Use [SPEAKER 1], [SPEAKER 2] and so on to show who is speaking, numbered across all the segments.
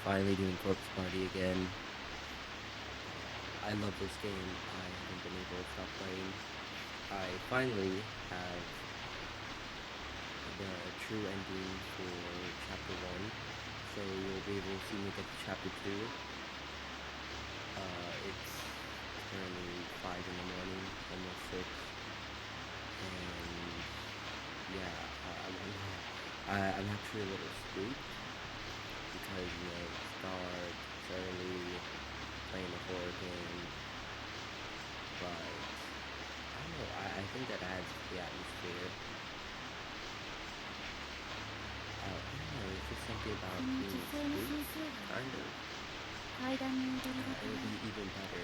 [SPEAKER 1] finally doing Corpse Party again. I love this game. I haven't been able to stop playing. I finally have the true ending for Chapter 1, so you'll be able to see me get to Chapter 2. It's currently 5 in the morning, almost 6, and yeah, I'm actually a little spooked because, it's dark, it's early, playing a horror game, but I don't know, I think that adds to the atmosphere. I don't know, it's just something about being spooked, kind of. It'll be even better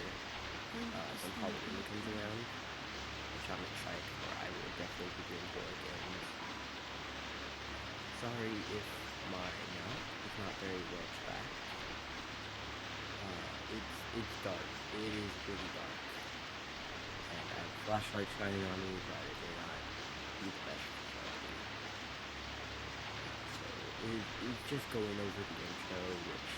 [SPEAKER 1] when Halloween comes around, which I'm excited for. I will definitely be doing horror games. Sorry if my mouth is not very well tracked. It's dark. It is really dark. And I have flashlight shining on me, but it may not be the best quality. So it's just going over the intro, which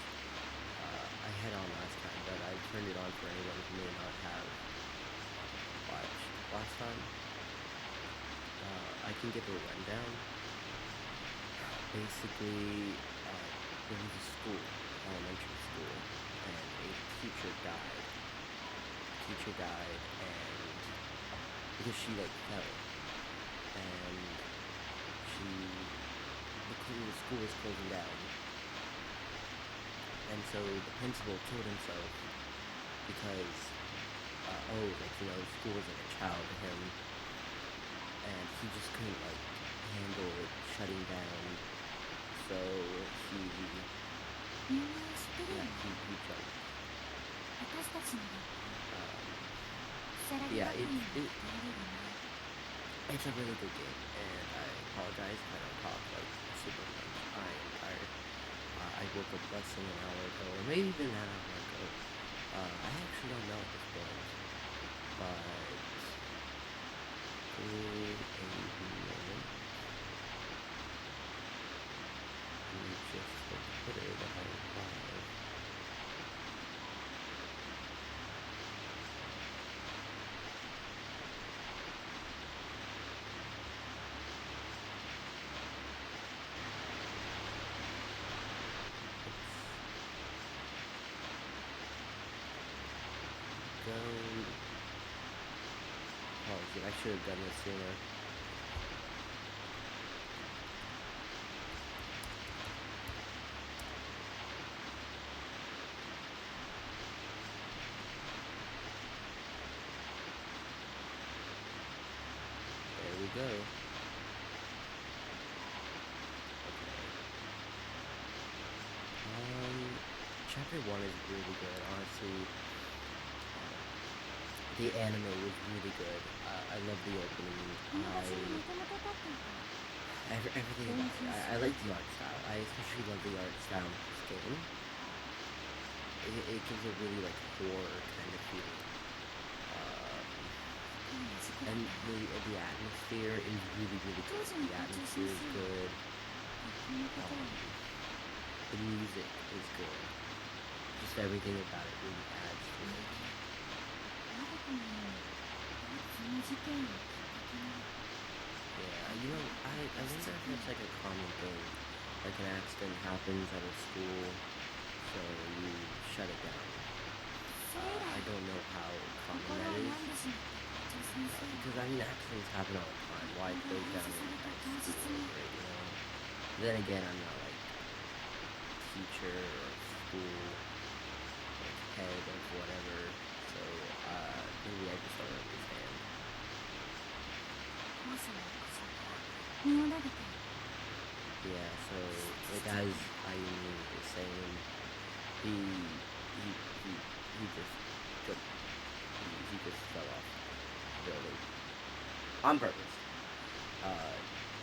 [SPEAKER 1] I had on last time, but I turned it on for anyone who may not have watched last time. I can give a rundown. Basically, there was a school, elementary school, and a teacher died. And because she fell, and the school was closing down, and so the principal killed himself because school was like a child to him, and he just couldn't handle it shutting down, so he jumped. It's a really good game, and I apologize if I don't talk super much. I am tired. I woke up less than an hour ago, or maybe even an hour ago. I actually don't know at this point, but give me a moment. Let me just hit Twitter that I live. Go. Oh, I should have done this sooner. There we go. Okay. Chapter 1 is really good, honestly. The anime was really good. I love the opening. Everything about it. I like the art style. I especially love the art style of this game. It gives a really horror kind of feeling. And the atmosphere is really, really good. The atmosphere is good. The music is good. Just everything about it really adds to it. Yeah, I wonder if it's a common thing. Like an accident happens at a school, so you shut it down. I don't know how common that is. Because accidents happen all the time. Why close down an entire school over it, Then again, I'm not teacher or school head of whatever, so maybe I just don't understand. Yeah, so as Ayumi is saying, he just jumped. He just fell off the building on purpose.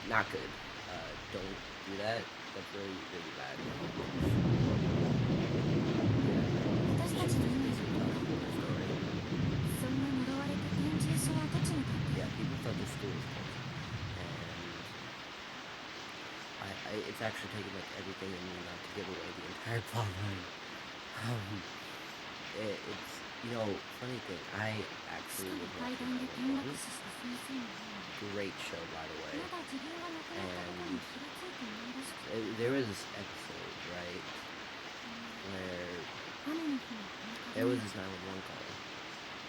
[SPEAKER 1] Not good. Don't do that. That's really, really bad. Yeah, people thought the school was closed, and it's actually taken everything in me not to give away the Very plotline. It's, funny thing, I actually was watching 911. Great show, by the way. And there was this episode, right, where there was this 911 call,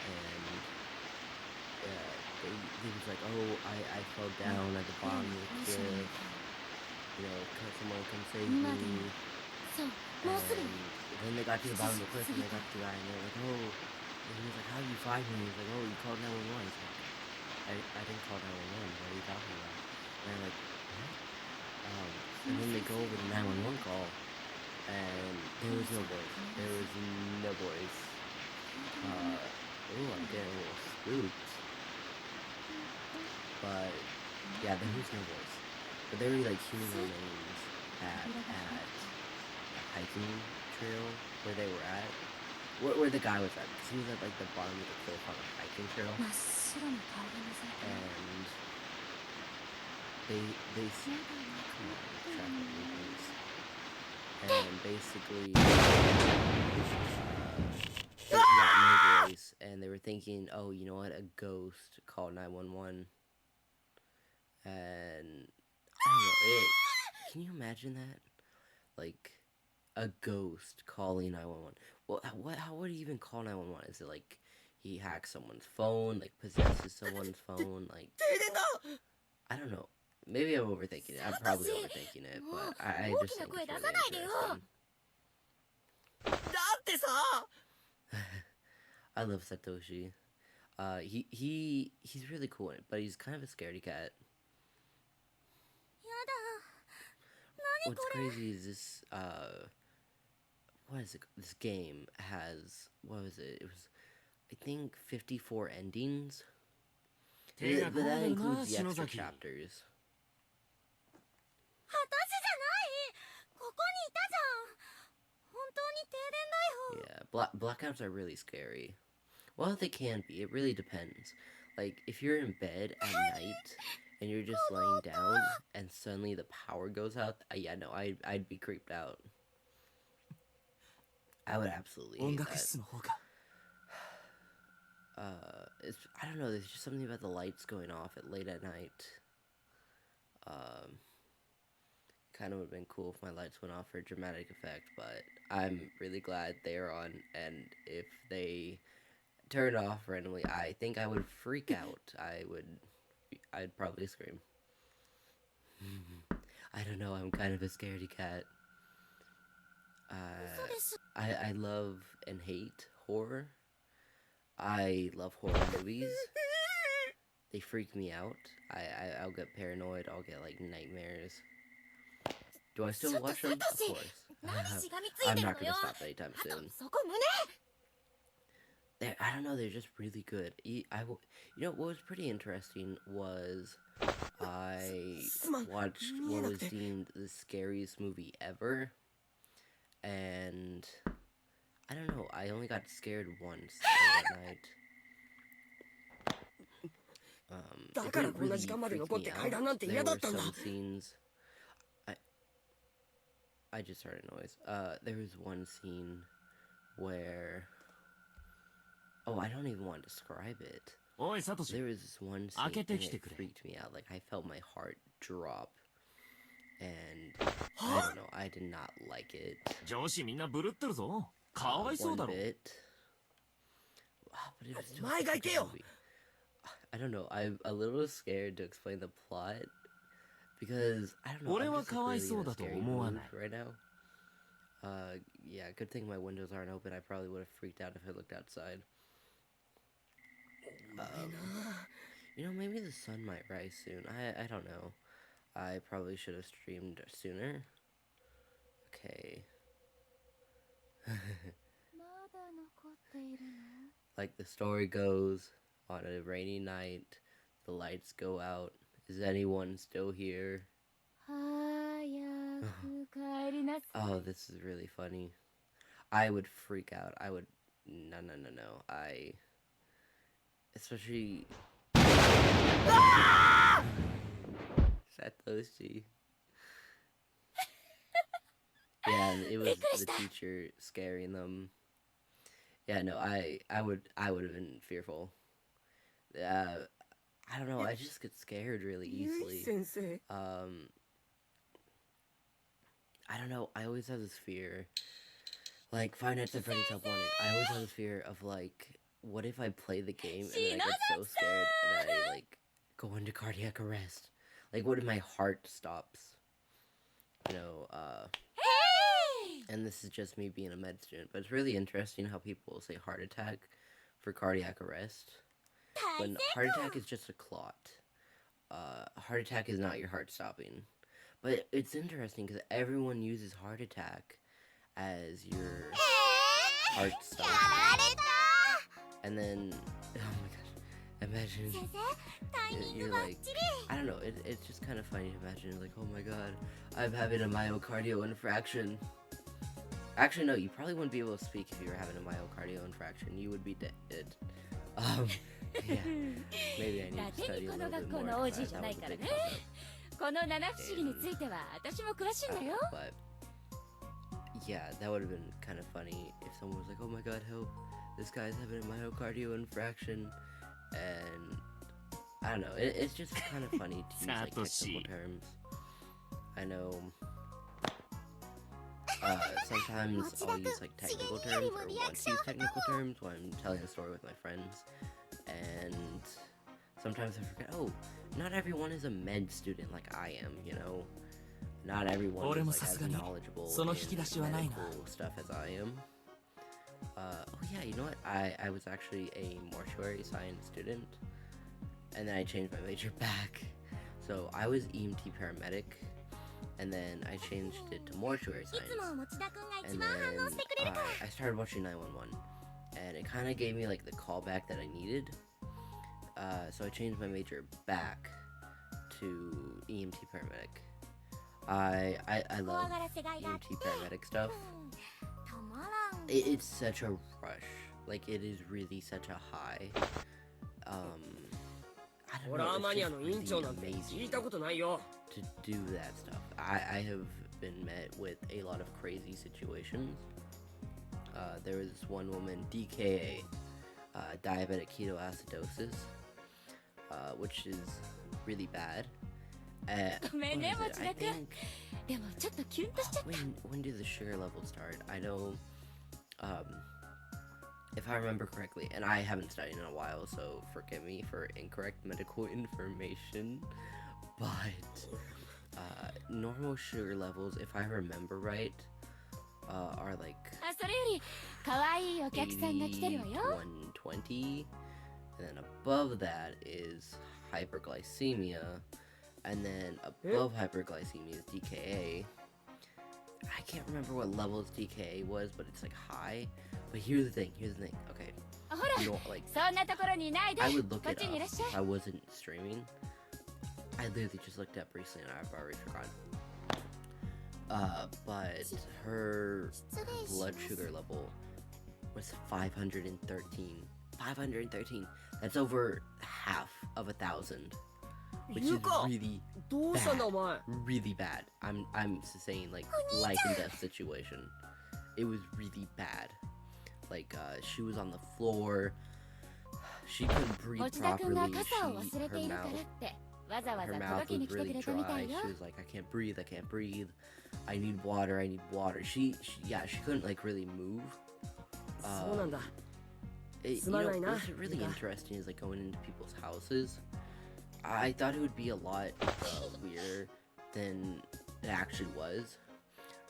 [SPEAKER 1] and he was like, oh, I fell down at the bottom of the cliff, someone come save me. And then they got to the bottom of the cliff, and they got to the guy, and they're like, oh, and he was like, how did you find me? He was like, oh, you called 911. He's like, I didn't call 911, what are you talking about? And they're like, what? And then they go over the 911 call, and there was no voice. There was no voice. I'm getting a little spooked. But, yeah, there was no voice. But they were, like, hearing their names at the hiking trail where they were at. Where the guy was at. Because he was at, like, the bottom of the cliff on a hiking trail. And they come on, track with me, please. And basically, they got no voice, and they were thinking, oh, you know what, a ghost, call 911. And I don't know, can you imagine that? Like, a ghost calling 911. Well, what do you even call 911? Is it like he hacks someone's phone, like possesses someone's phone, like, I don't know. Maybe I'm overthinking it. I'm probably overthinking it, but I just think it's really interesting. I love Satoshi. He's really cool in it, but he's kind of a scaredy cat. What's crazy is this, what is it? This game has, what was it? It was, I think, 54 endings. But that includes the extra chapters. Yeah, blackouts are really scary. Well, they can be. It really depends. Like, if you're in bed at night and you're just laying down and suddenly the power goes out, yeah, no, I'd be creeped out. I would absolutely hate that. I don't know, there's just something about the lights going off at late at night. Kind of would have been cool if my lights went off for a dramatic effect, but I'm really glad they're on, and if they turned off randomly, I think I would freak out. I'd probably scream. I don't know, I'm kind of a scaredy cat. I love and hate horror. I love horror movies. They freak me out. I'll get paranoid, I'll get, like, nightmares. Do I still watch them? Of course. I'm not gonna stop anytime soon. I don't know, they're just really good. What was pretty interesting was I watched what was deemed the scariest movie ever, and I don't know, I only got scared once that night. It didn't really freak me out. There were some scenes. I just heard a noise. There was one scene where, I don't even want to describe it. There was this one scene and it freaked me out. Like, I felt my heart drop. And I don't know, I did not like it. One bit. But it was still such a good movie. I don't know, I'm a little scared to explain the plot. Because, I don't know, I'm just like, really in a scary mood right now. Yeah, good thing my windows aren't open. I probably would have freaked out if I looked outside. Maybe the sun might rise soon. I don't know. I probably should have streamed sooner. Okay. Like the story goes, on a rainy night, the lights go out. Is anyone still here? Oh, this is really funny. I would freak out. I would... No. Especially... Satoshi. Yeah, and it was the teacher scaring them. Yeah, no, I would have been fearful. Uh, I don't know. I just get scared really easily. Um, I don't know. I always have this fear. Like Five Nights at Freddy's Help Wanted. I always have this fear of like, what if I play the game and then I get so scared that I like go into cardiac arrest? Like, what if my heart stops? You know, and this is just me being a med student, but it's really interesting how people say heart attack for cardiac arrest when heart attack is just a clot. Heart attack is not your heart stopping. But it's interesting because everyone uses heart attack as your heart stop. And then, oh my gosh, imagine you're like, I don't know, it's just kind of funny to imagine, like, oh my god, I'm having a myocardial infarction. Actually, no, you probably wouldn't be able to speak if you were having a myocardial infarction. You would be dead. Yeah, maybe I need to study a little bit more. That was a big but yeah, that would have been kind of funny if someone was like, "Oh my god, help! This guy's having a myocardial infarction," and I don't know. It's just kind of funny to use like technical terms. I know. Sometimes I'll use like technical terms or want to use technical terms when I'm telling a story with my friends, and sometimes I forget. Oh, not everyone is a med student like I am. You know, not everyone is like as knowledgeable in medical stuff as I am. Oh yeah, you know what? I was actually a mortuary science student, and then I changed my major back. So I was EMT paramedic, and then I changed it to mortuary science. And then I started watching 911, and it kind of gave me like the callback that I needed. So I changed my major back to EMT paramedic. I love EMT paramedic stuff. It's such a rush. Like, it is really such a high. I don't know, it's just really amazing to do that stuff. I have been met with a lot of crazy situations. There was this one woman, DKA, diabetic ketoacidosis, which is really bad. When did the sugar level start? I know, if I remember correctly, and I haven't studied in a while, so forgive me for incorrect medical information, but normal sugar levels, if I remember right, are like 80 to 120, and then above that is hyperglycemia, and then above hyperglycemia is DKA. I can't remember what levels DKA was, but it's like high. But here's the thing, okay. You know, like, I would look it up if I wasn't streaming. I literally just looked up recently and I've already forgotten. But her blood sugar level was 513. 513. That's over half of 1,000. Which is really bad. Really bad. I'm saying like life and death situation. It was really bad. Like she was on the floor. She couldn't breathe properly. Her mouth was really dry. She was like, I can't breathe. I need water. She couldn't like really move. What's really interesting is like going into people's houses. I thought it would be a lot weirder than it actually was.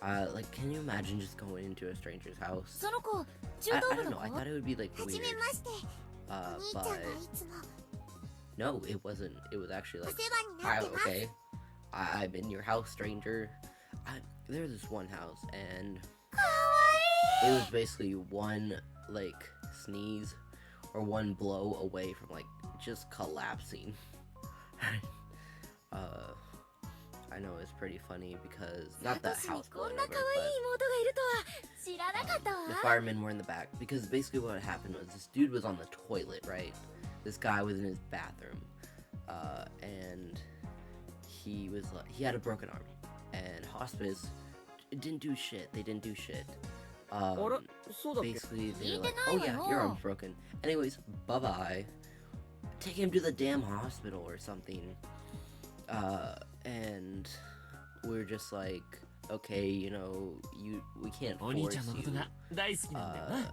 [SPEAKER 1] Like, can you imagine just going into a stranger's house? I don't know, I thought it would be like weird. But no, it wasn't. It was actually like, hi, okay, I'm in your house, stranger. There was this one house, and it was basically one like sneeze or one blow away from like just collapsing. I know it's pretty funny because not the house blowing over, but the firemen were in the back because basically what happened was this dude was on the toilet, right? This guy was in his bathroom, and he had a broken arm, and hospice it didn't do shit. They didn't do shit.
[SPEAKER 2] あれ そうだっけ
[SPEAKER 1] Basically, they
[SPEAKER 3] 聞い
[SPEAKER 1] were
[SPEAKER 3] て
[SPEAKER 1] like,
[SPEAKER 3] ない
[SPEAKER 1] oh
[SPEAKER 3] わ
[SPEAKER 1] yeah,
[SPEAKER 3] よ
[SPEAKER 1] your arm's broken. Anyways, bye-bye. Take him to the damn hospital or something. And we're just like, okay, you know, we can't
[SPEAKER 2] お兄
[SPEAKER 1] force
[SPEAKER 2] ちゃんのこと
[SPEAKER 1] you,
[SPEAKER 2] が大好きなんだよな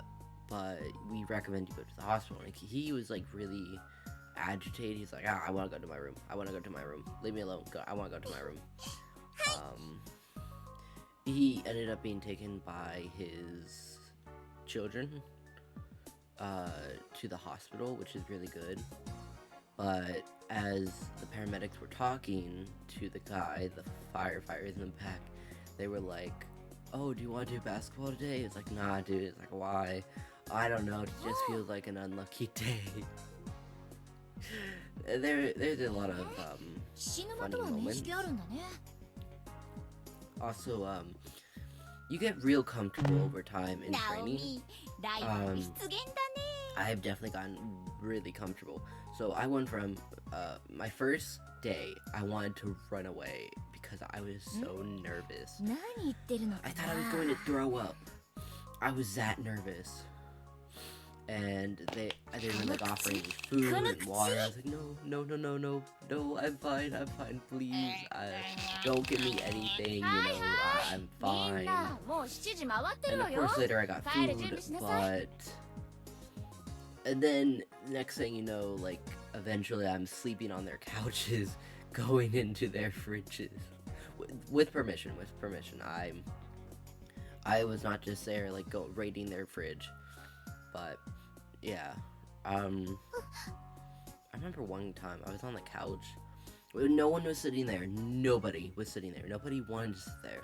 [SPEAKER 1] but we recommend you go to the hospital. Like, he was like really agitated. He's like, I want to go to my room. I want to go to my room. Leave me alone. I want to go to my room. He ended up being taken by his children to the hospital, which is really good. But as the paramedics were talking to the guy, the firefighters in the back, they were like, oh, do you want to do basketball today? It's like, nah, dude. It's like, why? I don't know. It just feels like an unlucky day. There's a lot of
[SPEAKER 3] 死ぬまとは認識あるんだね
[SPEAKER 1] also you get real comfortable over time in
[SPEAKER 3] ナオ
[SPEAKER 1] training.
[SPEAKER 3] ミライバル出現だね
[SPEAKER 1] I've definitely gotten really comfortable. So I went from my first day, I wanted to run away because I was so nervous.
[SPEAKER 3] 何言ってるのか
[SPEAKER 1] I
[SPEAKER 3] な
[SPEAKER 1] thought I was going to throw up. I was that nervous. And they were like offering me food and water. I was like, no, I'm fine, please. Don't give me anything, I'm
[SPEAKER 3] みん
[SPEAKER 1] fine.
[SPEAKER 3] なもう7時回ってる
[SPEAKER 1] And
[SPEAKER 3] わ
[SPEAKER 1] of
[SPEAKER 3] よ
[SPEAKER 1] course later I got
[SPEAKER 3] 帰る
[SPEAKER 1] food,
[SPEAKER 3] 準備しなさい
[SPEAKER 1] and then next thing you know, like eventually I'm sleeping on their couches, going into their fridges, with permission. I was not just there like raiding their fridge, but yeah. I remember one time I was on the couch. No one was sitting there. Nobody was sitting there. Nobody wanted to sit there.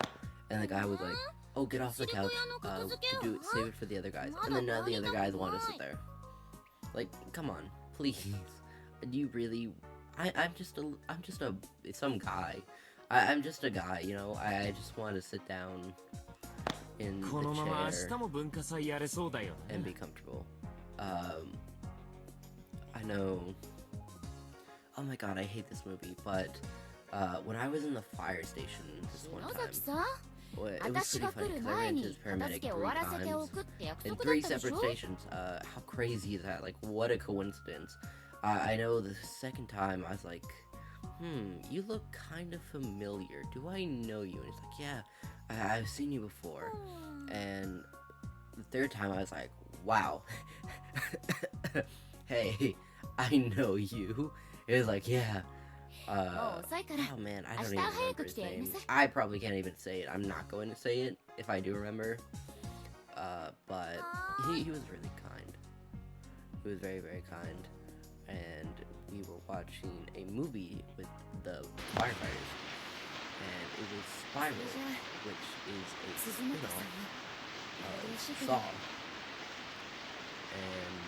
[SPEAKER 1] And the guy was like, "Oh, get off the couch. Save it for the other guys." And then none of the other guys wanted to sit there. Like, come on, please. Do you really? I'm just some guy. I'm just a guy, I just want to sit down in
[SPEAKER 2] この
[SPEAKER 1] the
[SPEAKER 2] まま
[SPEAKER 1] chair
[SPEAKER 2] 明日も文化祭やれそうだよ
[SPEAKER 1] and
[SPEAKER 2] ね
[SPEAKER 1] be comfortable. I know. Oh my god, I hate this movie. But when I was in the fire station this one
[SPEAKER 3] 篠
[SPEAKER 1] time,
[SPEAKER 3] 崎さん
[SPEAKER 1] well, it was
[SPEAKER 3] 私
[SPEAKER 1] pretty
[SPEAKER 3] が来
[SPEAKER 1] funny
[SPEAKER 3] る
[SPEAKER 1] because I
[SPEAKER 3] 前
[SPEAKER 1] ran to
[SPEAKER 3] に
[SPEAKER 1] his
[SPEAKER 3] 片
[SPEAKER 1] paramedic
[SPEAKER 3] 付け終
[SPEAKER 1] three
[SPEAKER 3] わらせてお
[SPEAKER 1] times
[SPEAKER 3] くって約
[SPEAKER 1] in
[SPEAKER 3] 束だ
[SPEAKER 1] three
[SPEAKER 3] ったでし
[SPEAKER 1] separate
[SPEAKER 3] ょ
[SPEAKER 1] stations. How crazy is that? Like, what a coincidence. I know the second time I was like, you look kind of familiar. Do I know you? And he's like, yeah, I've seen you before. And the third time I was like, wow. Hey, I know you. It was like, yeah.
[SPEAKER 3] もう遅いから
[SPEAKER 1] Oh man, I
[SPEAKER 3] 明
[SPEAKER 1] don't
[SPEAKER 3] 日
[SPEAKER 1] even
[SPEAKER 3] 早
[SPEAKER 1] remember
[SPEAKER 3] く来
[SPEAKER 1] his
[SPEAKER 3] てやりな
[SPEAKER 1] name.
[SPEAKER 3] さい
[SPEAKER 1] I probably can't even say it. I'm not going to say it if I do remember. But he was really kind. He was very, very kind. And we were watching a movie with the firefighters. And it was Spiral, which is a
[SPEAKER 3] 鈴本さん
[SPEAKER 1] spin-off
[SPEAKER 3] よよろし
[SPEAKER 1] of
[SPEAKER 3] く
[SPEAKER 1] Saw. And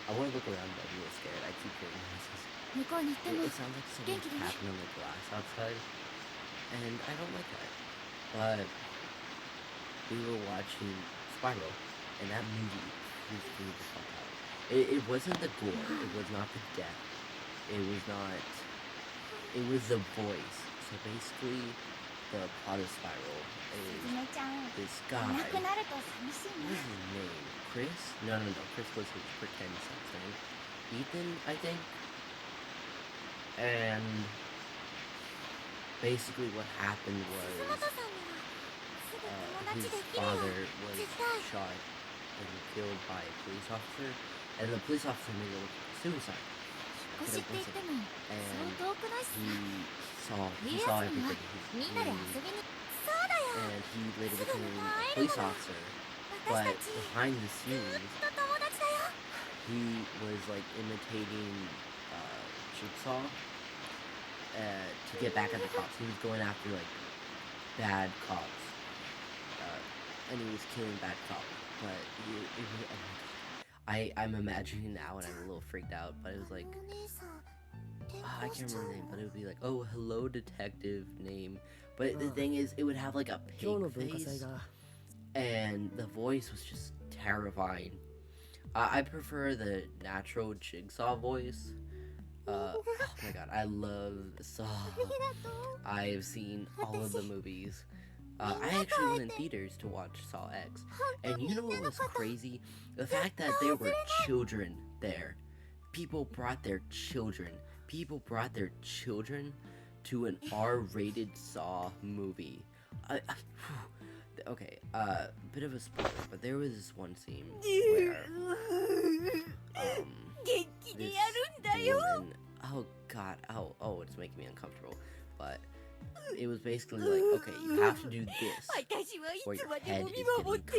[SPEAKER 1] I want to look around, but I'm a little scared. I keep hearing noises.
[SPEAKER 3] 向こうに行っても
[SPEAKER 1] It sounds like someone's
[SPEAKER 3] Genki desu.
[SPEAKER 1] tapping on the glass outside, and I don't like that. But we were watching Spiral, and that movie freaked me the fuck out. It wasn't the gore, it was not the death, it was the voice. So basically, the plot of Spiral
[SPEAKER 3] す
[SPEAKER 1] is
[SPEAKER 3] ずめちゃん
[SPEAKER 1] this
[SPEAKER 3] いな
[SPEAKER 1] guy.
[SPEAKER 3] くなると寂しい
[SPEAKER 1] What
[SPEAKER 3] ね
[SPEAKER 1] is his name? Chris? No. Chris was his pretend son's name. Ethan, I think. And basically what happened
[SPEAKER 3] 鈴
[SPEAKER 1] was
[SPEAKER 3] 本さんならすぐ友
[SPEAKER 1] his
[SPEAKER 3] 達できるよ
[SPEAKER 1] father was
[SPEAKER 3] 絶対
[SPEAKER 1] shot and killed by a police officer, and the police officer made it look like suicide.
[SPEAKER 3] 引っ越しって言ってもそう遠くないっす
[SPEAKER 1] He
[SPEAKER 3] か
[SPEAKER 1] saw
[SPEAKER 3] 冬休み
[SPEAKER 1] everything.
[SPEAKER 3] はみんなで遊びにそうだよ
[SPEAKER 1] And he later
[SPEAKER 3] すぐ
[SPEAKER 1] became
[SPEAKER 3] に
[SPEAKER 1] a
[SPEAKER 3] 会える
[SPEAKER 1] police
[SPEAKER 3] もの
[SPEAKER 1] officer.
[SPEAKER 3] 私
[SPEAKER 1] But
[SPEAKER 3] たち
[SPEAKER 1] behind the
[SPEAKER 3] ず
[SPEAKER 1] scenes,
[SPEAKER 3] っと友達だよ
[SPEAKER 1] he was like imitating Jigsaw to get back at the cops. He was going after like bad cops, and he was killing bad cops. But it was, oh my god, I'm imagining now, and I'm a little freaked out. But it was like
[SPEAKER 3] お姉さん転
[SPEAKER 1] I
[SPEAKER 3] 校し
[SPEAKER 1] can't
[SPEAKER 3] ちゃう
[SPEAKER 1] remember the name,
[SPEAKER 3] の
[SPEAKER 1] but it would be like, oh, hello, detective name. But the thing is, it would have like a
[SPEAKER 2] 今日の
[SPEAKER 1] pig
[SPEAKER 2] 文化祭
[SPEAKER 1] face,
[SPEAKER 2] が
[SPEAKER 1] and the voice was just terrifying. I prefer the natural Jigsaw voice. Oh my god, I love Saw. I've seen all of the movies. I actually went in theaters to watch Saw X. And you know what was crazy? The fact that there were children there. People brought their children. People brought their children to an R-rated Saw movie. Okay, bit of a spoiler, but there was this one scene where, this woman, oh god, oh, it's making me uncomfortable, but it was basically like, okay, you have to do this, or your head is getting cut off,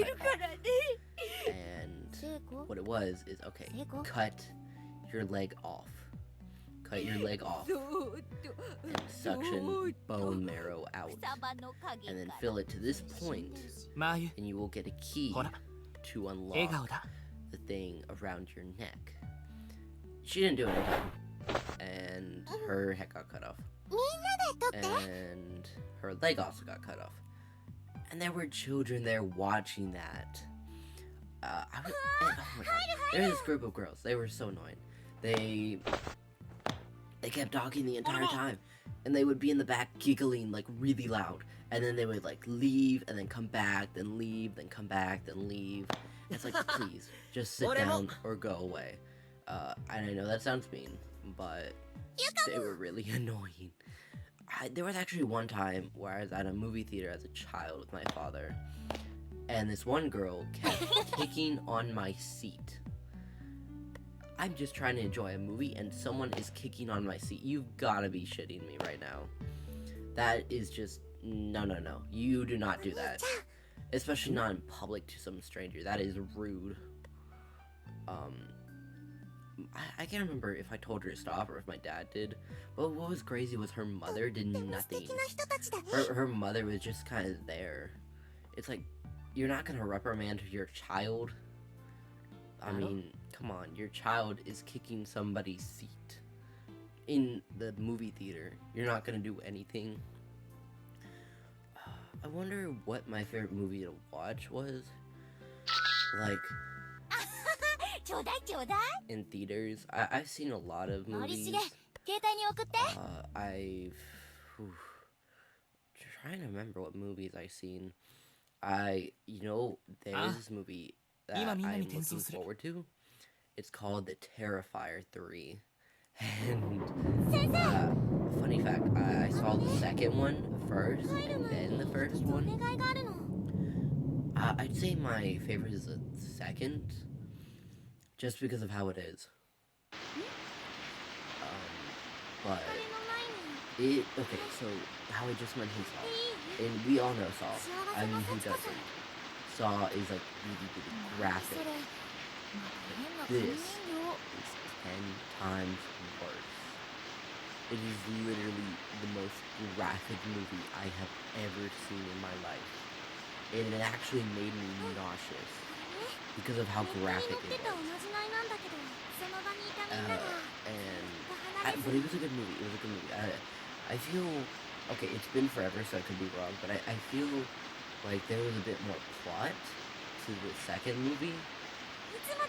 [SPEAKER 1] and what it was is, okay, cut your leg off, and suction bone marrow out, and then fill it to this point,
[SPEAKER 2] マーユ
[SPEAKER 1] and you will get a key
[SPEAKER 2] ほら
[SPEAKER 1] to
[SPEAKER 2] 笑
[SPEAKER 1] unlock
[SPEAKER 2] 顔だ
[SPEAKER 1] the thing around your neck. She didn't do anything, and her head got cut off, and her leg also got cut off, and there were children there watching that. Oh my god, there was this group of girls. They were so annoying. They kept talking the entire time, and they would be in the back giggling like really loud, and then they would like leave and then come back, then leave, then come back, then leave. It's like, please just sit down or go away. And I know that sounds mean, but they were really annoying. There was actually one time where I was at a movie theater as a child with my father, and this one girl kept kicking on my seat. I'm just trying to enjoy a movie and someone is kicking on my seat. You've gotta be shitting me right now. That is just, no. You do not do that. Especially not in public to some stranger. That is rude. I can't remember if I told her to stop or if my dad did. But what was crazy was her mother did nothing. Her mother was just kind of there. It's like, you're not gonna reprimand your child. I mean, come on, your child is kicking somebody's seat in the movie theater. You're not gonna do anything. I wonder what my favorite movie to watch was. Like, in theaters. I've seen a lot of movies. Trying to remember what movies I've seen. There's this movie that I'm looking forward to. It's called The Terrifier 3. And, funny fact, I saw the second one first, and then the first one. I'd say my favorite is the second, just because of how it is. Okay, so how I just mentioned Saw, and we all know Saw. I mean, who doesn't? Saw is like really graphic. But this is 10 times worse. It is literally the most graphic movie I have ever seen in my life. And it actually made me nauseous because of how graphic it was. But it was a good movie. I feel, okay, it's been forever, so I could be wrong, but I feel like there was a bit more plot to the second movie.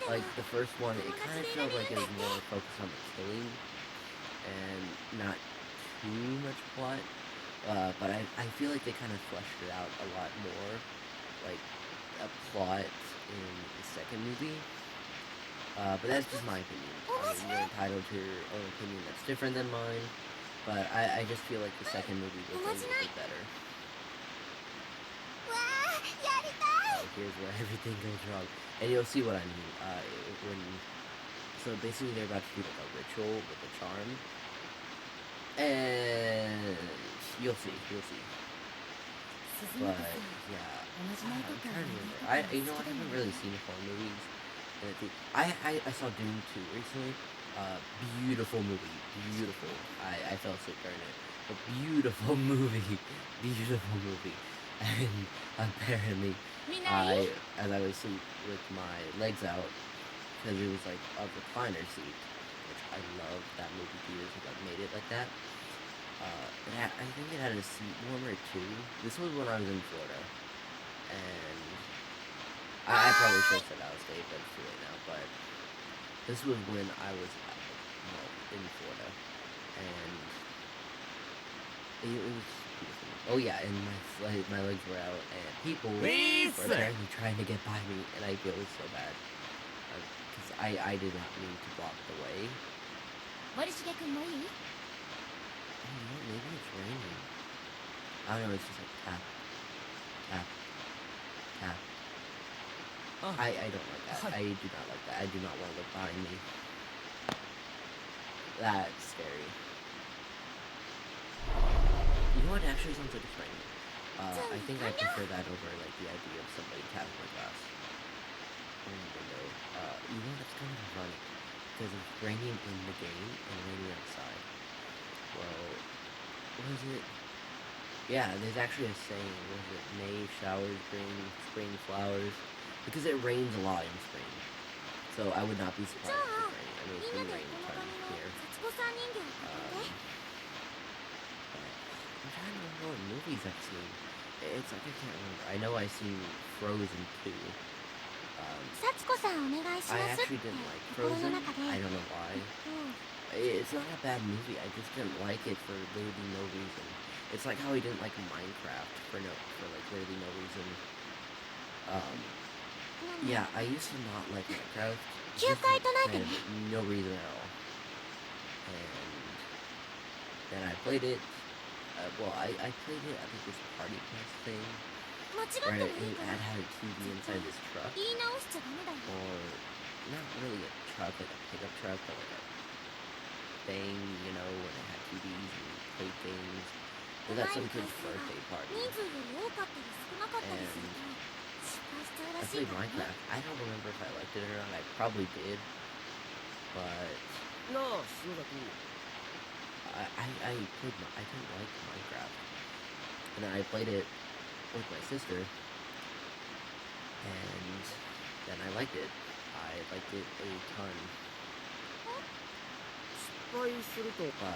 [SPEAKER 1] Like, the first one, it kind of felt like it was more focused on the killing and not too much plot. But I feel like they kind of fleshed it out a lot more, like a plot in the second movie. But that's just my opinion. I mean, you're entitled to your own opinion that's different than mine. But I just feel like the second movie was a little bit better. Here's where everything goes wrong. And you'll see what I mean. So basically they're about to do like a ritual with a charm. And you'll see. But yeah, I'm trying to remember. I haven't really seen horror movies. I saw Dune 2 recently. Beautiful movie. Beautiful. I fell asleep during it. But beautiful movie. And apparently, as I was asleep with my legs out, because it was like a recliner seat, which I love that movie theaters that made it like that. I think it had a seat warmer too. This was when I was in Florida, and I probably should have said out of state, but it's too late now. But this was when I was well, in Florida, and it was beautiful. Oh yeah, and my legs were out, and people
[SPEAKER 2] Please!
[SPEAKER 1] were apparently trying to get by me, and I feel so bad because I did not mean to block the way.
[SPEAKER 3] 森重君もいい？
[SPEAKER 1] Oh, you know, maybe it's raining. I don't know. It's just like tap, tap, tap.
[SPEAKER 2] Oh.
[SPEAKER 1] I don't like that.
[SPEAKER 2] Hi.
[SPEAKER 1] I do not like that. I do not want to look behind me. That's scary. You know what? Actually, sounds like it's raining. I think I prefer that over like the idea of somebody tapping my glass on the window. You know that's kind of ironic because it's raining in the game and raining outside. Well, what is it? Yeah, there's actually a saying. What is it? May showers bring spring flowers, because it rains a lot in spring. So I would not be surprised if it's raining. I mean, it's
[SPEAKER 3] みん
[SPEAKER 1] been
[SPEAKER 3] なで
[SPEAKER 1] raining
[SPEAKER 3] この
[SPEAKER 1] a ton
[SPEAKER 3] 紙の
[SPEAKER 1] here.
[SPEAKER 3] 幸子さん人形を買って。
[SPEAKER 1] I'm trying to remember what movies I've seen. It's like I can't remember. I know I've seen Frozen 2.
[SPEAKER 3] 幸子さんお願いしま
[SPEAKER 1] I
[SPEAKER 3] すって
[SPEAKER 1] actually didn't like
[SPEAKER 3] 心の
[SPEAKER 1] Frozen.
[SPEAKER 3] 中で。
[SPEAKER 1] I don't know why. It's not a bad movie. I just didn't like it for literally no reason. It's like how he didn't like Minecraft for like literally no reason. Yeah, I used to not like Minecraft. Just for kind of no reason at all. And then I played it. Well, I played it at like this party pass thing
[SPEAKER 3] 間違
[SPEAKER 1] where
[SPEAKER 3] ってもいい
[SPEAKER 1] it
[SPEAKER 3] から
[SPEAKER 1] had a TV inside this truck,
[SPEAKER 3] 言い直しちゃダメだよ。
[SPEAKER 1] or not really a truck, like a pickup truck, but like a thing, you know, when it had TVs and played games. It was at some kid's birthday party.
[SPEAKER 3] 人数より多かったり少なかったりすると失敗しちゃう
[SPEAKER 1] I
[SPEAKER 3] らしい
[SPEAKER 1] played
[SPEAKER 3] からね。
[SPEAKER 1] Minecraft. I don't remember if I liked it or not. I probably did, but
[SPEAKER 2] なあ、篠田君。
[SPEAKER 1] I didn't like Minecraft, and then I played it with my sister, and then I liked it. I liked it a ton,
[SPEAKER 2] 失敗すると。
[SPEAKER 1] but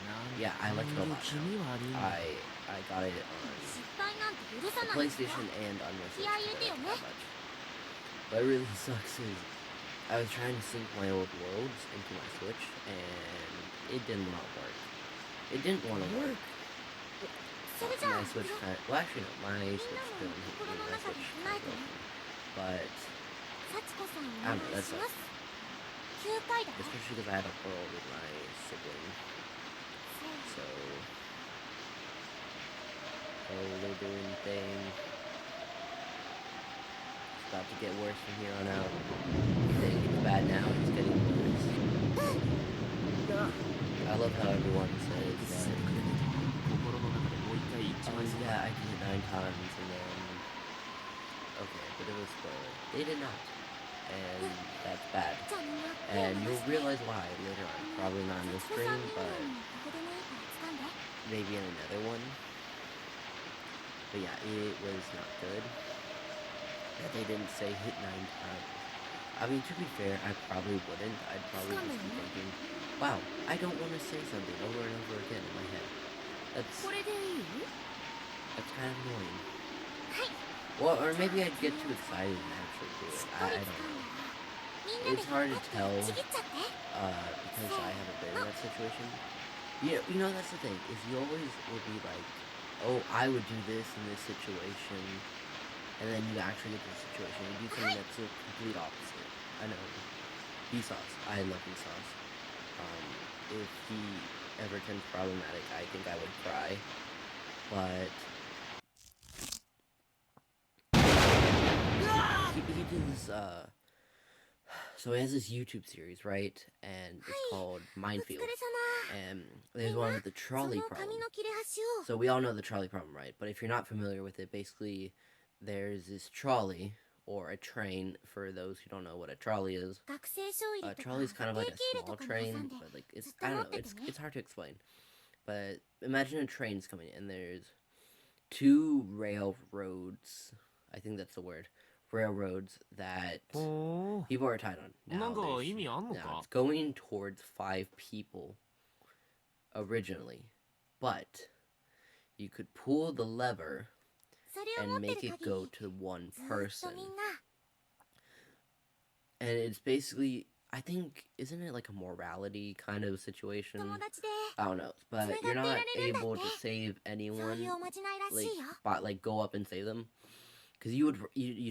[SPEAKER 2] なん
[SPEAKER 1] yeah, I liked it a
[SPEAKER 2] で
[SPEAKER 1] lot.
[SPEAKER 2] 気味悪いんだ。
[SPEAKER 1] I got it
[SPEAKER 3] 失敗なんて許さ
[SPEAKER 1] on
[SPEAKER 3] ないんだよ。
[SPEAKER 1] PlayStation and on my Switch.
[SPEAKER 3] Yeah,
[SPEAKER 1] I
[SPEAKER 3] you
[SPEAKER 1] liked it
[SPEAKER 3] do,
[SPEAKER 1] that much. What really sucks is I was trying to sync my old worlds into my Switch, and it did not work. It didn't want to work.
[SPEAKER 3] それじゃあ
[SPEAKER 1] My Switch kind of, well, actually no, my Switch couldn't hit me. My Switch kind of broke me. But
[SPEAKER 3] 幸子さんお
[SPEAKER 1] I
[SPEAKER 3] 願
[SPEAKER 1] don't know,
[SPEAKER 3] い
[SPEAKER 1] that
[SPEAKER 3] しま
[SPEAKER 1] sucks.
[SPEAKER 3] す。9回だよ。
[SPEAKER 1] Especially because I had a quarrel with my sibling. So, oh, they're doing thing. It's about to get worse from here on out. It gets bad now. It's getting worse.
[SPEAKER 2] なあ、
[SPEAKER 1] I love how everyone says
[SPEAKER 2] 心
[SPEAKER 1] that.
[SPEAKER 2] の中でもう一回言っち
[SPEAKER 1] Oh
[SPEAKER 2] まいそうだ。
[SPEAKER 1] yeah, I did it 9 times, and then okay, but it was spoiler. They did not, and that's bad.
[SPEAKER 3] じゃあみんな
[SPEAKER 1] And you'll realize why later on. Probably not in this
[SPEAKER 3] 幸子
[SPEAKER 1] stream,
[SPEAKER 3] さん人形
[SPEAKER 1] but
[SPEAKER 3] にどこでもいいから掴んで。
[SPEAKER 1] maybe in another one. But yeah, it was not good. That they didn't say hit 9 times. I mean, to be fair, I probably wouldn't. I'd probably just be thinking, wow, I don't want to say something over and over again in my head. That's
[SPEAKER 3] これでいい？
[SPEAKER 1] kind of annoying.
[SPEAKER 3] はい。
[SPEAKER 1] Well, or maybe I'd get too excited and actually do
[SPEAKER 3] し
[SPEAKER 1] it.
[SPEAKER 3] っか
[SPEAKER 1] I
[SPEAKER 3] り
[SPEAKER 1] don't
[SPEAKER 3] 掴ん
[SPEAKER 1] know.
[SPEAKER 3] だらみんなで
[SPEAKER 1] It's hard to
[SPEAKER 3] 頑張って
[SPEAKER 1] tell.
[SPEAKER 3] ちぎっちゃって。
[SPEAKER 1] Because I haven't been in that situation. You know that's the thing, is you always will be like, oh, I would do this in this situation, and then you actually get to the situation, you do something that's the complete opposite. I know. Vsauce. I love Vsauce. If he ever turns problematic, I think I would cry. But he did this, so he has this YouTube series, right? And it's called
[SPEAKER 3] お疲
[SPEAKER 1] Minefield.
[SPEAKER 3] れ様。
[SPEAKER 1] And there's one with the
[SPEAKER 3] そ
[SPEAKER 1] trolley
[SPEAKER 3] の
[SPEAKER 1] problem.
[SPEAKER 3] 紙の切れ端を
[SPEAKER 1] So we all know the trolley problem, right? But if you're not familiar with it, basically there's this trolley, or a train, for those who don't know what a trolley is.
[SPEAKER 3] 学生証入れ
[SPEAKER 1] A
[SPEAKER 3] とか
[SPEAKER 1] trolley is kind of like
[SPEAKER 3] 定
[SPEAKER 1] a
[SPEAKER 3] 期入れ
[SPEAKER 1] small
[SPEAKER 3] とかに挟
[SPEAKER 1] train,
[SPEAKER 3] んで
[SPEAKER 1] but like it's
[SPEAKER 3] ずっと
[SPEAKER 1] I
[SPEAKER 3] 持
[SPEAKER 1] don't
[SPEAKER 3] っ
[SPEAKER 1] know,
[SPEAKER 3] ててね。
[SPEAKER 1] it's hard to explain. But imagine a train's coming in, and there's two railroads. I think that's the word. Railroads that
[SPEAKER 2] ほ
[SPEAKER 1] people are tied on.
[SPEAKER 2] う。なんか
[SPEAKER 1] there's-
[SPEAKER 2] 意味あんの
[SPEAKER 1] now
[SPEAKER 2] か
[SPEAKER 1] it's going towards 5 people originally, but you could pull the lever
[SPEAKER 3] それを持
[SPEAKER 1] and
[SPEAKER 3] って
[SPEAKER 1] make
[SPEAKER 3] る
[SPEAKER 1] it
[SPEAKER 3] 限
[SPEAKER 1] go
[SPEAKER 3] り
[SPEAKER 1] to one
[SPEAKER 3] ずっと
[SPEAKER 1] person.
[SPEAKER 3] みんな
[SPEAKER 1] And it's basically I think, isn't it like a morality kind of situation?
[SPEAKER 3] 友達で
[SPEAKER 1] I don't know, but you're not able to save
[SPEAKER 3] そう
[SPEAKER 1] anyone,
[SPEAKER 3] いうおまじないらし
[SPEAKER 1] like,
[SPEAKER 3] いよ
[SPEAKER 1] like go up and save them, because you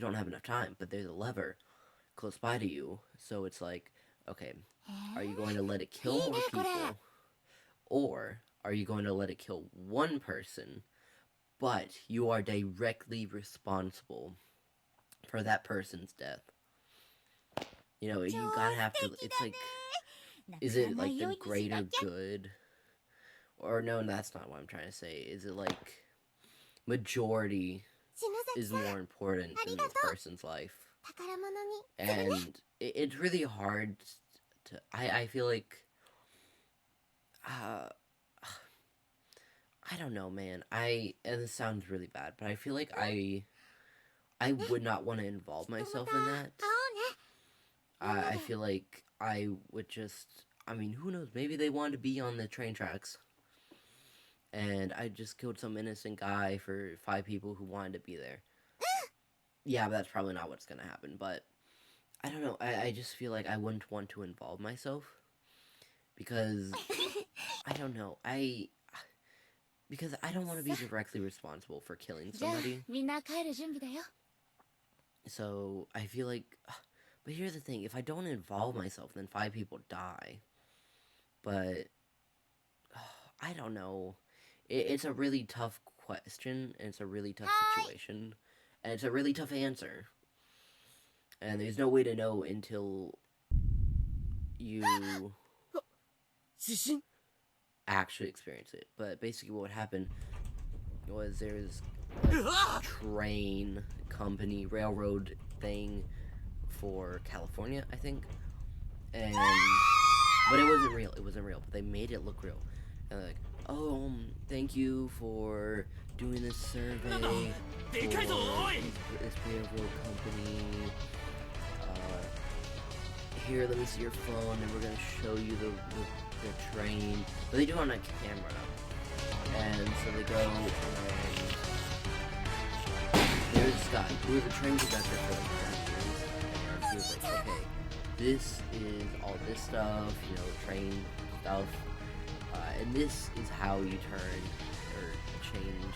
[SPEAKER 1] don't have enough time. But there's a lever close by to you, so it's like, okay, are you going to let it kill more people, or are you going to let it kill one person, but you are directly responsible for that person's death? You know, you gotta have to. It's like, is it like the greater good? Or no, that's not what I'm trying to say. Is it like majority
[SPEAKER 3] 篠崎
[SPEAKER 1] is
[SPEAKER 3] さん
[SPEAKER 1] more important than this person's life?
[SPEAKER 3] 宝物に
[SPEAKER 1] And it's really hard to. I feel like. I don't know, man. And this sounds really bad, but I feel like I would not want to involve myself in that.
[SPEAKER 3] 会おうね
[SPEAKER 1] I feel like I would just. I mean, who knows? Maybe they wanted to be on the train tracks. And I just killed some innocent guy for 5 people who wanted to be there. Yeah, but that's probably not what's gonna happen. But I don't know. I just feel like I wouldn't want to involve myself. Because I don't know. Because I don't want to be directly responsible for killing
[SPEAKER 3] じゃあ
[SPEAKER 1] somebody.
[SPEAKER 3] みんな帰る準備だよ
[SPEAKER 1] So I feel like. But here's the thing: if I don't involve myself, then 5 people die. But I don't know. It's a really tough question, and it's a really tough situation, and it's a really tough answer. And there's no way to know until you
[SPEAKER 2] 地震
[SPEAKER 1] actually experience it. But basically, what happened was there's a train company, railroad thing for California, I think. And but it wasn't real. It wasn't real. But they made it look real. And they're like, oh, thank you for doing this survey for this railroad company. Here, let me see your phone, and we're gonna show you the train. But they do it on a camera. And so they go, and there's this guy who was a train conductor for like 10 years. And he was like, okay, this is all this stuff, you know, train stuff. And this is how you turn or change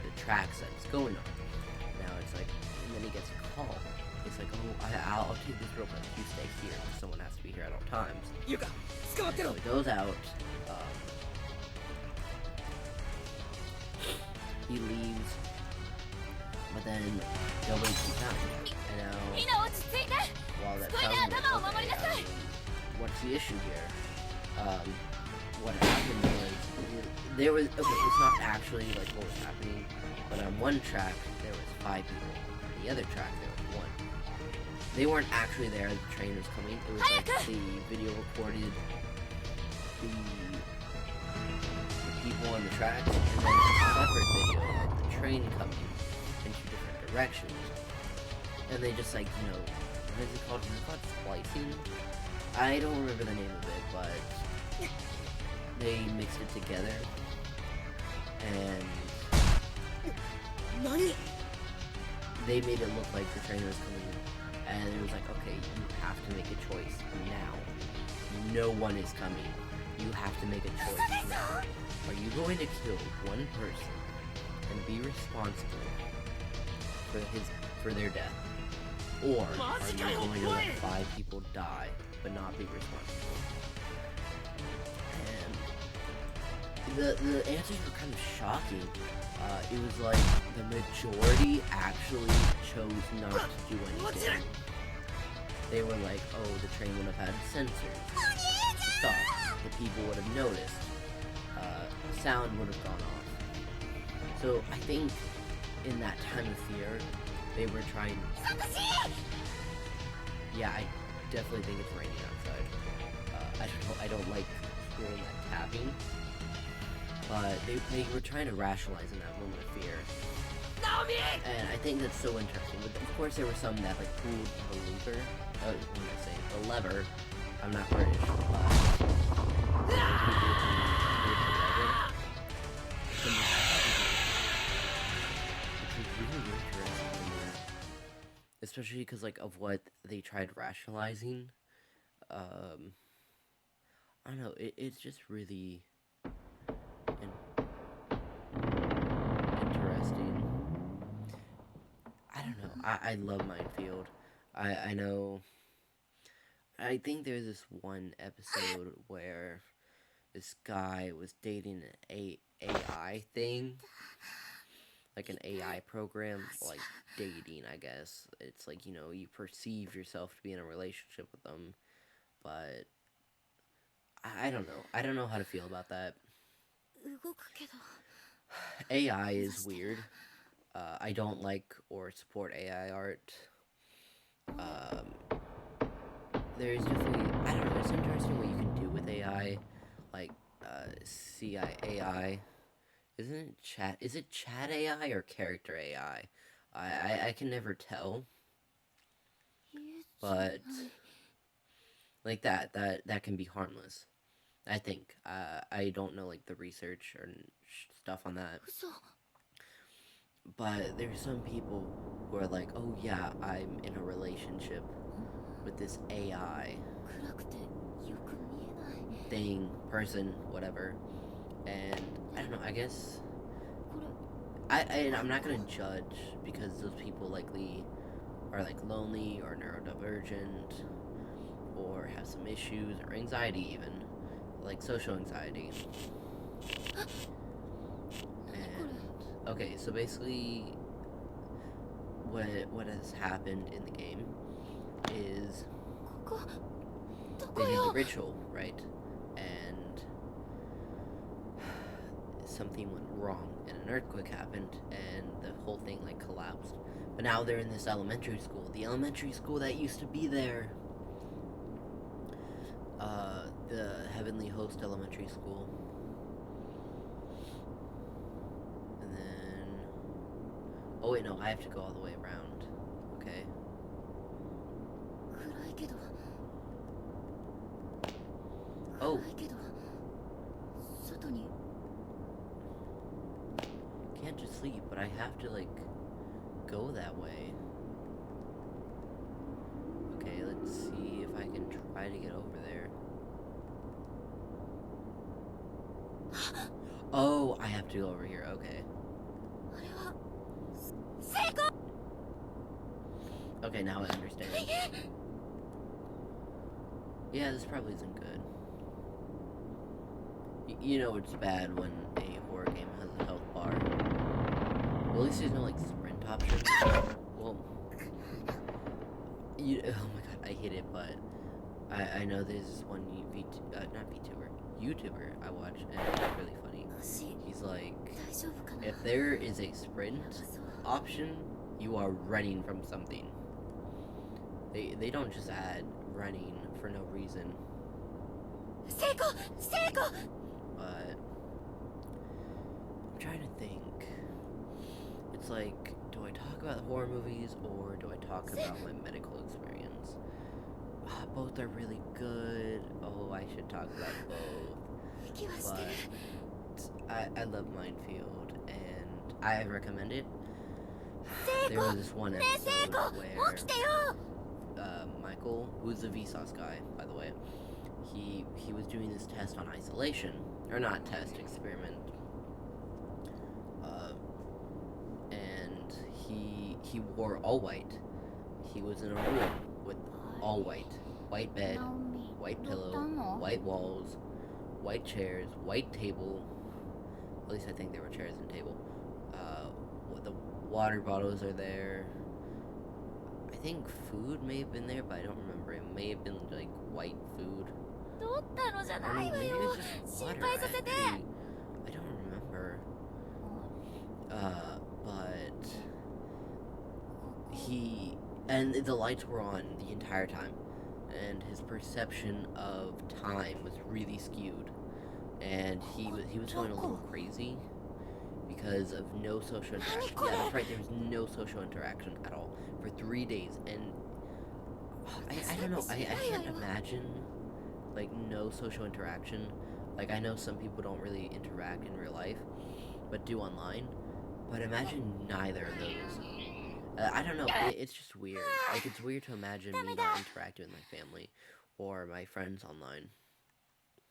[SPEAKER 1] the tracks that it's going on. Now it's like, and then he gets a call. It's like, oh, I'll take this real quick. You stay here. Someone has to be here at all times.
[SPEAKER 2] ゆか捕まって
[SPEAKER 1] So
[SPEAKER 2] ろ
[SPEAKER 1] he goes out. He leaves. But then nobody can found. And now,
[SPEAKER 3] みんな落ち着いて
[SPEAKER 1] while that
[SPEAKER 3] 机で
[SPEAKER 1] sounds
[SPEAKER 3] 頭を守りなさい
[SPEAKER 1] what's the issue here? What happened was there was okay. It's not actually like what was happening, but on one track there was 5 people. On the other track there was 1. They weren't actually there as the train was coming. It was like the video recorded the people on the tracks, and then a separate video of the train coming in 2 different directions. And they just like, you know, what is it called? Is it called splicing? I don't remember the name of it, but they mixed it together, and
[SPEAKER 2] 何
[SPEAKER 1] they made it look like the train was coming, and it was like, okay, you have to make a choice now. No one is coming. You have to make a choice now. Are you going to kill one person and be responsible for their death? Or are you going to let 5 people die but not be responsible? And the answers were kind of shocking. It was like the majority actually chose not to do anything. They were like, oh, the train would have had sensors to stop. The people would have noticed. Sound would have gone off. So I think in that time of fear, they were trying. Yeah, I definitely think it's raining outside. I don't like hearing that tapping. But they were trying to rationalize in that moment of fear. And I think that's so interesting. But of course there were some that like pulled the lever. What did I say? The lever. I'm not British. Especially because like of what they tried rationalizing. I don't know. It's just really interesting. I don't know. I love Minefield. I know. I think there's this one episode where this guy was dating an AI thing, like an AI program, like dating, I guess. It's like, you perceive yourself to be in a relationship with them, but I don't know. I don't know how to feel about that.
[SPEAKER 3] 動くけど
[SPEAKER 1] AI is weird. I don't like or support AI art. There's definitely, I don't know, it's interesting what you can do with AI, like CI Isn't it chat? Is it chat AI or character AI? I can never tell,
[SPEAKER 3] 家じゃ
[SPEAKER 1] but
[SPEAKER 3] ない
[SPEAKER 1] like that can be harmless. I think. I don't know like the research or stuff on that,
[SPEAKER 3] 嘘
[SPEAKER 1] but there's some people who are like, oh yeah, I'm in a relationship with this AI
[SPEAKER 3] 暗くてよく見えない
[SPEAKER 1] thing, person, whatever, and I don't know. I guess
[SPEAKER 3] これ
[SPEAKER 1] I'm not gonna judge because those people likely are like lonely or neurodivergent or have some issues or anxiety even, like social anxiety.
[SPEAKER 3] 何これ
[SPEAKER 1] And okay, so basically what has happened in the game is
[SPEAKER 3] ここど
[SPEAKER 1] they
[SPEAKER 3] こ
[SPEAKER 1] did the
[SPEAKER 3] よ
[SPEAKER 1] ritual, right? And something went wrong and an earthquake happened and the whole thing like collapsed. But now they're in this elementary school. The elementary school that used to be there. The Heavenly Host Elementary School. And then... Oh wait, no, I have to go all the way around. Okay.
[SPEAKER 3] 暗いけど
[SPEAKER 1] Oh,
[SPEAKER 3] 暗いけど外に
[SPEAKER 1] can't just sleep, but I have to like go that way. Okay, let's see if I can try to get over there. Oh, I have to go over here. Okay.
[SPEAKER 3] あれは成功
[SPEAKER 1] Okay, now I understand. Yeah, this probably isn't good. You know it's bad when a horror game has a health bar. Well, at least there's no like sprint option. Well, oh my god, I hate it, but I know there's this one not VTuber, YouTuber I watch, and it's really funny.
[SPEAKER 3] 足
[SPEAKER 1] He's like,
[SPEAKER 3] 大丈夫かな
[SPEAKER 1] if there is a sprint
[SPEAKER 3] やばそう
[SPEAKER 1] option, you are running from something. They don't just add running for no reason,
[SPEAKER 3] 成功成功
[SPEAKER 1] but I'm trying to think. It's like, do I talk about horror movies or do I talk about my medical experience? Both are really good. Oh, I should talk about both.
[SPEAKER 3] 息はしてる
[SPEAKER 1] But I love Minefield and I recommend it. There was this one
[SPEAKER 3] ねえ成
[SPEAKER 1] episode
[SPEAKER 3] 功
[SPEAKER 1] where
[SPEAKER 3] 起きてよ
[SPEAKER 1] Michael, who's the Vsauce guy, by the way, he was doing this test on isolation, or not test, experiment, and he wore all white. He was in a room with all white bed,
[SPEAKER 3] ナオミ
[SPEAKER 1] white
[SPEAKER 3] どうした
[SPEAKER 1] pillow,
[SPEAKER 3] の
[SPEAKER 1] white walls, white chairs, white table. At least I think there were chairs and table. The water bottles are there. I think food may have been there, but I don't remember. It may have been like white food.
[SPEAKER 3] 取ったのじゃ
[SPEAKER 1] I
[SPEAKER 3] ない
[SPEAKER 1] mean,
[SPEAKER 3] わ
[SPEAKER 1] maybe
[SPEAKER 3] よ
[SPEAKER 1] it was just
[SPEAKER 3] 心
[SPEAKER 1] water.
[SPEAKER 3] 配させて
[SPEAKER 1] I don't remember. But he and the lights were on the entire time, and his perception of time was really skewed, and he was going a little crazy because of no social interaction. Yeah, that's right. There was no social interaction at all for 3 days, and I don't know. I can't imagine like no social interaction. Like I know some people don't really interact in real life, but do online. But imagine neither of those. I don't know. It's just weird. Like it's weird to imagine me not interacting with my family, or my friends online.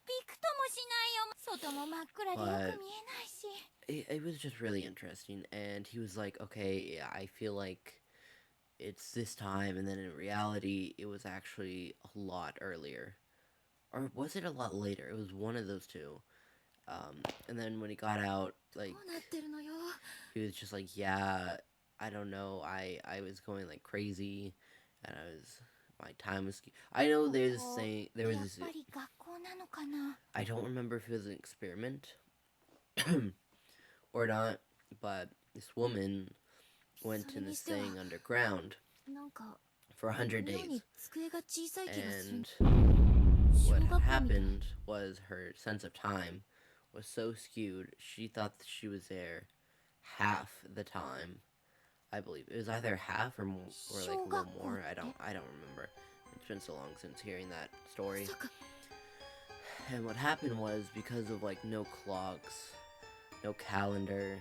[SPEAKER 3] びくともしないよ。外も真っ暗でよく見えないし。
[SPEAKER 1] It was just really interesting, and he was like, okay, yeah, I feel like it's this time, and then in reality, it was actually a lot earlier. Or was it a lot later? It was one of those two. And then when he got out, like,
[SPEAKER 3] どうなってるのよ。
[SPEAKER 1] he was just like, yeah, I don't know, I was going like crazy, and my time was, I know there's this saying, there was
[SPEAKER 3] やっ
[SPEAKER 1] this,
[SPEAKER 3] ぱり学校なのかな。
[SPEAKER 1] I don't remember if it was an experiment or not, but this woman went in this thing underground
[SPEAKER 3] なんか
[SPEAKER 1] for 100
[SPEAKER 3] 妙に
[SPEAKER 1] days.
[SPEAKER 3] 机が小さい気がする。
[SPEAKER 1] And
[SPEAKER 3] 小
[SPEAKER 1] what
[SPEAKER 3] 学校みたい。
[SPEAKER 1] happened was her sense of time was so skewed, she thought that she was there half the time. I believe it was either half or more, or like a little more. I don't remember. It's been so long since hearing that story.
[SPEAKER 3] まさか
[SPEAKER 1] And what happened was, because of like no clocks, no calendar,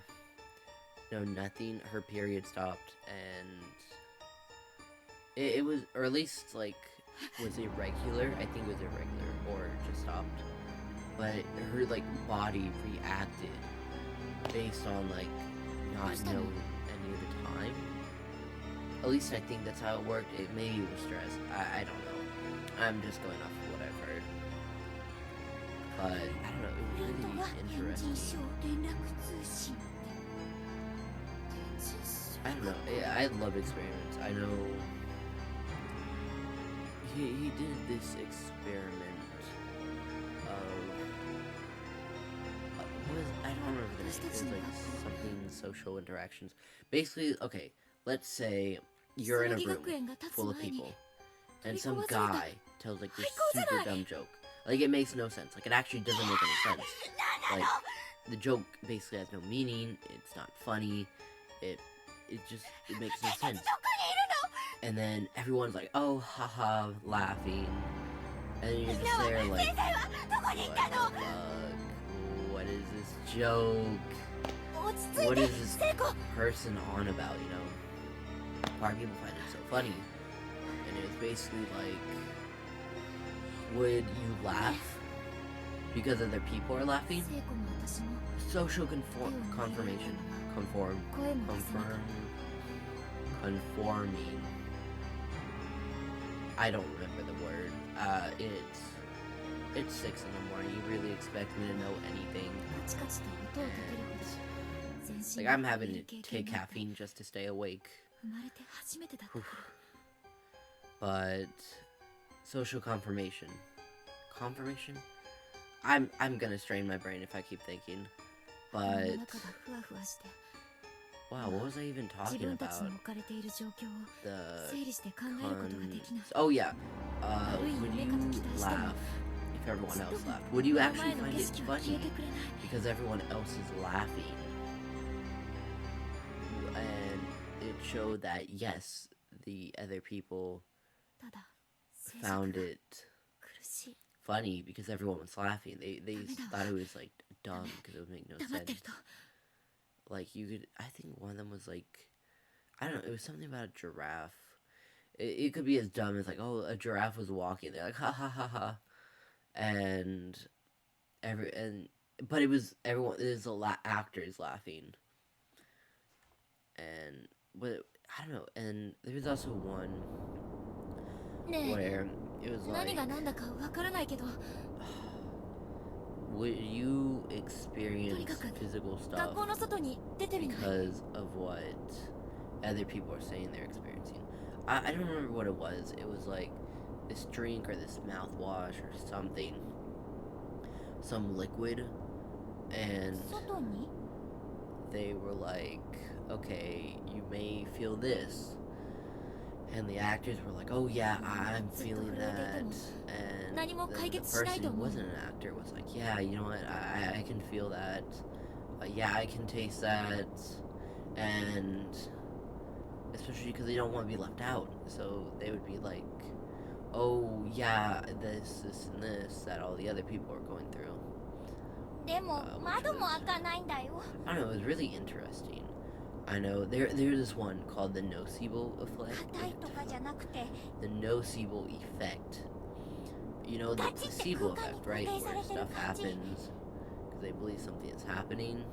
[SPEAKER 1] no nothing, her period stopped, and it was, or at least like, was irregular. I think it was irregular, or it just stopped. But her like body reacted based on like not knowing any of the time. At least I think that's how it worked. Maybe it was stress. I don't know. I'm just going off of what I've heard. But I don't know. It was
[SPEAKER 3] ルート
[SPEAKER 1] really
[SPEAKER 3] はエンジン
[SPEAKER 1] interesting.
[SPEAKER 3] ショー連絡通信。電信
[SPEAKER 1] I don't know. I love experiments. I know he did this experiment of what was, I don't remember the name. It was like something social interactions. Basically, okay, let's say you're in a room full of people, and some guy tells like this super dumb joke. Like, it makes no sense. Like, it actually doesn't make any sense. Like, the joke basically has no meaning. It's not funny. It makes no sense. And then everyone's like, oh, haha, laughing. And you're just there like, what the fuck? What is this joke?
[SPEAKER 3] 落ち着い
[SPEAKER 1] What
[SPEAKER 3] て
[SPEAKER 1] is this
[SPEAKER 3] 聖子。
[SPEAKER 1] person on about, you know? Why people find it so funny? And it was basically like, would you laugh because other people are laughing?
[SPEAKER 3] 聖子も私も
[SPEAKER 1] Social confirmation.
[SPEAKER 3] 声も出せなかっ
[SPEAKER 1] Conforming. I don't remember the word. It's 6 in the morning. You really expect me to know anything?
[SPEAKER 3] た。カチカチと音を立てるほど全身
[SPEAKER 1] Like,
[SPEAKER 3] が
[SPEAKER 1] I'm having
[SPEAKER 3] いい
[SPEAKER 1] to
[SPEAKER 3] 経験
[SPEAKER 1] take
[SPEAKER 3] だった。
[SPEAKER 1] caffeine just to stay awake.
[SPEAKER 3] 生まれて初めてだったから。
[SPEAKER 1] But social confirmation. Confirmation? I'm gonna strain my brain if I keep thinking.
[SPEAKER 3] 頭
[SPEAKER 1] But
[SPEAKER 3] の中がふわふわして
[SPEAKER 1] wow, what was I even
[SPEAKER 3] 自
[SPEAKER 1] talking
[SPEAKER 3] 分たち
[SPEAKER 1] about?
[SPEAKER 3] の置かれている状況を
[SPEAKER 1] The
[SPEAKER 3] 整理して考えることができない。
[SPEAKER 1] oh yeah.
[SPEAKER 3] 悪い
[SPEAKER 1] Would
[SPEAKER 3] 夢
[SPEAKER 1] you
[SPEAKER 3] かと期待しても
[SPEAKER 1] laugh if everyone
[SPEAKER 3] ちっと
[SPEAKER 1] else
[SPEAKER 3] も
[SPEAKER 1] laughed? Would you
[SPEAKER 3] 目の
[SPEAKER 1] actually
[SPEAKER 3] 前の
[SPEAKER 1] find
[SPEAKER 3] 景
[SPEAKER 1] it
[SPEAKER 3] 色は消え
[SPEAKER 1] funny
[SPEAKER 3] てくれない。
[SPEAKER 1] because everyone else is laughing? And it showed that yes, the other people
[SPEAKER 3] ただ静寂
[SPEAKER 1] found
[SPEAKER 3] が
[SPEAKER 1] it
[SPEAKER 3] 苦しい。
[SPEAKER 1] funny because everyone was laughing. They thought it was like dumb because it would make no
[SPEAKER 3] 黙って
[SPEAKER 1] sense.
[SPEAKER 3] ると
[SPEAKER 1] Like, you could, I think one of them was like, I don't know, it was something about a giraffe. It could be as dumb as like, oh, a giraffe was walking. They're like, ha ha ha ha. And but it was everyone, there's actors laughing. And, but, I don't know, and there was also one
[SPEAKER 3] ねえ
[SPEAKER 1] where it was
[SPEAKER 3] 何
[SPEAKER 1] like,
[SPEAKER 3] が何だかわからないけど
[SPEAKER 1] would you experience
[SPEAKER 3] とにかく
[SPEAKER 1] physical
[SPEAKER 3] 学
[SPEAKER 1] stuff
[SPEAKER 3] 校の外に出てみない。
[SPEAKER 1] because of what other people are saying they're experiencing? I don't remember what it was. It was like this drink or this mouthwash or something. Some liquid. And
[SPEAKER 3] 外に
[SPEAKER 1] they were like, okay, you may feel this. And the actors were like, oh yeah, I'm feeling that. And the person who wasn't an actor was like, yeah, you know what, I can feel that. Yeah, I can taste that. And especially because they don't want to be left out. So they would be like, oh yeah, this, and this that all the other people are going through.
[SPEAKER 3] でも
[SPEAKER 1] which
[SPEAKER 3] 窓も
[SPEAKER 1] was-
[SPEAKER 3] 開かないんだよ。
[SPEAKER 1] I don't know, it was really interesting. I know there's this one called the nocebo effect.
[SPEAKER 3] 硬いとかじゃなくて
[SPEAKER 1] The nocebo effect. you know, the placebo effect, right? Where stuff happens because they believe something is happening.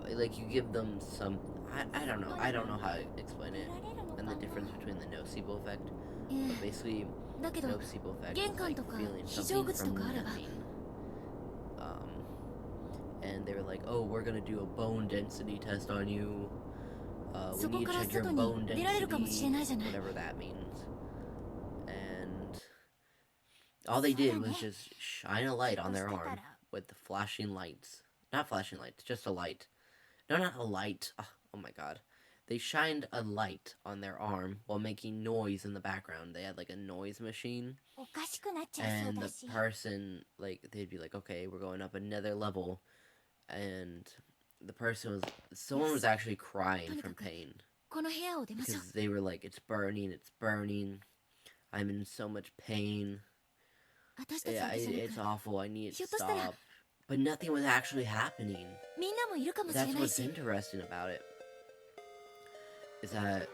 [SPEAKER 1] Like, you give them some... I don't know. I don't know how to explain it. And the difference between the nocebo effect. But basically, nocebo effect is like feeling something from nothing. And they were like, oh, we're gonna do a bone density test on you. We need to check your bone density, whatever that means. And all they did was just shine a light on their arm with the flashing lights. Not flashing lights, just a light. No, not a light. Oh my god. They shined a light on their arm while making noise in the background. They had like a noise machine. And the person, like, they'd be like, okay, we're going up another level. And the person was, someone was actually crying from pain. Because they were like, it's burning. I'm in so much pain. Yeah, it's awful, I need it to stop. But nothing was actually happening. That's what's interesting about it. Is that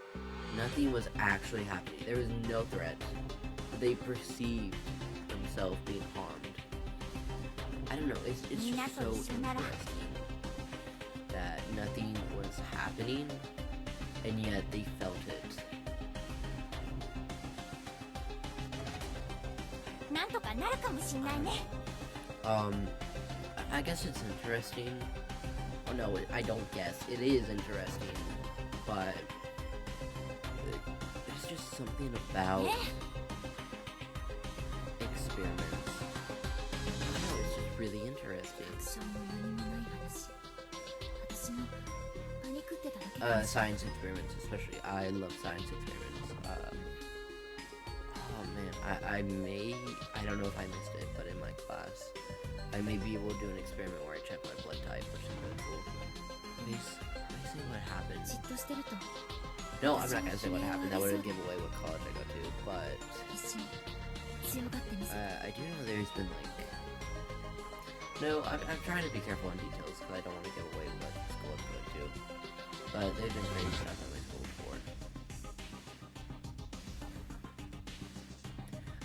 [SPEAKER 1] nothing was actually happening. There was no threat. They perceived themselves being harmed. I don't know, it's just so interesting that nothing was happening, and yet they felt it. I guess it's interesting. Oh no, I don't guess. It is interesting, but there's just something about experiments. I don't know, it's just really interesting. Science experiments, especially. I love science experiments. Oh man, I don't know if I missed it, but in my class, I may be able to do an experiment where I check my blood type, which is really cool. Basically what happened. No, I'm not gonna say what happened. That would give away what college I go to, but I do know there's been like... No, I'm trying to be careful on details because I don't want to give away what school I'm going to. But they've been great stuff at my school before.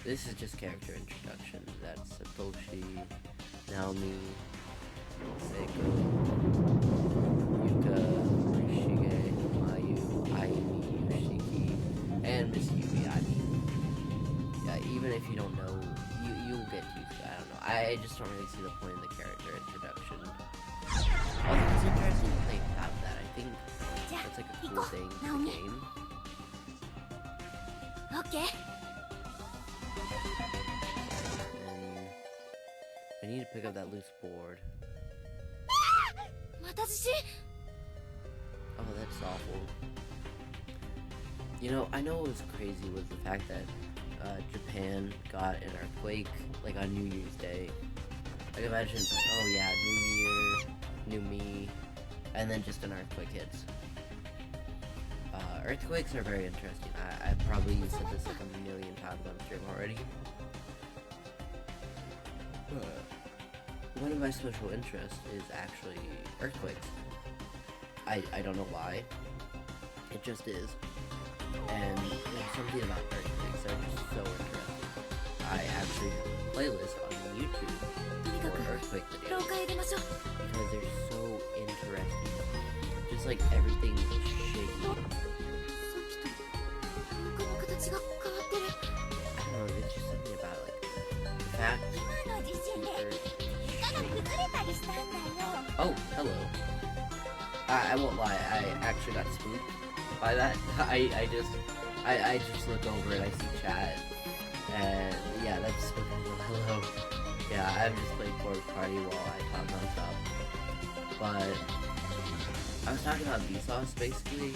[SPEAKER 1] This is just character introduction. That's Satoshi, Naomi, Seiko, Yuka, Morishige, Mayu, Aimi, Yoshiki, and Miss Yumi. I mean, yeah, even if you don't know, you'll get used to it. I don't know. I just don't really see the point in the character introduction. Although it's interesting that they have that. I think that's like a cool thing to the game.
[SPEAKER 3] Okay.
[SPEAKER 1] And I need to pick up that loose board. Oh, that's awful. You know, I know what was crazy was the fact that Japan got an earthquake, like on New Year's Day. Like imagine, oh yeah, New Year, new me, and then just an earthquake hits. Earthquakes are very interesting. I've probably said this like a million times on stream already. One of my special interests is actually earthquakes. I don't know why. It just is. And there's something about earthquakes that are just so interesting. I actually have a playlist on YouTube for earthquake videos because they're so interesting. Just like everything's shaking. I don't know, there's just something about like the fact Oh, hello. I won't lie, I actually got spooked by that. I just look over and I see chat, and yeah, that's hello. Yeah, I'm just playing Corpse Party while I talk non-stop. But I was talking about Vsauce basically,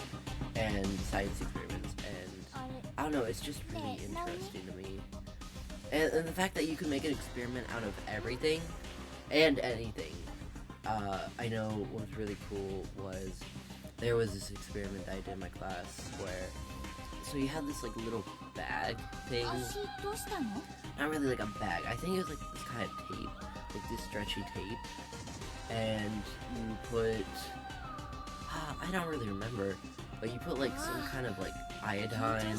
[SPEAKER 1] and science experiments, and I don't know, it's just really interesting to me. And the fact that you can make an experiment out of everything and anything. I know what was really cool was there was this experiment I did in my class where, so you have this like little bag thing, not really like a bag, I think it was like this kind of tape, like this stretchy tape, and you put, I don't really remember, but you put like some kind of like iodine,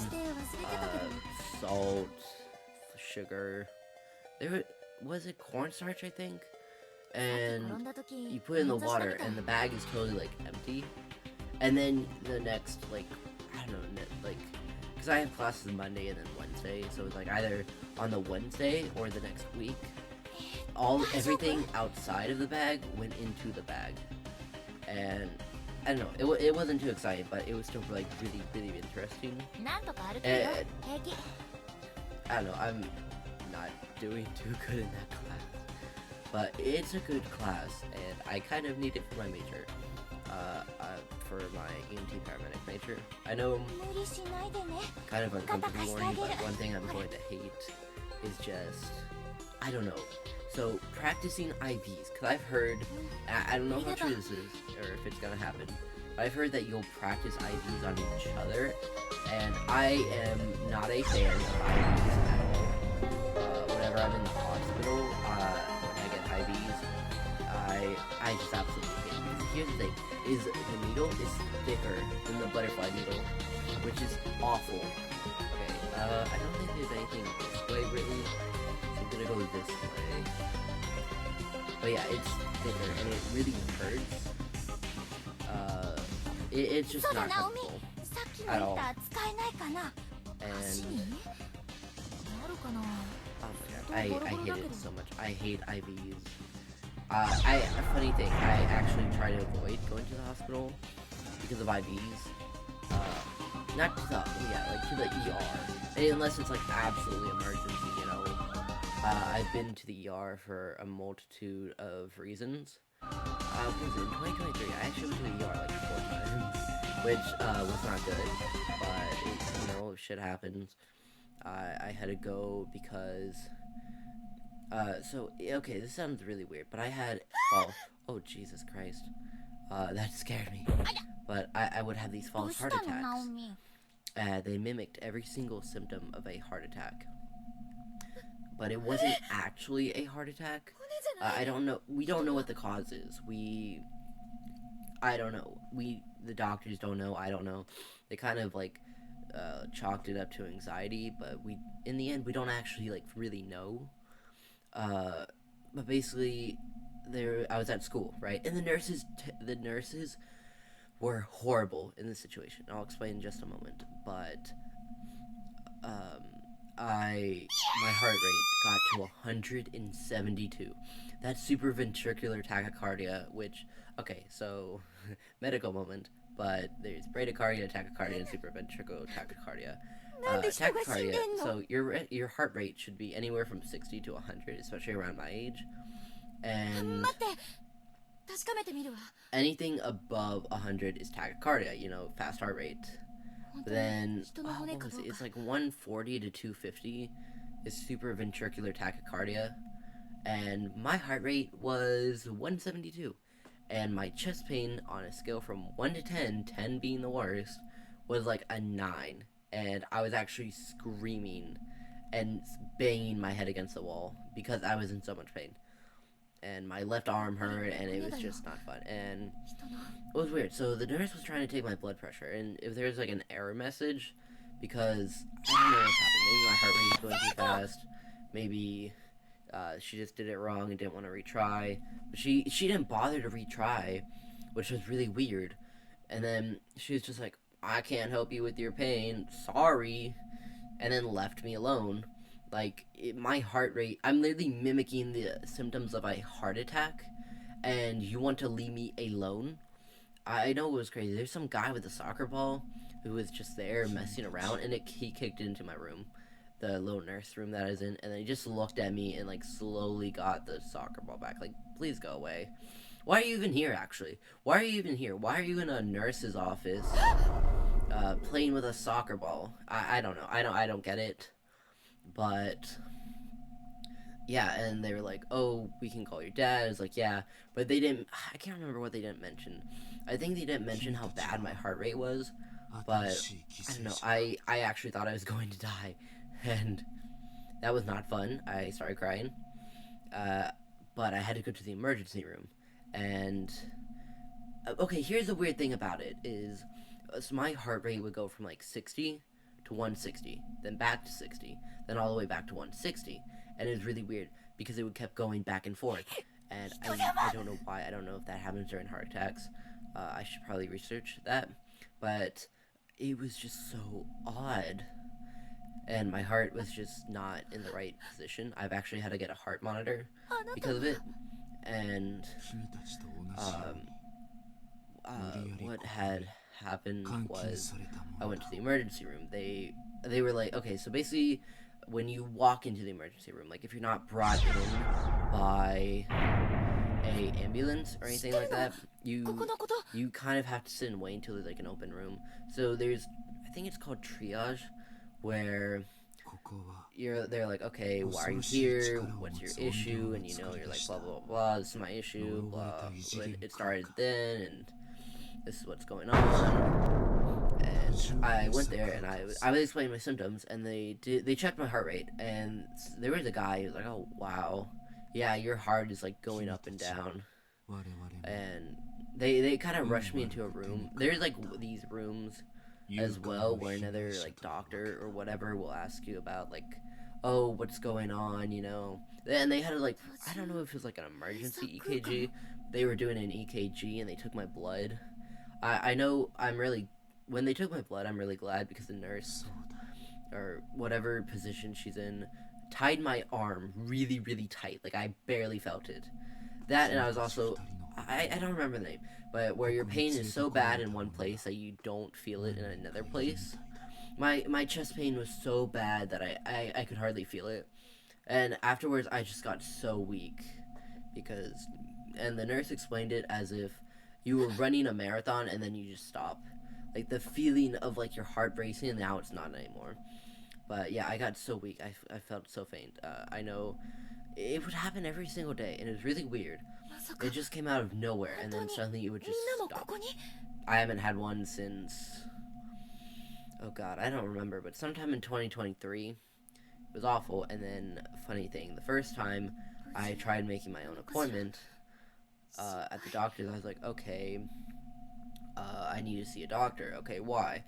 [SPEAKER 1] salt, sugar. Was it cornstarch, I think? And you put it in the water, and the bag is totally like empty. And then the next, like, I don't know, like, because I have classes Monday and then Wednesday, so it's like either on the Wednesday or the next week, everything outside of the bag went into the bag. And I don't know, it wasn't too exciting, but it was still like really, really interesting. And I don't know, I'm not doing too good in that class, but it's a good class, and I kind of need it for my major, for my EMT paramedic major. I know I'm kind of uncomfortable warning, but one thing I'm going to hate is just, I don't know. So practicing IVs, because I've heard, I don't know how true this is, or if it's gonna happen, but I've heard that you'll practice IVs on each other, and I am not a fan of IVs at all. Whenever I'm in the hospital, when I get IVs, I just absolutely hate it. Because here's the thing, is the needle is thicker than the butterfly needle, which is awful. Okay, I don't think there's anything this way really, so I'm gonna go this way. But yeah, it's thicker and it really hurts. It's just not comfortable at all. And oh my god, I hate it so much. I hate IVs. A funny thing, I actually try to avoid going to the hospital because of IVs. Not to the, like to the ER. And unless it's like absolutely emergency, you know. I've been to the ER for a multitude of reasons. What was it, in 2023, I actually went to the ER like 4 times, which was not good, but it's, you know, shit happens. I had to go because, okay, this sounds really weird, but I had, oh Jesus Christ, that scared me, but I would have these false heart attacks. They mimicked every single symptom of a heart attack, but it wasn't actually a heart attack. I don't know, we don't know what the cause is. I don't know, the doctors don't know, I don't know. They kind of like, chalked it up to anxiety, but in the end, we don't actually like really know. But basically, I was at school, right? And the nurses were horrible in this situation. I'll explain in just a moment, but, my heart rate got to 172. That's supraventricular tachycardia, which, okay, so, medical moment, but there's bradycardia, tachycardia, and supraventricular tachycardia. Tachycardia, so your heart rate should be anywhere from 60 to 100, especially around my age, and anything above 100 is tachycardia, you know, fast heart rate. Then, what was it? It's like 140 to 250 is supraventricular tachycardia, and my heart rate was 172, and my chest pain on a scale from 1 to 10, 10 being the worst, was like a 9, and I was actually screaming and banging my head against the wall because I was in so much pain. And my left arm hurt, and it was just not fun, and it was weird. So the nurse was trying to take my blood pressure, and if there's like an error message, because I don't know what's happened. Maybe my heart rate was going too fast. Maybe she just did it wrong and didn't want to retry. But she didn't bother to retry, which was really weird. And then she was just like, "I can't help you with your pain. Sorry," and then left me alone. Like, my heart rate, I'm literally mimicking the symptoms of a heart attack, and you want to leave me alone? I know it was crazy. There's some guy with a soccer ball who was just there messing around, and he kicked into my room, the little nurse room that I was in, and then he just looked at me and, like, slowly got the soccer ball back. Like, please go away. Why are you even here, actually? Why are you even here? Why are you in a nurse's office, playing with a soccer ball? I don't know. I don't get it. But yeah, and they were like, "Oh, we can call your dad." I was like, "Yeah," but they didn't. I can't remember what they didn't mention. I think they didn't mention how bad my heart rate was, but I don't know. I actually thought I was going to die, and that was not fun. I started crying, but I had to go to the emergency room, and okay, here's the weird thing about it is, so my heart rate would go from like 60 to 160, then back to 60, then all the way back to 160. And it was really weird because it would kept going back and forth. And I don't know why. I don't know if that happens during heart attacks. I should probably research that. But it was just so odd. And my heart was just not in the right position. I've actually had to get a heart monitor because of it. And what had happened was I went to the emergency room. They were like, okay, so basically when you walk into the emergency room, like if you're not brought in by a ambulance or anything like that, you kind of have to sit and wait until there's like an open room. So there's, I think it's called triage, where they're like, okay, why are you here? What's your issue? And you're like, blah blah blah. This is my issue. Blah. It started then, and this is what's going on. And I went there and I was explaining my symptoms, and they checked my heart rate, and there was a guy who was like, oh wow, yeah, your heart is like going up and down. And they kind of rushed me into a room. There's like these rooms as well where another like doctor or whatever will ask you about like, oh, what's going on, and they had like, I don't know if it was like an emergency EKG. They were doing an EKG and they took my blood. I know when they took my blood, I'm really glad, because the nurse or whatever position she's in tied my arm really really tight, like I barely felt it. That, and I was also, I don't remember the name, but where your pain is so bad in one place that you don't feel it in another place. My chest pain was so bad that I could hardly feel it. And afterwards I just got so weak and the nurse explained it as if you were running a marathon and then you just stop. Like the feeling of like your heart racing, and now it's not anymore. But yeah, I got so weak. I felt so faint. I know it would happen every single day, and it was really weird. It just came out of nowhere, and then suddenly it would just stop. I haven't had one since, oh god, I don't remember, but sometime in 2023. It was awful. And then, funny thing, the first time I tried making my own appointment at the doctor's, I was like, okay, I need to see a doctor. Okay, why?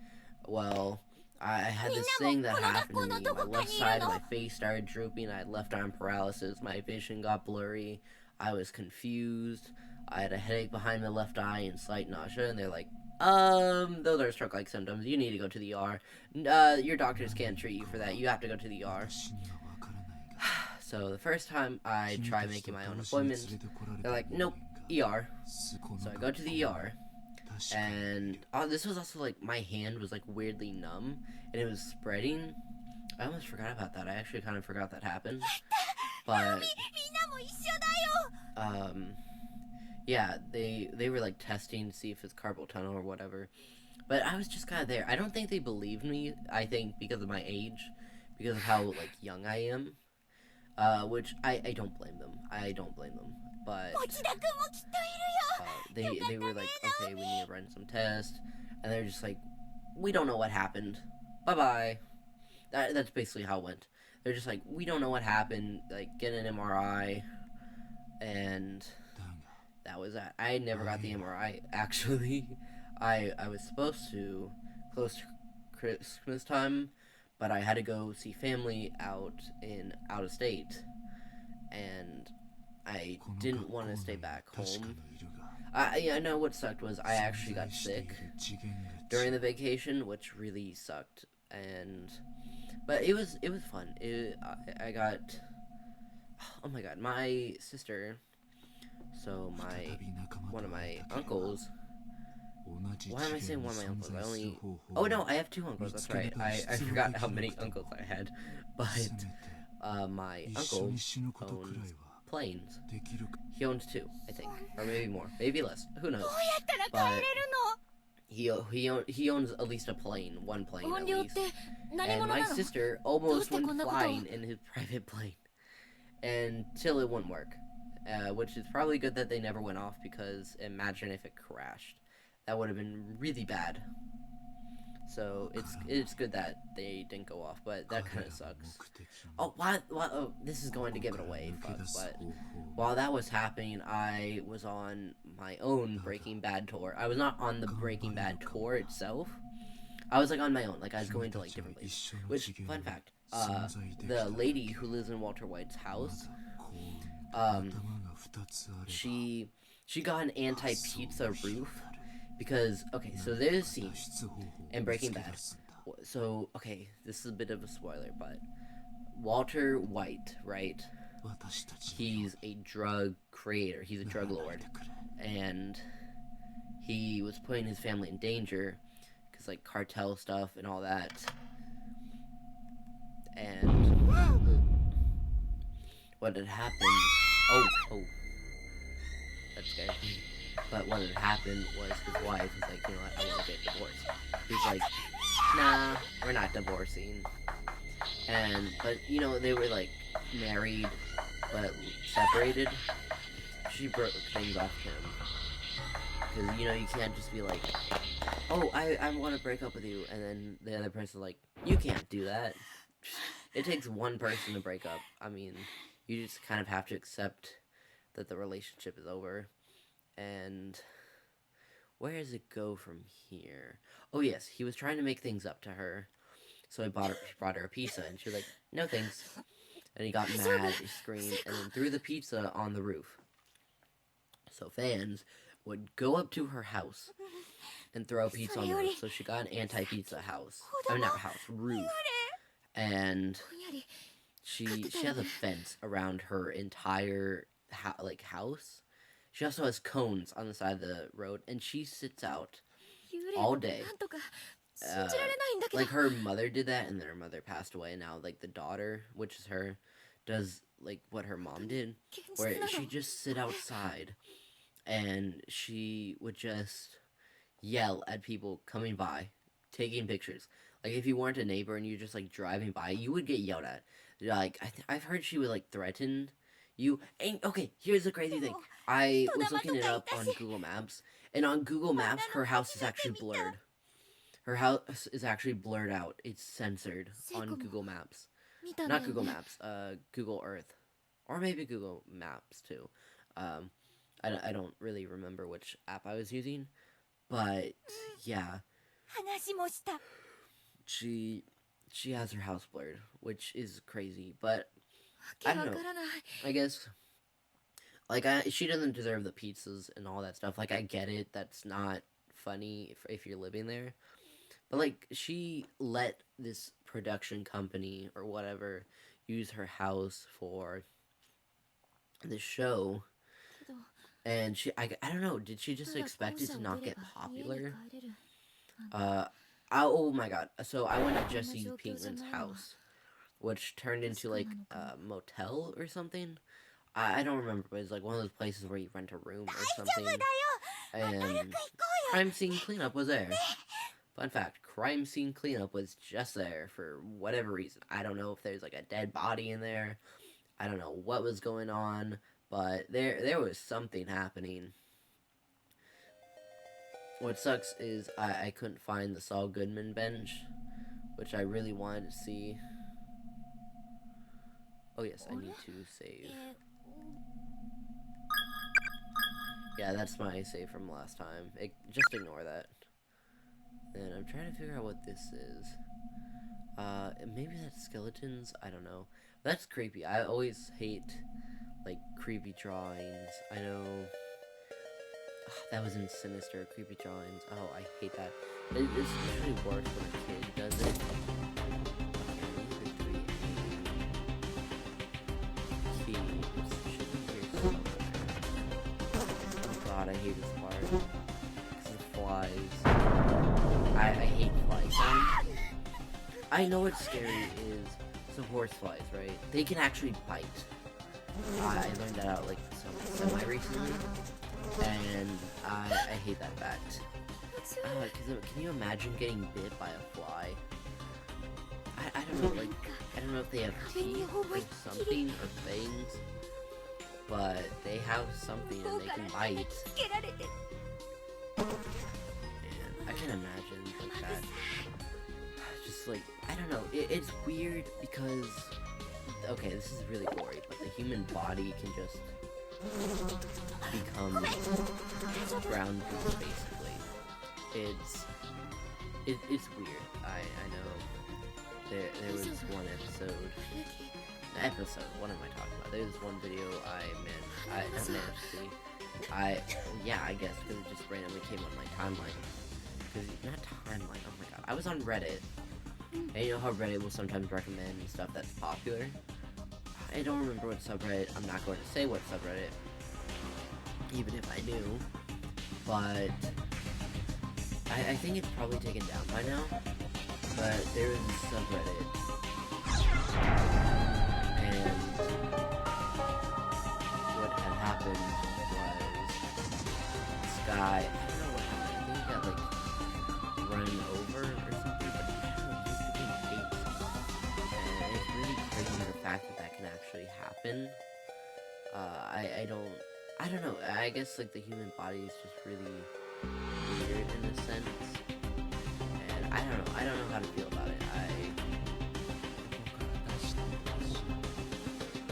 [SPEAKER 1] Well, I had this thing that happened to me. My left side of my face started drooping. I had left arm paralysis. My vision got blurry. I was confused. I had a headache behind my left eye and slight nausea. And they're like, those are stroke-like symptoms. You need to go to the ER. Your doctors can't treat you for that. You have to go to the ER. So the first time I tried making my own appointment, they're like, nope, ER. So I go to the ER. And this was also like, my hand was like weirdly numb, and it was spreading. I almost forgot about that. I actually kind of forgot that happened. But yeah, they were like testing to see if it's carpal tunnel or whatever. But I was just kind of there. I don't think they believed me. I think because of my age, because of how like young I am, which I don't blame them. I don't blame them. But they were like, okay, we need to run some tests, and they're just like, we don't know what happened. Bye bye. That's basically how it went. They're just like, we don't know what happened. Like, get an MRI, and that was that. I never got the MRI. Actually, I was supposed to close to Christmas time, but I had to go see family out of state, and I didn't want to stay back home. I know what sucked was I actually got sick during the vacation, which really sucked. But it was fun. I got, oh my god, my sister. So one of my uncles. Why am I saying one of my uncles? Oh no, I have two uncles. That's right. I forgot how many uncles I had. But my uncle owns planes. He owns two, I think, or maybe more, maybe less. Who knows? But he owns at least one plane at least. And my sister almost went flying in his private plane until it wouldn't work, which is probably good that they never went off, because imagine if it crashed. That would have been really bad. So it's good that they didn't go off, but that kind of sucks. Oh, oh, this is going to give it away, but while that was happening, I was on my own Breaking Bad tour. I was not on the Breaking Bad tour itself. I was like on my own, like I was going to like different places. Which, fun fact, the lady who lives in Walter White's house, she got an anti-pizza roof because, okay, so there's a scene in Breaking Bad. So, okay, this is a bit of a spoiler, but Walter White, right? He's a drug creator. He's a drug lord, and he was putting his family in danger because, like, cartel stuff and all that. And what had happened? Oh, that's scary. But what had happened was his wife was like, you know what, I want to get divorced. He's like, nah, we're not divorcing. But you know, they were like married but separated. She broke things off him because, you know, you can't just be like, oh, I want to break up with you, and then the other person's like, you can't do that. It takes one person to break up. I mean, you just kind of have to accept that the relationship is over. And where does it go from here? Oh yes, he was trying to make things up to her. So he brought her a pizza, and she was like, no thanks. And he got mad, he screamed, and then threw the pizza on the roof. So fans would go up to her house and throw pizza on the roof. So she got an anti-pizza house. I mean, not house, roof. And she has a fence around her entire house. She also has cones on the side of the road, and she sits out all day. Like, her mother did that, and then her mother passed away. Now, like, the daughter, which is her, does, like, what her mom did, where she just sit outside, and she would just yell at people coming by, taking pictures. Like, if you weren't a neighbor and you're just, like, driving by, you would get yelled at. Like, I've heard she would, like, threaten you. And, okay, here's the crazy thing. I was looking it up on Google Maps, and on Google Maps, her house is actually blurred. Her house is actually blurred out. It's censored on Google Maps. Not Google Maps, Google Earth. Or maybe Google Maps, too. I don't really remember which app I was using. But, yeah. She has her house blurred, which is crazy. But, I don't know. I guess, like, she doesn't deserve the pizzas and all that stuff. Like, I get it. That's not funny if you're living there. But, like, she let this production company or whatever use her house for the show. And I don't know, did she just expect it to not get popular? Oh my god. So I went to Jesse Pinkman's house, which turned into, like, a motel or something. I don't remember, but it's like one of those places where you rent a room or something. And crime scene cleanup was there. Fun fact, crime scene cleanup was just there for whatever reason. I don't know if there's, like, a dead body in there. I don't know what was going on, but there was something happening. What sucks is I couldn't find the Saul Goodman bench, which I really wanted to see. Oh yes, I need to save. Yeah, that's my save from last time. Just ignore that. And I'm trying to figure out what this is. Maybe that's skeletons? I don't know. But that's creepy. I always hate, like, creepy drawings. I know... that was in Sinister, creepy drawings. Oh, I hate that. It's usually worse when a kid does it. Oh god, I hate this part. Because of flies. I hate flies. I know what's scary is some horseflies, right? They can actually bite. I learned that out, like, semi-recently. And I hate that fact. Can you imagine getting bit by a fly? I don't know, like, I don't know if they have teeth or something, or fangs, but they have something and they can bite. And I can imagine like that. Just like, I don't know, it's weird because, okay, this is really gory, but the human body can just become ground goose, basically. it's weird. I know. There was one episode. What am I talking about? There was one video I managed to see. Yeah, I guess, because it just randomly came on my timeline. Because, not timeline, oh my god. I was on Reddit. And you know how Reddit will sometimes recommend stuff that's popular? I don't remember what subreddit. I'm not going to say what subreddit. Even if I knew. But I think it's probably taken down by now. But there was a subreddit. And what had happened was this guy, I don't know what happened. I think he got like run over or something, but I don't know, he's being chased. And it's really crazy the fact that that can actually happen. I don't know. I guess like the human body is just really weird in a sense. And I don't know how to feel about it.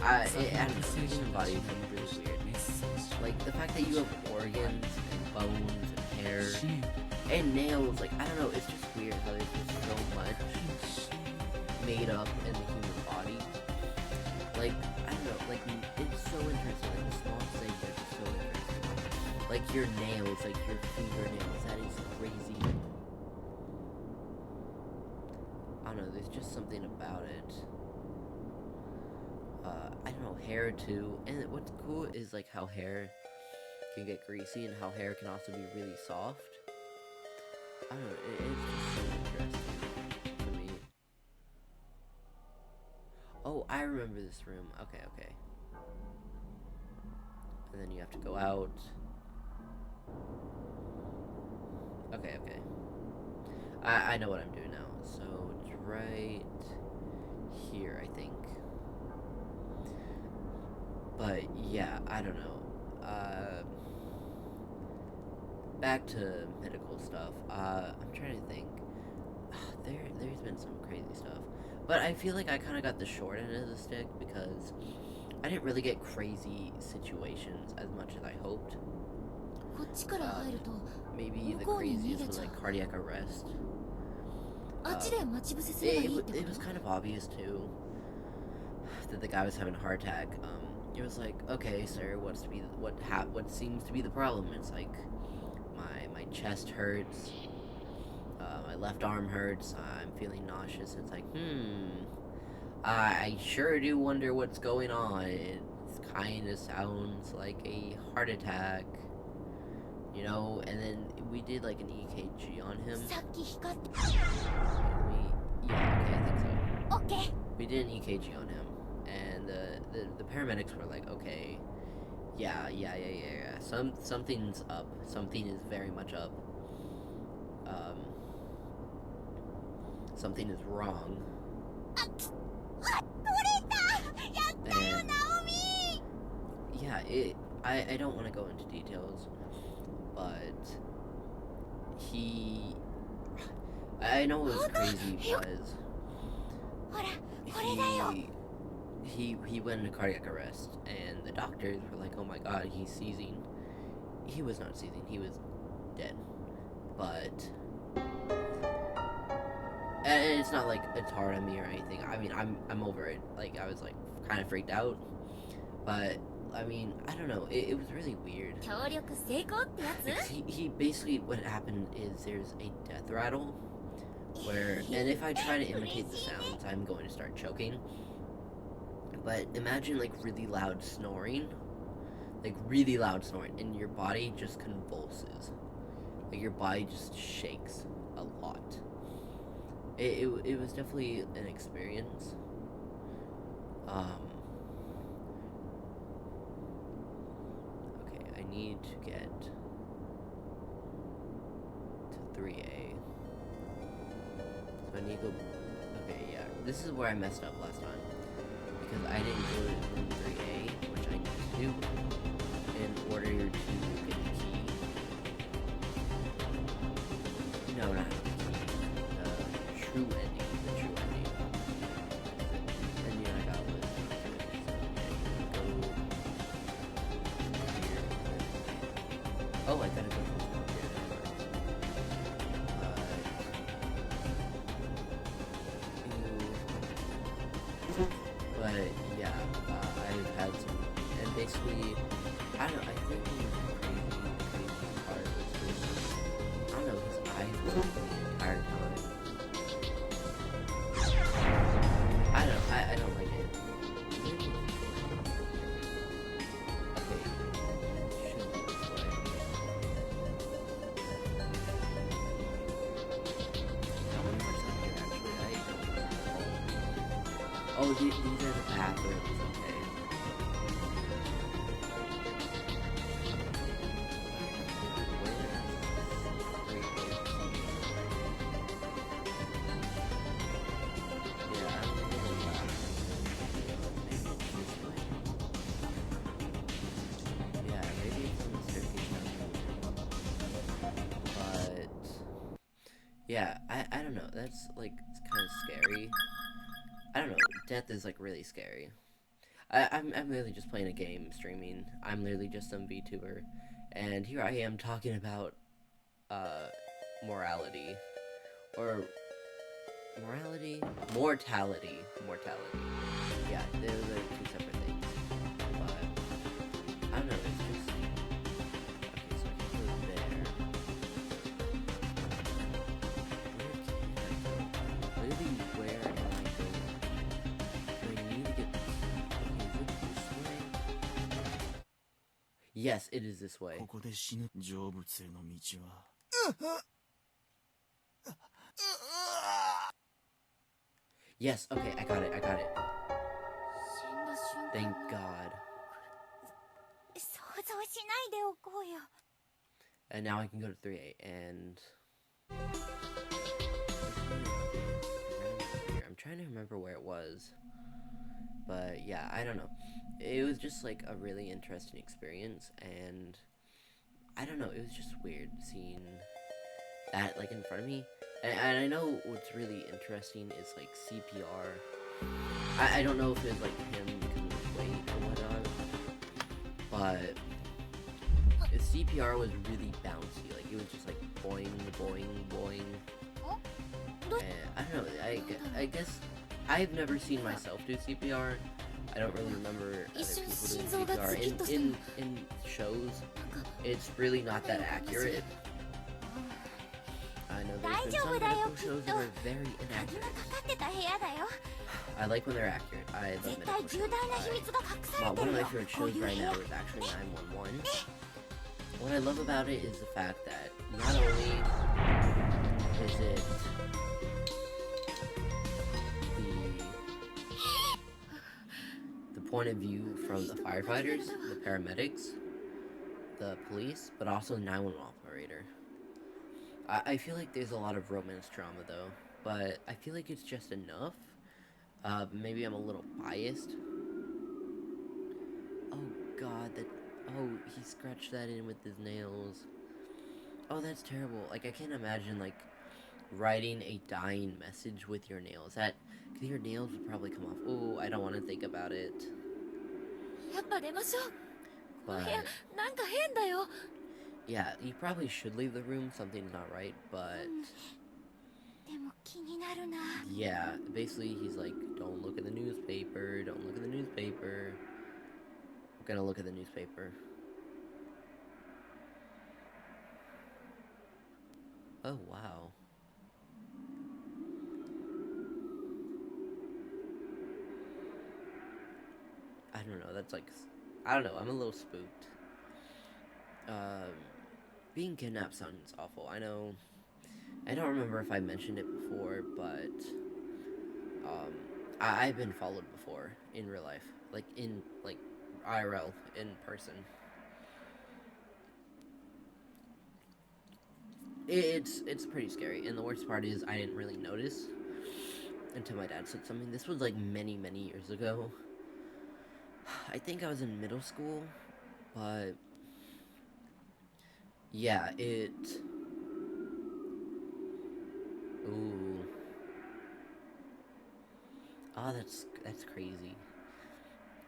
[SPEAKER 1] I don't know, the human body is like really weird. Like the fact that you have organs and bones and hair and nails, like I don't know, it's just weird how there's just so much made up in the human body. Like, I don't know, like it's so interesting, like the smallest things are just so interesting. Like your nails, like your fingernails, that is crazy. I don't know, there's just something about it. I don't know, hair too. And what's cool is like how hair can get greasy and how hair can also be really soft. I don't know, it's just so interesting to me. Oh, I remember this room. Okay. And then you have to go out. Okay. I know what I'm doing now. So it's right here, I think. But yeah, I don't know. Back to medical stuff. I'm trying to think. There's been some crazy stuff, but I feel like I kind of got the short end of the stick because I didn't really get crazy situations as much as I hoped. Maybe the craziest was like cardiac arrest. It was kind of obvious too that the guy was having a heart attack. It was like, okay, sir, what seems to be the problem? It's like my chest hurts, my left arm hurts, I'm feeling nauseous. It's like, I sure do wonder what's going on. It kind of sounds like a heart attack, you know. And then we did like an EKG on him. I think so.
[SPEAKER 3] Okay.
[SPEAKER 1] We did an EKG on him. And the paramedics were like, okay, yeah. Something's up. Something is very much up. Something is wrong. And yeah, I don't want to go into details, but I know what was crazy was he went into cardiac arrest, and the doctors were like, oh my god, he's seizing. He was not seizing, he was dead. But and it's not like it's hard on me or anything. I mean, I'm over it. Like, I was like kind of freaked out, but I mean, I don't know, it was really weird. He basically, what happened is there's a death rattle where, and if I try to imitate the sounds, I'm going to start choking. But imagine like really loud snoring, and your body just convulses. Like your body just shakes a lot. It was definitely an experience. Okay, I need to get to 3A. So I need to go. Okay, yeah, this is where I messed up last time. Because I didn't go to room 3A, which I need to do in order to get the key. No, not the key. The true ending. And I got was here. Oh, I gotta go here. But yeah, I've had some, and basically, I don't know, I think the crazy part was just, I don't know, his eyes were open the entire time. I don't know, I don't like it. Okay, should be this way. How many more stuff here actually? I don't know. Oh, these are the bathrooms, okay. Yeah, I don't know. That's like kind of scary. I don't know. Death is like really scary. I'm really just playing a game, streaming. I'm literally just some VTuber, and here I am talking about morality or mortality. Yeah, those are two separate things. But I don't know. It's just okay. So I can go there. Literally, where am I going? Do I need to get this? Okay, is it this way? Yes, it is this way.
[SPEAKER 4] ここで死ぬ成仏への道は
[SPEAKER 1] Yes, okay, I got it.
[SPEAKER 3] 死んだ瞬間
[SPEAKER 1] Thank
[SPEAKER 3] を
[SPEAKER 1] God.
[SPEAKER 3] 想像しないでおこうよ。
[SPEAKER 1] And now I can go to 3A and I'm trying to remember where it was. But yeah, I don't know. It was just like a really interesting experience, and I don't know, it was just weird seeing that like in front of me. And I know what's really interesting is like CPR. I don't know if it was like him because of his weight or whatnot, but his CPR was really bouncy. Like it was just like boing, boing, boing. And I don't know. I guess I've never seen myself do CPR. I don't really remember other people doing CPR in shows. It's really not that accurate. I know there's been some medical shows that are very inaccurate. I like when they're accurate. I love medical shows. One of my favorite shows right now is actually 911. What I love about it is the fact that not only is it the point of view from the firefighters, the paramedics, the police, but also the 911 operator. I feel like there's a lot of romance drama though, but I feel like it's just enough. Maybe I'm a little biased. Oh god, oh, he scratched that in with his nails. Oh, that's terrible. Like, I can't imagine, like, writing a dying message with your nails. Cause your nails would probably come off. Oh, I don't want to think about it. But yeah, you probably should leave the room. Something's not right, but yeah, basically he's like, don't look at the newspaper, don't look at the newspaper. I'm gonna look at the newspaper. Oh, wow. I don't know, that's like, I don't know, I'm a little spooked. Being kidnapped sounds awful. I know, I don't remember if I mentioned it before, but, I've been followed before in real life. Like, in, like, IRL, in person. It's pretty scary, and the worst part is I didn't really notice until my dad said something. This was like many years ago. I think I was in middle school, but yeah, ooh. Oh, that's crazy.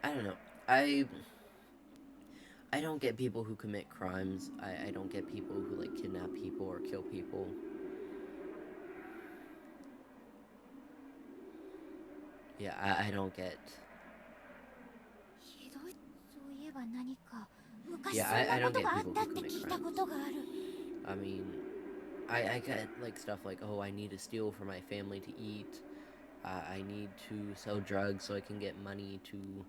[SPEAKER 1] I don't know. I don't get people who commit crimes. I don't get people who like kidnap people or kill people. Yeah, I don't get
[SPEAKER 3] は何か昔
[SPEAKER 1] Yeah,
[SPEAKER 3] そん
[SPEAKER 1] I
[SPEAKER 3] な
[SPEAKER 1] don't
[SPEAKER 3] こと
[SPEAKER 1] get
[SPEAKER 3] があっ
[SPEAKER 1] people
[SPEAKER 3] たっ
[SPEAKER 1] who
[SPEAKER 3] て
[SPEAKER 1] commit
[SPEAKER 3] 聞いた
[SPEAKER 1] crimes.
[SPEAKER 3] ことがある。
[SPEAKER 1] I mean, I get like stuff like, oh, I need to steal for my family to eat. I need to sell drugs so I can get money to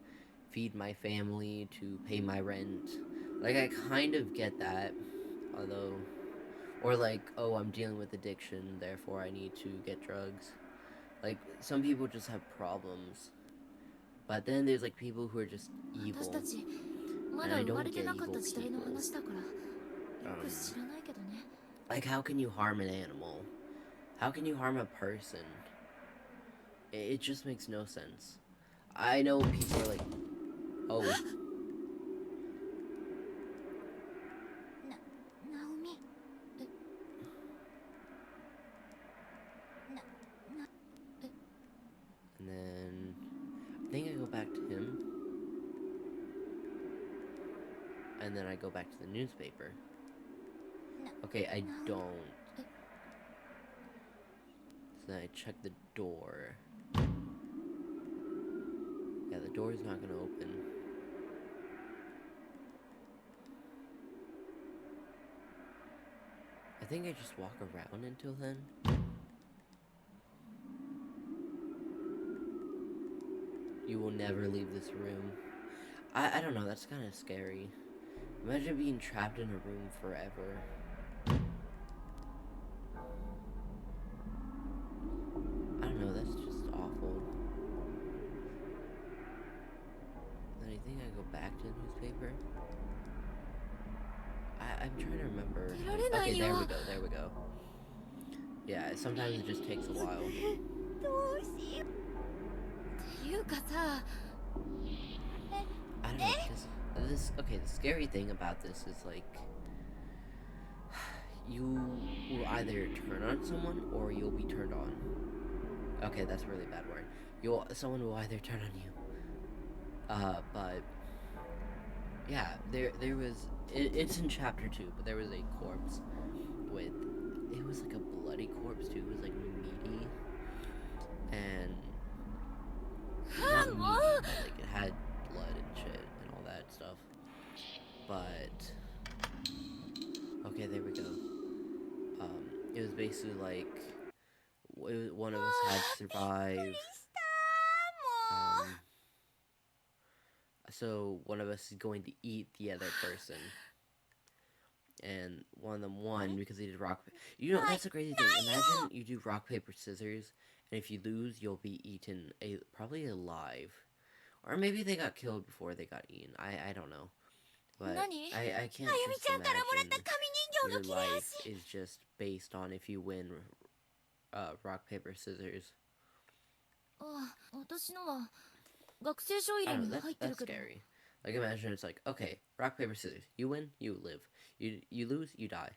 [SPEAKER 1] feed my family, to pay my rent. Like, I kind of get that, although, or like, oh, I'm dealing with addiction, therefore I need to get drugs. Like, some people just have problems. But then there's like people who are just
[SPEAKER 3] 私
[SPEAKER 1] evil.
[SPEAKER 3] たちま
[SPEAKER 1] And
[SPEAKER 3] だ
[SPEAKER 1] I
[SPEAKER 3] 生ま
[SPEAKER 1] don't
[SPEAKER 3] れて
[SPEAKER 1] get
[SPEAKER 3] なかっ
[SPEAKER 1] evil
[SPEAKER 3] た時代の
[SPEAKER 1] people.
[SPEAKER 3] 話だからよく知らないけどね。
[SPEAKER 1] Like, how can you harm an animal? How can you harm a person? It just makes no sense. I know people are like, oh.
[SPEAKER 3] ナオミ。
[SPEAKER 1] And then I think I go back to him. And then I go back to the newspaper. Okay, I don't. So then I check the door. Yeah, the door is not gonna open. I think I just walk around until then. You will never leave this room. I don't know, that's kind of scary. Imagine being trapped in a room forever. I don't know, that's just awful. Then I think I go back to the newspaper. I'm trying to remember. Okay, there we go. Yeah, sometimes it just takes a while.
[SPEAKER 3] どうしよう。っていうかさ。
[SPEAKER 1] I don't know, okay, the scary thing about this is like, you will either turn on someone or you'll be turned on. Okay, that's a really bad word. Someone will either turn on you. But yeah, there was, it's in chapter 2, but there was a corpse with, it was like a bloody corpse too. It was like meaty and not meaty, but like it had blood and shit and all that stuff. But okay, there we go. It was basically like one of us had to survive. So one of us is going to eat the other person, and one of them won because they did rock. You know, that's a crazy thing. Imagine you do rock paper scissors, and if you lose, you'll be eaten probably alive, or maybe they got killed before they got eaten. I don't know, but I can't just imagine your life is just based on if you win rock paper scissors.
[SPEAKER 3] 私のは学生証入れ
[SPEAKER 1] I
[SPEAKER 3] に
[SPEAKER 1] don't know,
[SPEAKER 3] 入ってる
[SPEAKER 1] that's
[SPEAKER 3] けど。
[SPEAKER 1] scary. Like, imagine it's like, okay, rock, paper, scissors. You win, you live. You lose, you die.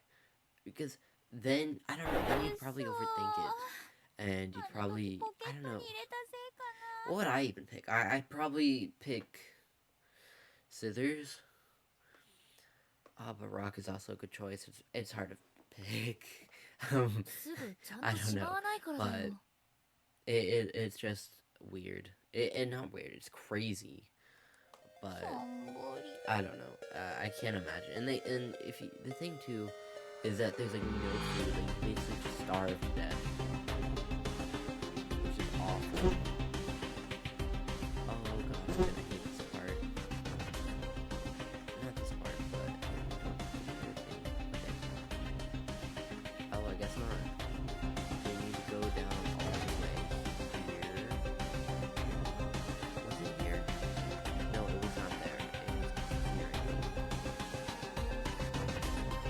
[SPEAKER 1] Because then, I don't know, then you'd probably overthink it. And you'd probably, I don't know. What would I even pick? I'd probably pick scissors. But rock is also a good choice. It's hard to pick.
[SPEAKER 3] すぐちゃん
[SPEAKER 1] I
[SPEAKER 3] と
[SPEAKER 1] don't
[SPEAKER 3] し
[SPEAKER 1] know,
[SPEAKER 3] まわないからだ
[SPEAKER 1] but
[SPEAKER 3] よ。
[SPEAKER 1] it's just weird. And not weird, it's crazy. But I don't know. I can't imagine. And the thing too is that there's like no food. Like you basically just starve to death, which is awful. Oh god, I'm gonna hate this part. Not this part, but okay. Oh, I guess not. We need to go down all the way here. Was it here? No, it was not there. It was here.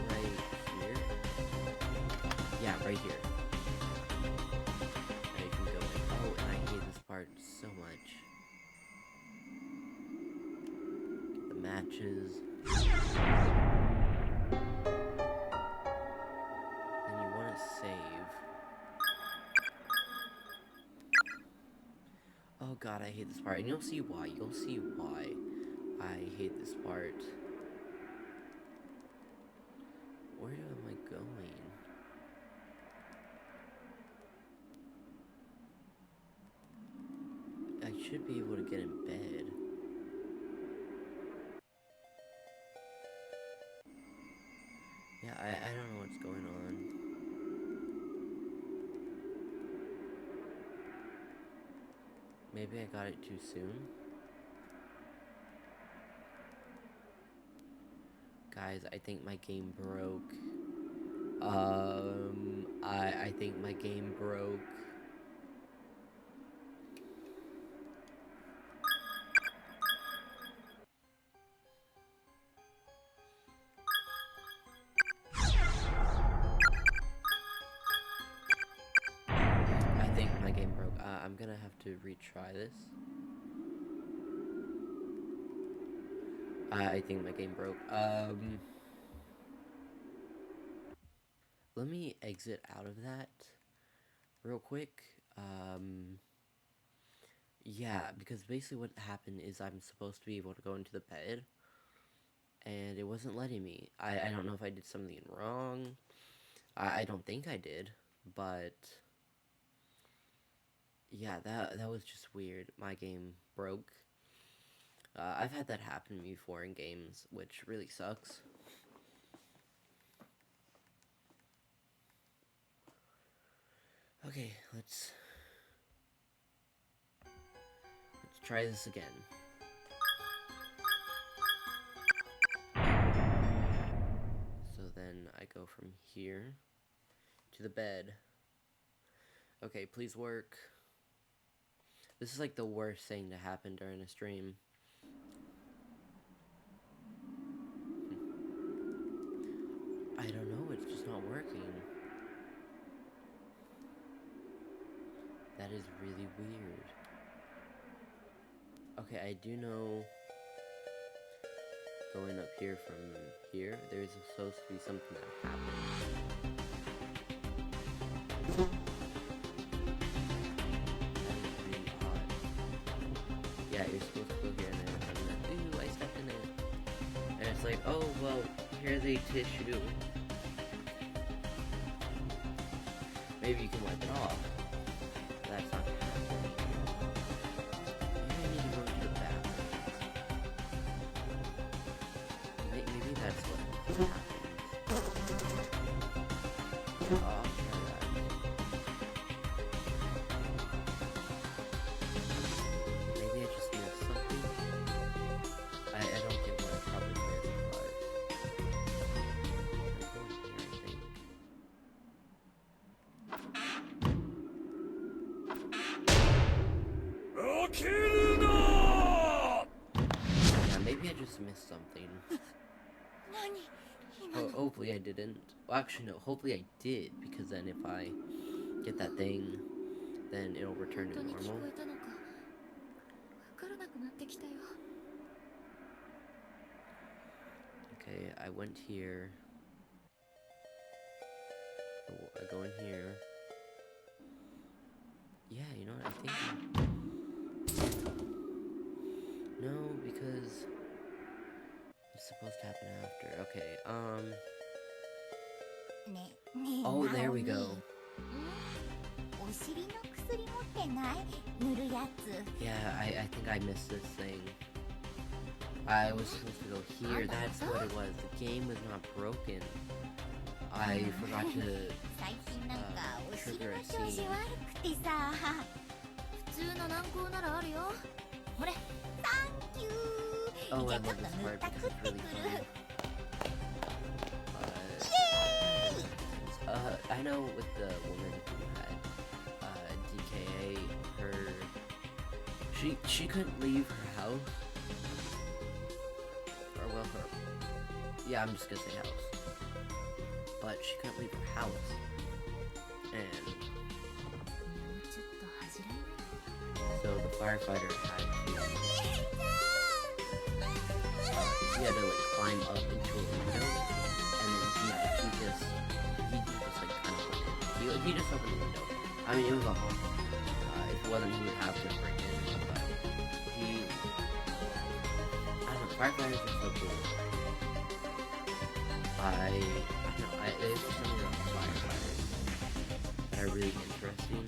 [SPEAKER 1] Right here? Yeah, right here. Now you can go in. Oh, and I hate this part so much. Get the matches. Then you want to save. Oh god, I hate this part. And you'll see why. You'll see why I hate this part. Where am I going? I should be able to get in bed. I don't know what's going on. Maybe I got it too soon. Guys, I think my game broke. I think my game broke. I think my game broke. I'm gonna have to retry this. I think my game broke. Let me exit out of that real quick. Yeah, because basically what happened is I'm supposed to be able to go into the bed, and it wasn't letting me. I don't know if I did something wrong. I don't think I did, but yeah, that was just weird. My game broke. I've had that happen to me before in games, which really sucks. Okay, let's try this again. So then I go from here to the bed. Okay, please work. This is like the worst thing to happen during a stream. I don't know, it's just not working. That is really weird. Okay, I do know going up here from here, there's supposed to be something that happens. That is really odd. Yeah, you're supposed to go here and then, ooh, I stepped in it. And it's like, oh, well, here's a tissue. Maybe you can wipe it off. That's not gonna happen. Maybe I need to go to the bathroom. Maybe that's what happens. Oh, I'll try that. Maybe I just missed something. I don't get what I probably missed, but I'm going here, I think. Yeah, maybe I just missed something. Oh, hopefully I didn't. Well, actually, no. Hopefully I did, because then if I get that thing, then it'll return to normal. Okay, I went here. I go in here. Yeah, you know what? I think... No, because... it's supposed to happen after. Okay, oh, there we go. Yeah, I think I missed this thing. I was supposed to go here. That's what it was. The game was not broken. I forgot to trigger a scene. Oh, I love this part because it's really funny. I know with the woman who had DKA, she couldn't leave her house. Or well, yeah, I'm just gonna say house. But she couldn't leave her house. And so the firefighter had to he had to like climb up into a window, and then he just like kind of went in. He just opened the window. I mean, it was awful. If it wasn't, he would have to break in. But I don't know. Firefighters are so cool. I don't know. There's just something about firefighters that are really interesting.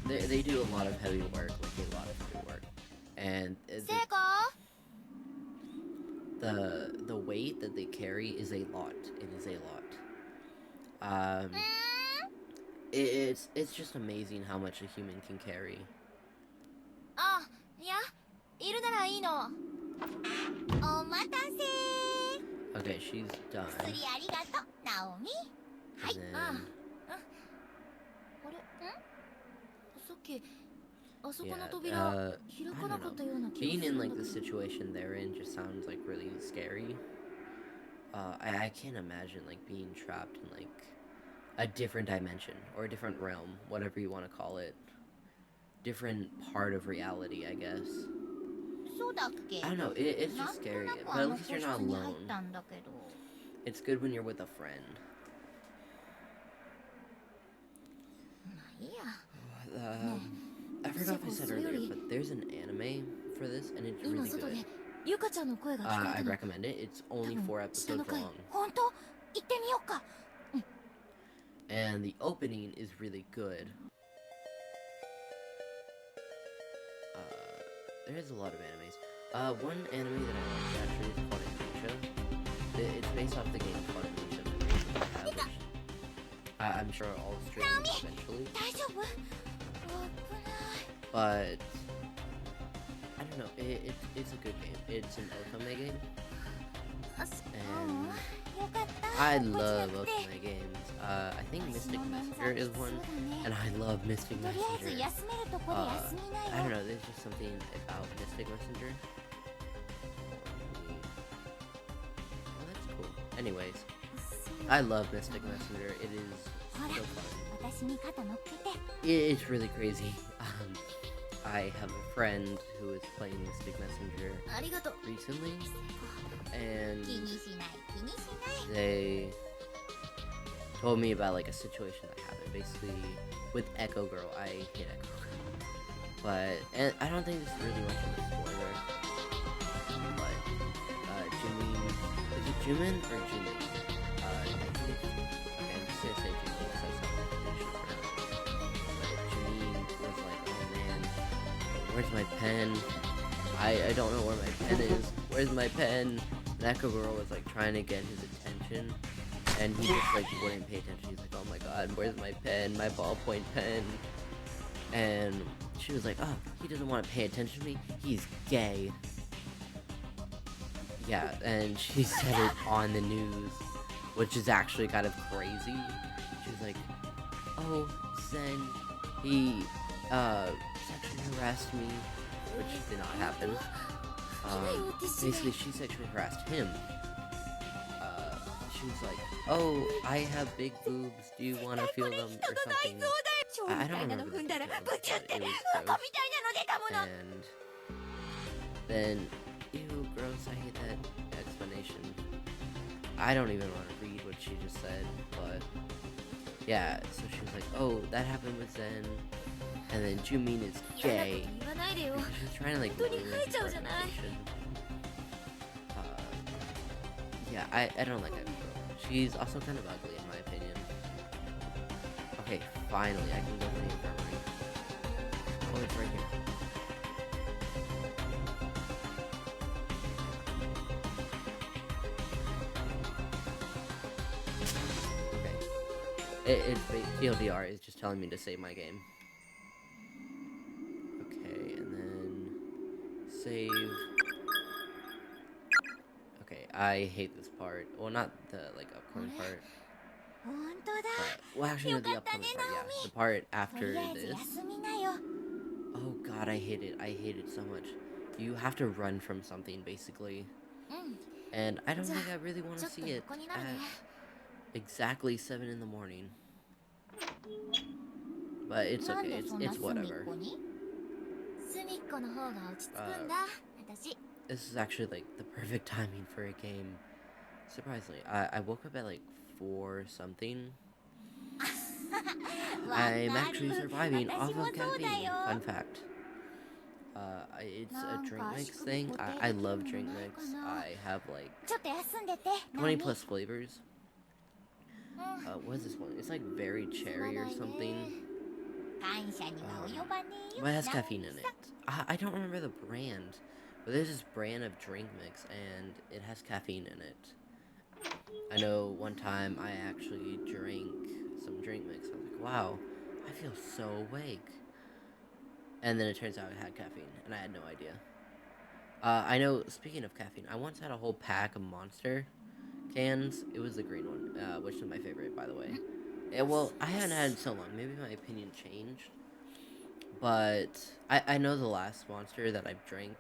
[SPEAKER 1] They do a lot of heavy work, and the weight that they carry is a lot. It is a lot. It's just amazing how much a human can carry.
[SPEAKER 3] あ、いや、いるならいいの。お待たせ。
[SPEAKER 1] Okay, she's done.
[SPEAKER 3] 薬ありがとう、ナオミ。はい。
[SPEAKER 1] And then,
[SPEAKER 3] あれ？さっきあそこの
[SPEAKER 1] yeah,
[SPEAKER 3] 扉
[SPEAKER 1] I
[SPEAKER 3] 開か
[SPEAKER 1] don't
[SPEAKER 3] なかったような
[SPEAKER 1] know.
[SPEAKER 3] 気が
[SPEAKER 1] Being
[SPEAKER 3] す
[SPEAKER 1] in
[SPEAKER 3] るん
[SPEAKER 1] like
[SPEAKER 3] だ
[SPEAKER 1] the
[SPEAKER 3] けど。
[SPEAKER 1] situation they're in just sounds like really scary. I can't imagine like being trapped in like a different dimension or a different realm, whatever you want to call it. Different part of reality, I guess.
[SPEAKER 3] そうだっけ？
[SPEAKER 1] I don't know, it's
[SPEAKER 3] なん
[SPEAKER 1] just
[SPEAKER 3] と
[SPEAKER 1] scary,
[SPEAKER 3] なく
[SPEAKER 1] but
[SPEAKER 3] あ
[SPEAKER 1] at
[SPEAKER 3] の
[SPEAKER 1] least
[SPEAKER 3] 個
[SPEAKER 1] you're
[SPEAKER 3] 室
[SPEAKER 1] not
[SPEAKER 3] に入
[SPEAKER 1] alone.
[SPEAKER 3] ったんだけど。
[SPEAKER 1] It's good when you're with a friend.
[SPEAKER 3] まあいいや。
[SPEAKER 1] I forgot if I said earlier, but there's an anime for this, and it's
[SPEAKER 3] 今
[SPEAKER 1] really
[SPEAKER 3] 外で
[SPEAKER 1] good.
[SPEAKER 3] ゆかちゃんの声が聞こえ
[SPEAKER 1] I
[SPEAKER 3] たの。
[SPEAKER 1] recommend it. It's
[SPEAKER 3] 多
[SPEAKER 1] only
[SPEAKER 3] 分
[SPEAKER 1] 4
[SPEAKER 3] 下の
[SPEAKER 1] episodes
[SPEAKER 3] 階。
[SPEAKER 1] long.
[SPEAKER 3] 本当？行ってみようか。
[SPEAKER 1] And the opening is really good. There's a lot of animes. One anime that I like actually is called Amnesia. It's based off the game called Amnesia Memories, which I have, which I'm sure I'll stream eventually.
[SPEAKER 3] 大丈夫？危ない。
[SPEAKER 1] But I don't know. It's a good game. It's an otome game.
[SPEAKER 3] あ、
[SPEAKER 1] And
[SPEAKER 3] よかった。
[SPEAKER 1] I
[SPEAKER 3] 落ちな
[SPEAKER 1] love
[SPEAKER 3] くて。
[SPEAKER 1] otome games. I think
[SPEAKER 3] 私
[SPEAKER 1] Mystic
[SPEAKER 3] の捻
[SPEAKER 1] Messenger
[SPEAKER 3] 挫
[SPEAKER 1] is one,
[SPEAKER 3] そうだね。
[SPEAKER 1] and I love Mystic
[SPEAKER 3] とりあえず
[SPEAKER 1] Messenger.
[SPEAKER 3] 休めるとこで休みな
[SPEAKER 1] I don't
[SPEAKER 3] よ。
[SPEAKER 1] know. There's just something about Mystic Messenger. Oh, that's cool. Anyways,
[SPEAKER 3] そう
[SPEAKER 1] I love Mystic Messenger. It is
[SPEAKER 3] ほら
[SPEAKER 1] so fun.
[SPEAKER 3] 私に肩乗っけて。
[SPEAKER 1] It's really crazy. I have a friend who is playing Mystic Messenger
[SPEAKER 3] ありがとう。
[SPEAKER 1] recently, and
[SPEAKER 3] 気にしない気にしない。
[SPEAKER 1] they told me about like a situation that happened. Basically, with Echo Girl, I hate Echo Girl, and I don't think this is really much of a spoiler. But Jimin, is it Jimin or Jimin? Okay, I'm just gonna say Jimin because that's how I should pronounce it. But Jimin was like, "Oh man, where's my pen? I don't know where my pen is. Where's my pen?" And Echo Girl was like trying to get his attention, and he just like wouldn't pay attention. He's like, "Oh my god, where's my pen? My ballpoint pen?" And she was like, "Oh, he doesn't want to pay attention to me. He's gay." Yeah, and she said it on the news, which is actually kind of crazy. She's like, "Oh, Zen, he sexually harassed me," which did not happen. Basically, she sexually harassed him. She was like, "Oh, I have big boobs. Do you want to feel them or something?" I don't remember the details, but it was gross. And then, ew, gross. I hate that explanation. I don't even want to read what she just said, but yeah. So she was like, "Oh, that happened with Zen," and then Jumin is
[SPEAKER 3] 嫌なこと
[SPEAKER 1] gay.
[SPEAKER 3] 言わないでよ。
[SPEAKER 1] She's trying to like
[SPEAKER 3] 本当に
[SPEAKER 1] ruin
[SPEAKER 3] 吐い
[SPEAKER 1] his
[SPEAKER 3] ちゃうじゃない。
[SPEAKER 1] reputation. Yeah, I don't like that girl. She's also kind of ugly in my opinion. Okay, finally I can go to the infirmary. Oh, it's right here. Okay. TLDR is just telling me to save my game. Okay, and then save. Okay, I hate this part. Well, not the like upcoming part.
[SPEAKER 3] 本当だ。
[SPEAKER 1] But, well, actually, no, the upcoming part. Yeah, the part
[SPEAKER 3] と
[SPEAKER 1] after
[SPEAKER 3] りあえず
[SPEAKER 1] this.
[SPEAKER 3] 休みなよ。
[SPEAKER 1] Oh God, I hate it. I hate it so much. You have to run from something basically,
[SPEAKER 3] うん。
[SPEAKER 1] and I don't
[SPEAKER 3] Ja,
[SPEAKER 1] think I really want
[SPEAKER 3] ち
[SPEAKER 1] to
[SPEAKER 3] ょっと
[SPEAKER 1] see it
[SPEAKER 3] 横になるね。
[SPEAKER 1] at exactly 7 in the morning. But it's
[SPEAKER 3] なん
[SPEAKER 1] okay.
[SPEAKER 3] で
[SPEAKER 1] It's
[SPEAKER 3] そんな
[SPEAKER 1] it's
[SPEAKER 3] 隅っ
[SPEAKER 1] whatever.
[SPEAKER 3] こに？隅っこの方が落ち着くんだ。私。
[SPEAKER 1] This is actually like the perfect timing for a game. Surprisingly, I woke up at like 4 something. I'm actually surviving off of caffeine. Fun fact. It's a drink mix thing. I love drink mix. I have like
[SPEAKER 3] ちょっと休んでて。
[SPEAKER 1] 20 plus flavors. What is this one? It's like very cherry or something.
[SPEAKER 3] 感謝には及ばねえよ。
[SPEAKER 1] But it has caffeine in it. I don't remember the brand, But there's this brand of drink mix, and it has caffeine in it. I know one time I actually drank some drink mix. I was like, wow, I feel so awake. And then it turns out it had caffeine, and I had no idea. I know, speaking of caffeine, I once had a whole pack of Monster cans. It was the green one, which is my favorite, by the way. Well, I haven't had it in so long. Maybe my opinion changed. But I know the last Monster that I've drank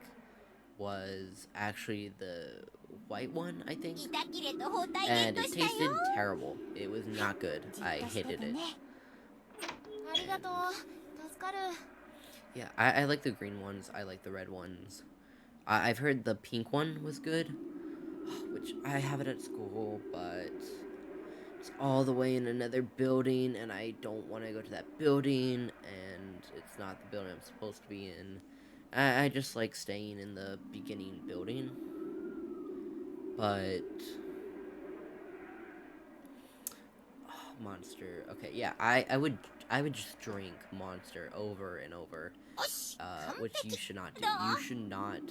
[SPEAKER 1] was actually the white one, I think. And it tasted terrible. It was not good. I hated it. Yeah, I like the green ones. I like the red ones. I've heard the pink one was good, which I have it at school, but it's all the way in another building, and I don't want to go to that building, and it's not the building I'm supposed to be in. I just like staying in the beginning building, but Monster. Okay, yeah, I would just drink Monster over and over, which you should not do. You should not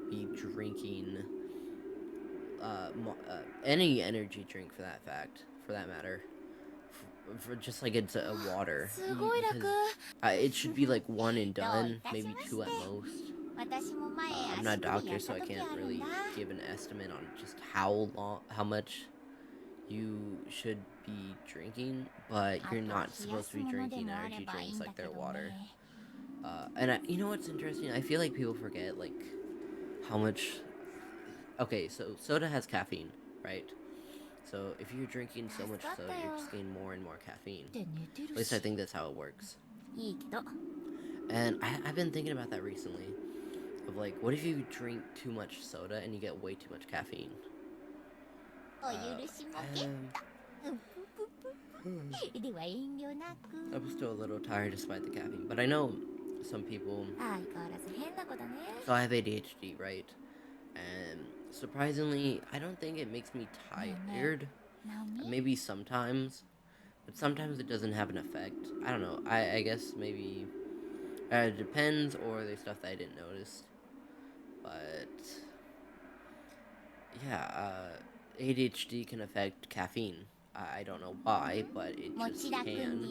[SPEAKER 1] be drinking any energy drink for that matter. For just like it's a water. It should be like one and done, maybe two at most. I'm not a doctor, so I can't really give an estimate on just how much you should be drinking, but you're not supposed to be drinking energy drinks like they're water. And you know what's interesting? I feel like people forget like how much. Okay, so soda has caffeine, right? So if you're drinking so much soda, you're just getting more and more caffeine. At least I think that's how it works. And I've been thinking about that recently. Of like, what if you drink too much soda and you get way too much caffeine? I'm still a little tired despite the caffeine, but I know some people. So I have ADHD, right? And surprisingly, I don't think it makes me tired. Maybe sometimes, but sometimes it doesn't have an effect. I don't know. I guess maybe it depends, or there's stuff that I didn't notice. But yeah, ADHD can affect caffeine. I don't know why, but it just can.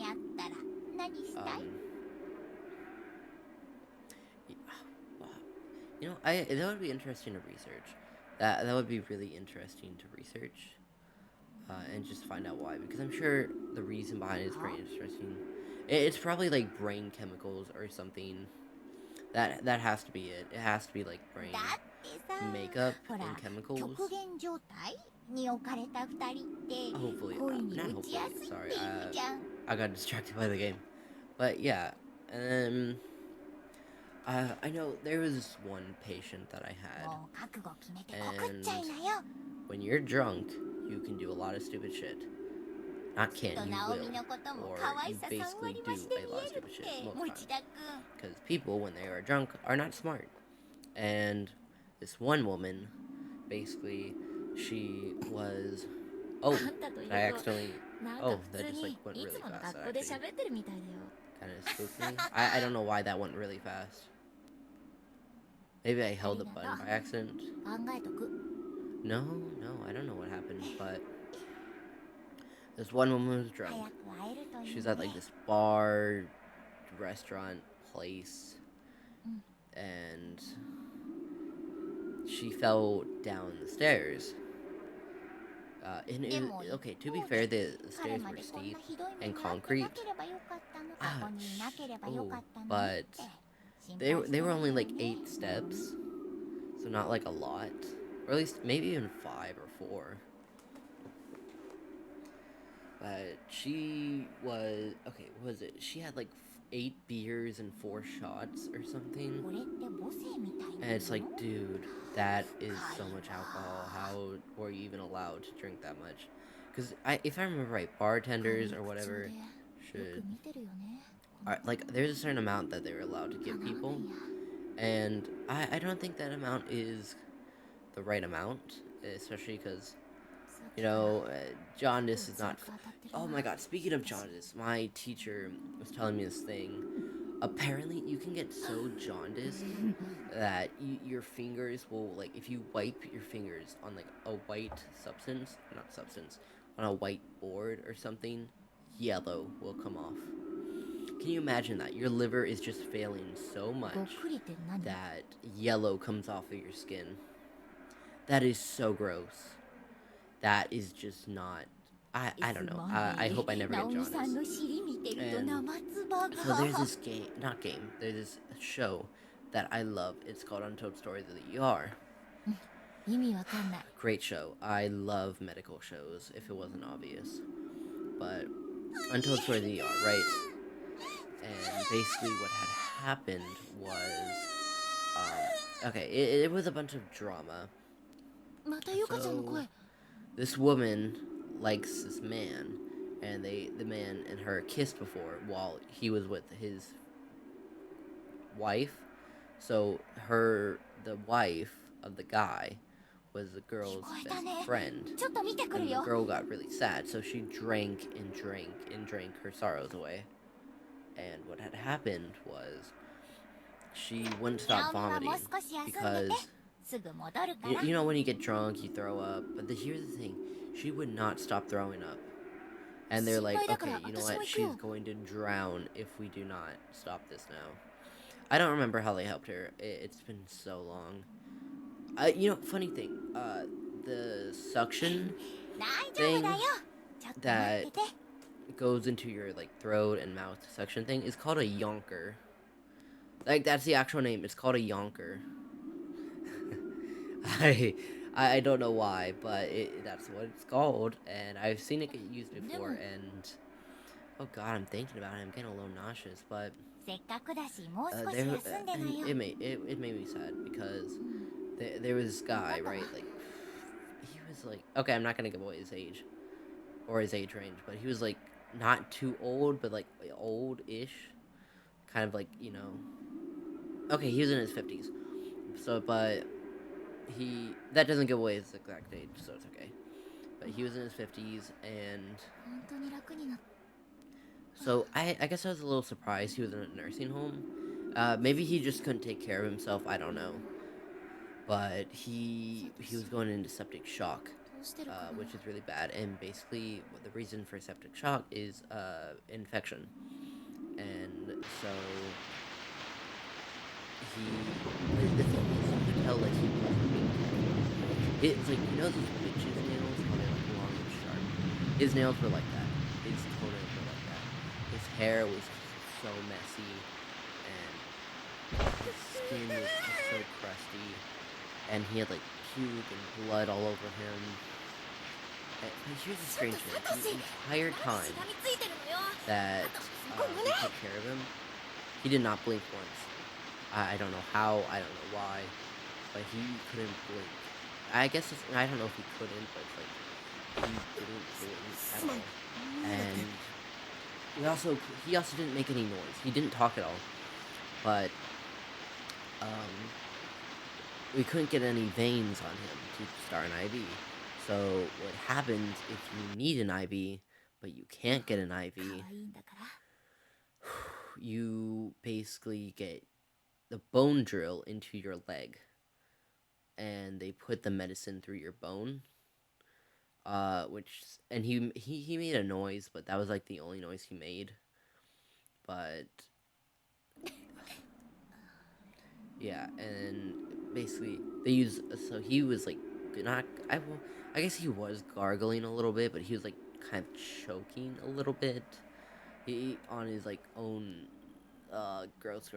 [SPEAKER 1] You know, that would be interesting to research. That would be really interesting to research, and just find out why. Because I'm sure the reason behind it is pretty interesting. It's probably like brain chemicals or something. That has to be it. It has to be like brain makeup and chemicals. Hopefully, not hopefully. Sorry, I got distracted by the game. But yeah, I know there was this one patient that I had, and when you're drunk, you can do a lot of stupid shit. Not can, you will. Or you basically do a lot of stupid shit most times. Because people, when they are drunk, are not smart. And this one woman, basically, she was... Oh, I accidentally... Oh, that just like went really fast, actually. Kind of spooked me. I don't know why that went really fast. Maybe I held the button by accident. No, I don't know what happened, but this one woman was drunk. She was at like this bar, restaurant, place, and she fell down the stairs. Okay, to be fair, the stairs were steep and concrete. Oh, but they were only like 8 steps, so not like a lot, or at least maybe even 5 or 4. But she was okay. What was it? She had like 8 beers and 4 shots or something. And it's like, dude, that is so much alcohol. How were you even allowed to drink that much? Because if I remember right, bartenders or whatever should like there's a certain amount that they're allowed to give people, and I don't think that amount is the right amount, especially because you know jaundice is not. Oh my god! Speaking of jaundice, my teacher was telling me this thing. Apparently, you can get so jaundiced that your fingers will, like, if you wipe your fingers on, like, a white substance, not substance, on a white board or something, yellow will come off. Can you imagine that? Your liver is just failing so
[SPEAKER 3] ごっ
[SPEAKER 1] much
[SPEAKER 3] くりって何？
[SPEAKER 1] that yellow comes off of your skin. That is so gross. That is just not. I don't know. I hope I never get
[SPEAKER 3] ナオミさん
[SPEAKER 1] jaundice.
[SPEAKER 3] の尻見てると
[SPEAKER 1] And
[SPEAKER 3] 生唾が。
[SPEAKER 1] So there's this game, not game, there's this show that I love. It's called Untold Stories of the ER.
[SPEAKER 3] 意味わかんない。
[SPEAKER 1] Great show. I love medical shows, if it wasn't obvious. But Untold Stories of the ER, right? And basically what had happened was, okay, it was a bunch of drama.
[SPEAKER 3] またゆかちゃんの声。
[SPEAKER 1] This woman likes this man, and the man and her kissed before while he was with his wife. So the wife of the guy was the girl's best friend.
[SPEAKER 3] ちょっと見てく
[SPEAKER 1] And
[SPEAKER 3] る
[SPEAKER 1] the
[SPEAKER 3] よ。
[SPEAKER 1] girl got really sad, so she drank and drank and drank her sorrows away. And what had happened was she wouldn't
[SPEAKER 3] ナ
[SPEAKER 1] stop
[SPEAKER 3] オミは
[SPEAKER 1] vomiting
[SPEAKER 3] もう少し休んで
[SPEAKER 1] because
[SPEAKER 3] て。すぐ戻るか
[SPEAKER 1] you,
[SPEAKER 3] ら。
[SPEAKER 1] you know when you get drunk, you throw up. But here's the thing: she would not stop throwing up. And they're like, okay, you know what? She's going to drown if we do not stop this now. I don't remember how they helped her. It's been so long. You know, funny thing. The suction
[SPEAKER 3] 大丈夫だよ。ちょっと待ってて。
[SPEAKER 1] goes into your like throat and mouth suction thing is called a yonker. Like that's the actual name. It's called a yonker. I don't know why, but that's what it's called, and I've seen it get used before. And oh god, I'm thinking about it. I'm getting a little nauseous, but
[SPEAKER 3] せっかくだし、もう少し
[SPEAKER 1] there,
[SPEAKER 3] 休んでなよ。
[SPEAKER 1] it made me sad because there was this guy, right? Like he was like, okay, I'm not gonna give away his age or his age range, but he was like not too old, but like old-ish, kind of like, you know. Okay, he was in his 50s, so but that doesn't give away his exact age, so it's okay. But he was in his 50s, and
[SPEAKER 3] 本当に楽になった。
[SPEAKER 1] so I guess I was a little surprised he was in a nursing home. Maybe he just couldn't take care of himself. I don't know. But he was going into septic shock,
[SPEAKER 3] どうしてるかな。
[SPEAKER 1] which is really bad. And basically, the reason for septic shock is infection. And so the thing is, you could tell that he wasn't being careful. It's like, you know those bitches' nails, how they're like long and sharp. His nails were like that. His toenails were like that. His hair was so messy, and his skin was just so crusty, and he had like puke and blood all over him. But here's the strange thing: the entire
[SPEAKER 3] し
[SPEAKER 1] time
[SPEAKER 3] がみついてるのよ。
[SPEAKER 1] that we took care of him, he did not blink once. I don't know how, I don't know why, but he couldn't blink. I guess I don't know if he couldn't, but it's like he didn't blink at all. And he also didn't make any noise. He didn't talk at all. But we couldn't get any veins on him to start an IV. So what happens if you need an IV, but you can't get an IV?
[SPEAKER 3] 可愛いんだから。
[SPEAKER 1] You basically get the bone drill into your leg, and they put the medicine through your bone. And he made a noise, but that was like the only noise he made. But yeah, and basically so he was like not I guess he was gargling a little bit, but he was like kind of choking a little bit. He on his like own gross.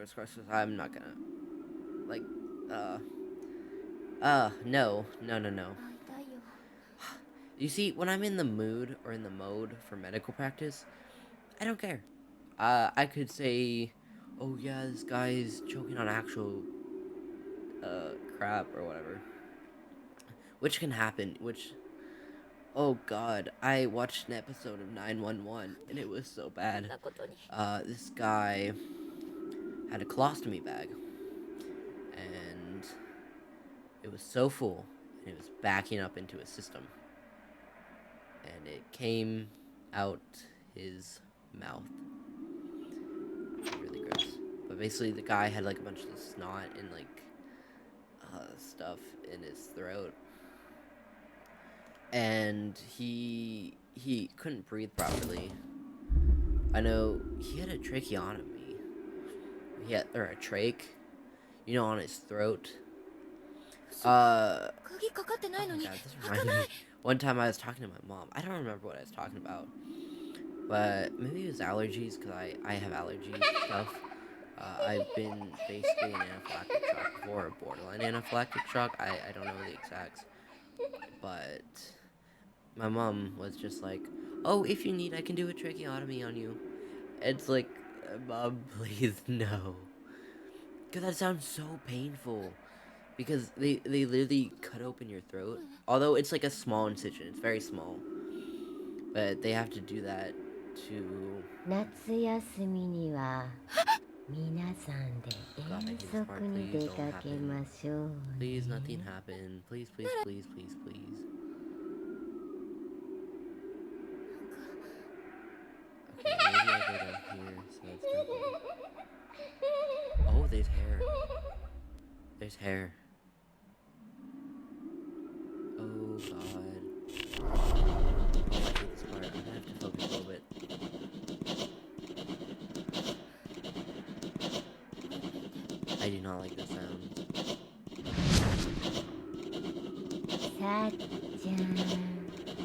[SPEAKER 1] I'm not gonna like no.
[SPEAKER 3] あ、痛いよ。
[SPEAKER 1] You see, when I'm in the mood or in the mode for medical practice, I don't care. I could say, oh yeah, this guy is choking on actual crap or whatever, which can happen. Oh god, I watched an episode of 911 and it was so
[SPEAKER 3] こん
[SPEAKER 1] bad.
[SPEAKER 3] なことに。
[SPEAKER 1] This guy had a colostomy bag, and it was so full, and it was backing up into his system, and it came out his mouth. Really gross. basically the guy had like a bunch of snot and like stuff in his throat, and he couldn't breathe properly. I know he had a tracheotomy. He had, or a trach, you know, on his throat. Oh my god, this reminded me. One time I was talking to my mom. I don't remember what I was talking about, but maybe it was allergies, because I have allergies and stuff. I've been basically an anaphylactic shock before, a borderline anaphylactic shock. I don't know the exacts, but my mom was just like, oh, if you need, I can do a tracheotomy on you. It's like, Mom, please, no. Because that sounds so painful. Because they literally cut open your throat. Although it's like a small incision, it's very small. But they have to do that to...
[SPEAKER 5] 夏休みには皆さんで
[SPEAKER 1] God, I
[SPEAKER 5] 遠
[SPEAKER 1] hate this part.
[SPEAKER 5] 足に
[SPEAKER 1] Please
[SPEAKER 5] 出
[SPEAKER 1] don't
[SPEAKER 5] かけ
[SPEAKER 1] happen.
[SPEAKER 5] ましょう
[SPEAKER 1] Please,
[SPEAKER 5] ね
[SPEAKER 1] nothing happen. Please, please, please, please, please. Okay, maybe I go down here, so that's not good. Oh, there's hair. There's hair. Oh, God. Oh, I hate this part. I'm gonna have to focus a little bit. I do not like the sound.
[SPEAKER 5] さっちゃん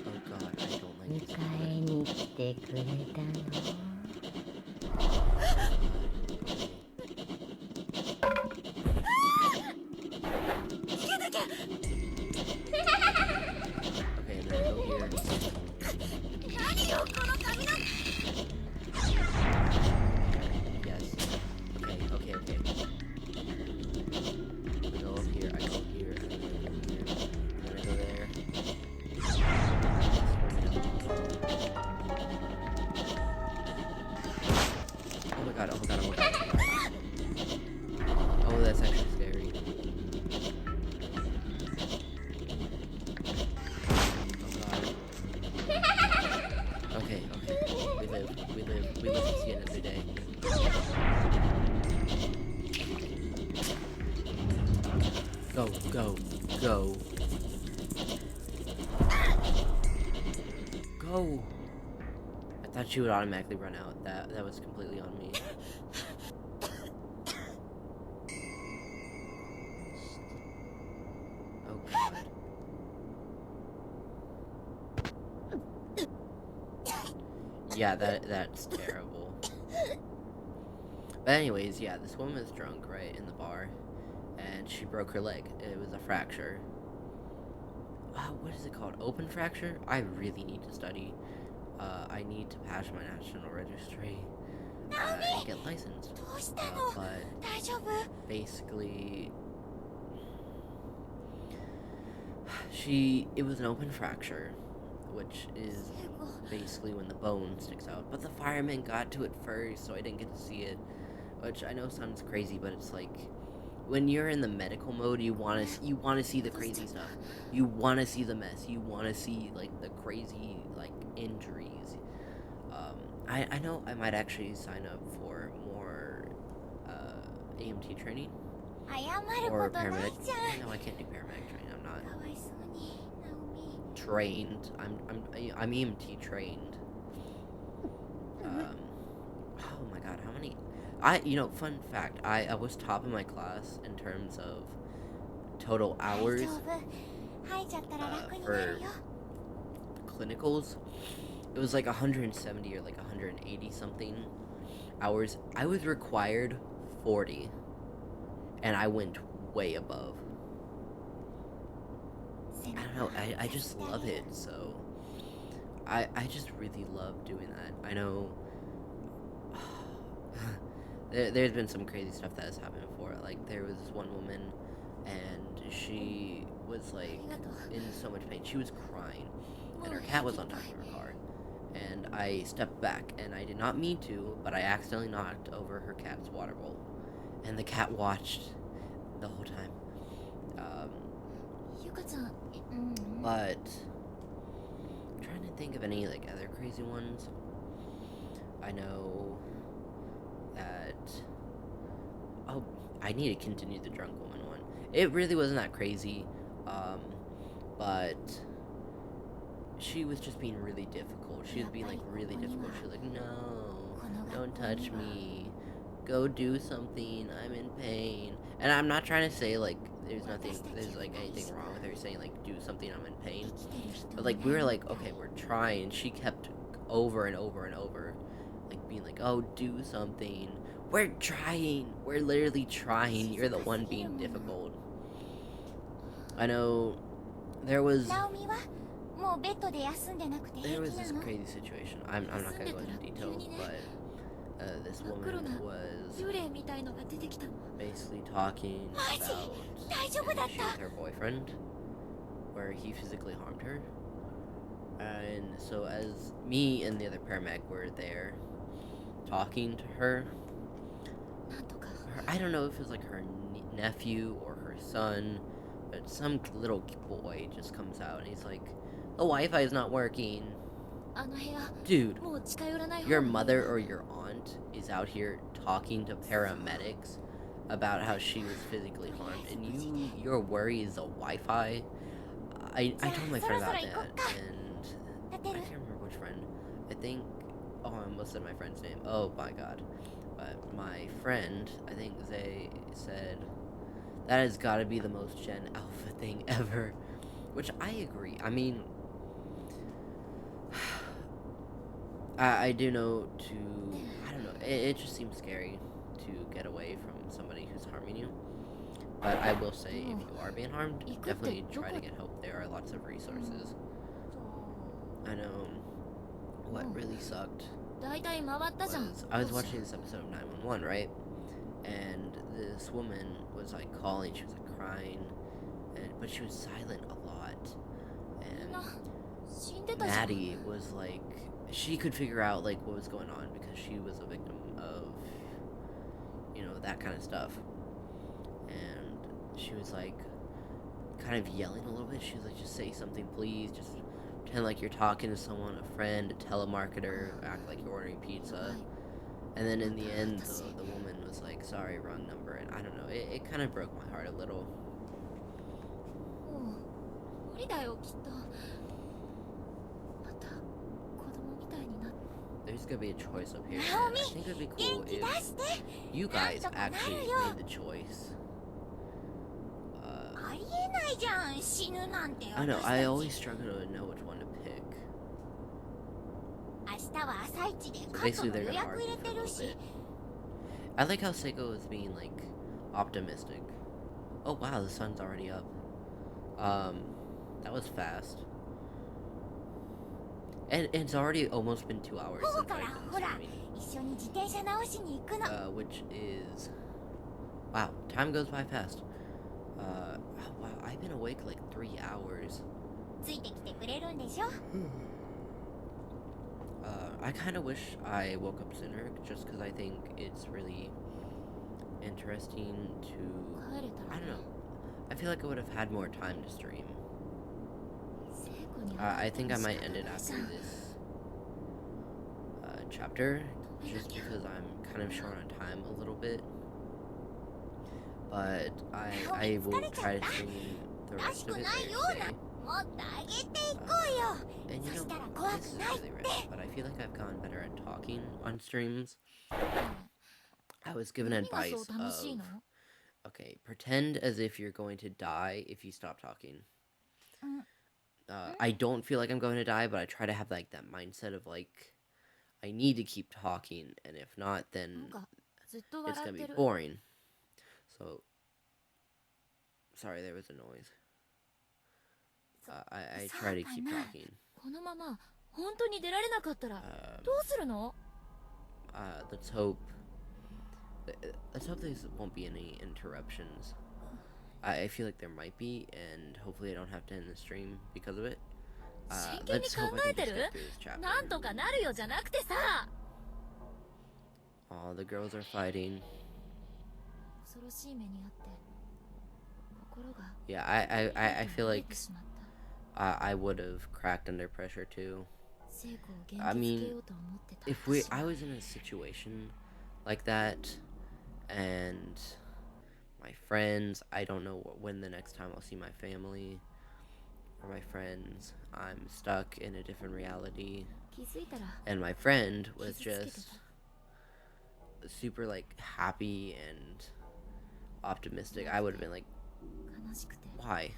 [SPEAKER 1] Oh, God, I don't like this
[SPEAKER 5] 迎
[SPEAKER 1] part.
[SPEAKER 5] えに来てくれたの
[SPEAKER 1] Okay, then I go here. Yes. Okay, okay, okay. I go up here, I go up here, and then I go here, and then I go there. Oh my god, oh my god, oh my god. Oh, that's actually scary. Okay, okay. We live to see another day. Go, go, go. Go! I thought she would automatically run out. That was completely on me. Oh god. Yeah, that's terrible. But anyways, yeah, this woman was drunk, right, in the bar, and she broke her leg. It was a fracture. What is it called? Open fracture? I really need to study. I need to pass my national registry and get licensed. But basically, it was an open fracture, which is basically when the bone sticks out. But the fireman got to it first, so I didn't get to see it. Which I know sounds crazy, but it's like, when you're in the medical mode, you want to see the crazy stuff. You want to see the mess. You want to see like the crazy like injuries. I know I might actually sign up for more AMT training or paramedic. No, I can't do paramedic training. I'm not trained. I'm EMT trained. Oh my god, how many? Fun fact, I was top of my class in terms of total hours for clinicals. It was like 170 or like 180 something hours. I was required 40, and I went way above. I don't know, I just love it, so I just really love doing that. I know there's been some crazy stuff that has happened before. Like, there was this one woman, and she was like in so much pain. She was crying, and her cat was on top of her car. And I stepped back, and I did not mean to, but I accidentally knocked over her cat's water bowl, and the cat watched the whole time. But I'm trying to think of any like other crazy ones. I know that I need to continue the drunk woman one. It really wasn't that crazy, but she was just being really difficult. She was being like really difficult. She was like, no, don't touch me. Go do something. I'm in pain. And I'm not trying to say like there's like anything wrong with her saying like do something, I'm in pain. But like we were like, okay, we're trying. And she kept over and over and over, like being like, oh, do something. We're trying. We're literally trying. You're the one being difficult. I know there was
[SPEAKER 3] ナオミはもうベッドで休んでなくて
[SPEAKER 1] there
[SPEAKER 3] 平
[SPEAKER 1] was
[SPEAKER 3] 気
[SPEAKER 1] this
[SPEAKER 3] なの
[SPEAKER 1] crazy situation. I'm not gonna go into details, but this woman was
[SPEAKER 3] 幽霊みたいのが出てきたの
[SPEAKER 1] basically talking
[SPEAKER 3] Maji,
[SPEAKER 1] about
[SPEAKER 3] 大丈夫だっ
[SPEAKER 1] an issue
[SPEAKER 3] た
[SPEAKER 1] with her boyfriend where he physically harmed her. And so as me and the other paramedic were there talking to her,
[SPEAKER 3] なんとか
[SPEAKER 1] I don't know if it was like her nephew or her son, but some little boy just comes out and he's like, the Wi-Fi is not working.
[SPEAKER 3] あの部屋
[SPEAKER 1] Dude,
[SPEAKER 3] もう近寄らない方
[SPEAKER 1] your
[SPEAKER 3] がいい
[SPEAKER 1] mother or your aunt is out here talking to paramedics about how she was physically harmed, and your worry is the Wi-Fi. I told my friend about that, and I can't remember which friend. I think, oh, I almost said my friend's name. Oh my god. But my friend, I think they said that has got to be the most Gen Alpha thing ever, which I agree. I mean, I do know I don't know, it just seems scary to get away from somebody who's harming you. But I will say, if you are being harmed, definitely try to get help. There are lots of resources. I know what really sucked
[SPEAKER 3] 大体回ったじゃん
[SPEAKER 1] was I was watching this episode of 911, right? And this woman was like calling, she was like crying, but she was silent a lot.
[SPEAKER 3] みん
[SPEAKER 1] And
[SPEAKER 3] な死んでたじゃん
[SPEAKER 1] Maddie was like, she could figure out like what was going on because she was a victim of, you know, that kind of stuff. And she was like kind of yelling a little bit. She was like, just say something, please. Just pretend like you're talking to someone, a friend, a telemarketer, act like you're ordering pizza. And then in the end, the woman was like, sorry, wrong number. And I don't know, it kind of broke my heart a little.
[SPEAKER 3] もう無理だよきっとまた子供みたいになって
[SPEAKER 1] There's gonna be a choice up here.
[SPEAKER 3] Naomi,
[SPEAKER 1] And I think it'd be
[SPEAKER 3] 元
[SPEAKER 1] cool
[SPEAKER 3] 気出
[SPEAKER 1] if
[SPEAKER 3] して
[SPEAKER 1] you guys
[SPEAKER 3] なんとかなる
[SPEAKER 1] actually
[SPEAKER 3] よ
[SPEAKER 1] made the choice.
[SPEAKER 3] ありえないじゃん死ぬなんて
[SPEAKER 1] I know,
[SPEAKER 3] 私たち
[SPEAKER 1] I always struggle to know which one to pick.
[SPEAKER 3] 明日は朝一で
[SPEAKER 1] So
[SPEAKER 3] カット
[SPEAKER 1] basically,
[SPEAKER 3] の
[SPEAKER 1] they're
[SPEAKER 3] 予
[SPEAKER 1] gonna
[SPEAKER 3] 約
[SPEAKER 1] argue
[SPEAKER 3] 入れ
[SPEAKER 1] for
[SPEAKER 3] て
[SPEAKER 1] a
[SPEAKER 3] る
[SPEAKER 1] little
[SPEAKER 3] し
[SPEAKER 1] bit. I like how Seiko is being like optimistic. Oh wow, the sun's already up. That was fast. And it's already almost been 2 hours
[SPEAKER 3] 午後
[SPEAKER 1] since
[SPEAKER 3] から
[SPEAKER 1] I've been
[SPEAKER 3] ほら
[SPEAKER 1] streaming.
[SPEAKER 3] 一緒に自転車直しに行くの
[SPEAKER 1] Which is wow, time goes by fast. Oh, wow, I've been awake like 3 hours.
[SPEAKER 3] ついてきてくれるんでしょ
[SPEAKER 1] I kind of wish I woke up sooner, just because I think it's really interesting to.
[SPEAKER 3] 帰れた
[SPEAKER 1] I
[SPEAKER 3] ら
[SPEAKER 1] don't know. I feel like I would have had more time to stream.
[SPEAKER 3] 聖子に
[SPEAKER 1] I think I
[SPEAKER 3] 仕
[SPEAKER 1] might
[SPEAKER 3] 方
[SPEAKER 1] end it
[SPEAKER 3] ないじ
[SPEAKER 1] after
[SPEAKER 3] ゃん
[SPEAKER 1] this chapter, just because I'm kind of short on time a little bit. But I will try to stream the
[SPEAKER 3] ら
[SPEAKER 1] rest
[SPEAKER 3] し
[SPEAKER 1] of
[SPEAKER 3] く
[SPEAKER 1] it
[SPEAKER 3] ない
[SPEAKER 1] later
[SPEAKER 3] よう
[SPEAKER 1] today.
[SPEAKER 3] なもっと上げていこうよ
[SPEAKER 1] And you know,
[SPEAKER 3] そしたら怖く
[SPEAKER 1] this is
[SPEAKER 3] ないっ
[SPEAKER 1] really
[SPEAKER 3] て
[SPEAKER 1] random, but I feel like I've gotten better at talking on streams. I was given
[SPEAKER 3] 何が
[SPEAKER 1] advice
[SPEAKER 3] そう楽しい
[SPEAKER 1] of
[SPEAKER 3] の
[SPEAKER 1] okay, pretend as if you're going to die if you stop talking. I don't feel like I'm going to die, but I try to have like that mindset of like I need to keep talking, and if not,
[SPEAKER 3] なん
[SPEAKER 1] then
[SPEAKER 3] かずっと
[SPEAKER 1] it's
[SPEAKER 3] 笑っ
[SPEAKER 1] gonna
[SPEAKER 3] て
[SPEAKER 1] be
[SPEAKER 3] る
[SPEAKER 1] boring. So sorry, there was a noise. I try to keep talking.
[SPEAKER 3] このまま本当に出られなかったら
[SPEAKER 1] Um,
[SPEAKER 3] どうするの
[SPEAKER 1] let's hope. Let's hope there won't be any interruptions. I feel like there might be, and hopefully I don't have to end the stream because of it.
[SPEAKER 3] 真剣に
[SPEAKER 1] Let's
[SPEAKER 3] 考
[SPEAKER 1] hope I
[SPEAKER 3] え
[SPEAKER 1] can
[SPEAKER 3] て
[SPEAKER 1] just
[SPEAKER 3] る
[SPEAKER 1] get through this chapter.
[SPEAKER 3] なんとかなるよじゃなくてさ
[SPEAKER 1] All the girls are fighting.
[SPEAKER 3] 恐ろしい目にあって心が
[SPEAKER 1] Yeah, I feel
[SPEAKER 3] 折れ
[SPEAKER 1] like
[SPEAKER 3] てしまった
[SPEAKER 1] I would have cracked under pressure too.
[SPEAKER 3] 聖子を元
[SPEAKER 1] I
[SPEAKER 3] 気
[SPEAKER 1] mean,
[SPEAKER 3] づけようと思ってた
[SPEAKER 1] If I was in a situation like that, and my friends. I don't know when the next time I'll see my family or my friends. I'm stuck in a different reality.
[SPEAKER 3] 気づいたら
[SPEAKER 1] And my friend was
[SPEAKER 3] 傷つけて
[SPEAKER 1] just super like happy and optimistic. I would have been like,
[SPEAKER 3] 悲しくて
[SPEAKER 1] why?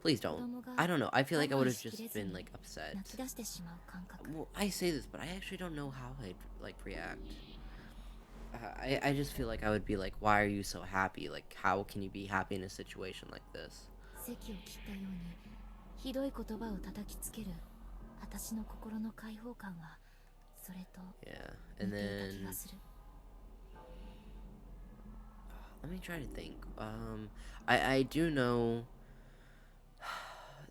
[SPEAKER 1] Please don't. I don't know. I feel like I would have just been like upset.
[SPEAKER 3] 泣き出してしまう感覚
[SPEAKER 1] Well, I say this, but I actually don't know how I'd like react. I just feel like I would be like, why are you so happy? Like, how can you be happy in a situation like this?
[SPEAKER 3] 席を切ったようにひどい言葉を叩きつける私の心の解放感はそれと
[SPEAKER 1] Yeah,
[SPEAKER 3] 似
[SPEAKER 1] and
[SPEAKER 3] ていた気
[SPEAKER 1] then
[SPEAKER 3] がする
[SPEAKER 1] let me try to think. I do know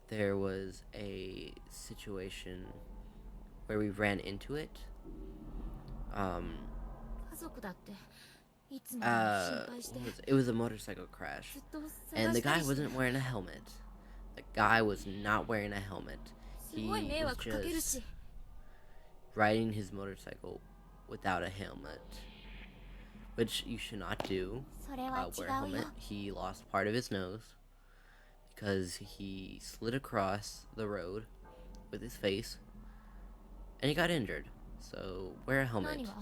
[SPEAKER 1] there was a situation where we ran into it.
[SPEAKER 3] 家族だっていつまでも心配して
[SPEAKER 1] It was a motorcycle crash,
[SPEAKER 3] ずっと
[SPEAKER 1] and
[SPEAKER 3] 探
[SPEAKER 1] the
[SPEAKER 3] した
[SPEAKER 1] guy
[SPEAKER 3] りして
[SPEAKER 1] wasn't wearing a helmet. The guy was not wearing a helmet.
[SPEAKER 3] す
[SPEAKER 1] He
[SPEAKER 3] ごい迷
[SPEAKER 1] was
[SPEAKER 3] 惑かける
[SPEAKER 1] just
[SPEAKER 3] し
[SPEAKER 1] riding his motorcycle without a helmet, which you should not do.
[SPEAKER 3] それは
[SPEAKER 1] Wear
[SPEAKER 3] 違
[SPEAKER 1] a
[SPEAKER 3] うよ
[SPEAKER 1] helmet. He lost part of his nose because he slid across the road with his face, and he got injured. So wear a helmet.
[SPEAKER 3] 何が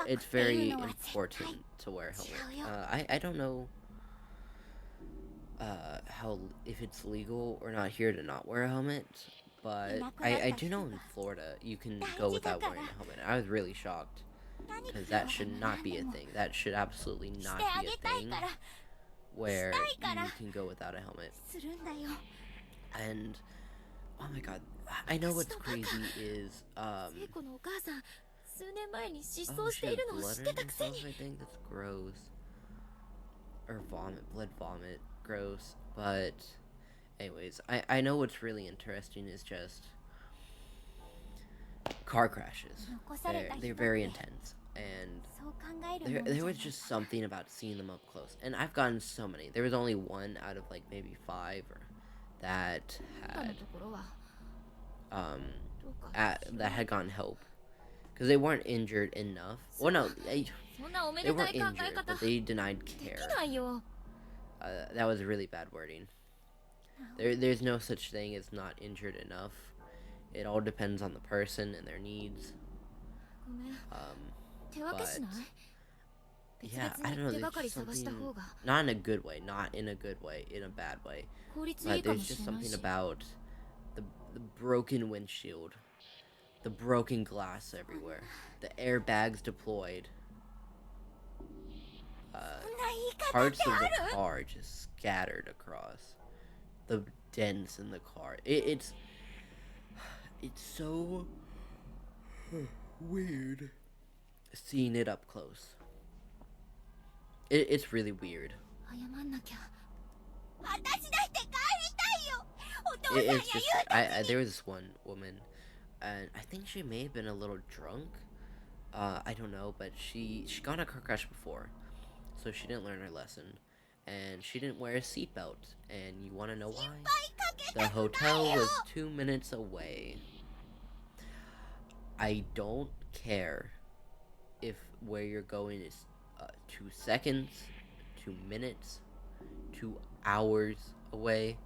[SPEAKER 1] It's very important to wear a helmet. I don't know how if it's legal or not here to not wear a helmet, but I do know in Florida you can go without wearing a helmet. I was really shocked because that should not be a thing. That should absolutely not be a thing where you can go without a helmet.
[SPEAKER 3] するんだよ
[SPEAKER 1] And oh my god, I know what's crazy is
[SPEAKER 3] 聖子のお母さん数年前に失
[SPEAKER 1] oh
[SPEAKER 3] 踪して
[SPEAKER 1] she
[SPEAKER 3] い
[SPEAKER 1] had
[SPEAKER 3] るのを
[SPEAKER 1] blood
[SPEAKER 3] 知っ
[SPEAKER 1] in
[SPEAKER 3] てたくせ
[SPEAKER 1] herself,
[SPEAKER 3] に
[SPEAKER 1] I think that's gross. Or blood vomit, gross. But anyways, I know what's really interesting is just car crashes.
[SPEAKER 3] 残された人
[SPEAKER 1] They're
[SPEAKER 3] って
[SPEAKER 1] very intense, and
[SPEAKER 3] そう考えるもの
[SPEAKER 1] there
[SPEAKER 3] じゃ
[SPEAKER 1] was
[SPEAKER 3] ない
[SPEAKER 1] just something about seeing them up close. And I've gotten so many. There was only one out of like maybe 5 or that
[SPEAKER 3] 今の
[SPEAKER 1] had
[SPEAKER 3] ところは どうか
[SPEAKER 1] that had gotten help because they weren't injured enough. Well, no,
[SPEAKER 3] そんなおめ
[SPEAKER 1] they
[SPEAKER 3] でた
[SPEAKER 1] weren't
[SPEAKER 3] い考え
[SPEAKER 1] injured,
[SPEAKER 3] 方
[SPEAKER 1] but they denied
[SPEAKER 3] で
[SPEAKER 1] care.
[SPEAKER 3] きないよ
[SPEAKER 1] That was really bad wording. There's no such thing as not injured enough. It all depends on the person and their needs.
[SPEAKER 3] ごめん手分けしない 別
[SPEAKER 1] Yeah, I don't
[SPEAKER 3] 々
[SPEAKER 1] know.
[SPEAKER 3] に手
[SPEAKER 1] There's
[SPEAKER 3] がかり
[SPEAKER 1] just
[SPEAKER 3] 探した
[SPEAKER 1] something,
[SPEAKER 3] 方が
[SPEAKER 1] not in a good way, not in a good way, in a bad way.
[SPEAKER 3] 効率い
[SPEAKER 1] But
[SPEAKER 3] いかも
[SPEAKER 1] there's
[SPEAKER 3] し
[SPEAKER 1] just
[SPEAKER 3] れない
[SPEAKER 1] something
[SPEAKER 3] し
[SPEAKER 1] about the broken windshield, the broken glass everywhere, the airbags deployed,
[SPEAKER 3] そんな言い方
[SPEAKER 1] parts
[SPEAKER 3] って
[SPEAKER 1] of
[SPEAKER 3] あ
[SPEAKER 1] the
[SPEAKER 3] る
[SPEAKER 1] car just scattered across, the dents in the car. It's so weird seeing it up close. It's really weird.
[SPEAKER 3] 謝んなきゃ私だって帰りたいよお父さんや
[SPEAKER 1] It's just
[SPEAKER 3] 言う
[SPEAKER 1] there was this one woman, and I think she may have been a little drunk. I don't know, but she got in a car crash before, so she didn't learn her lesson, and she didn't wear a seatbelt. And you want to know why? The hotel was 2 minutes away. I don't care if where you're going is 2 seconds, 2 minutes, 2 hours away.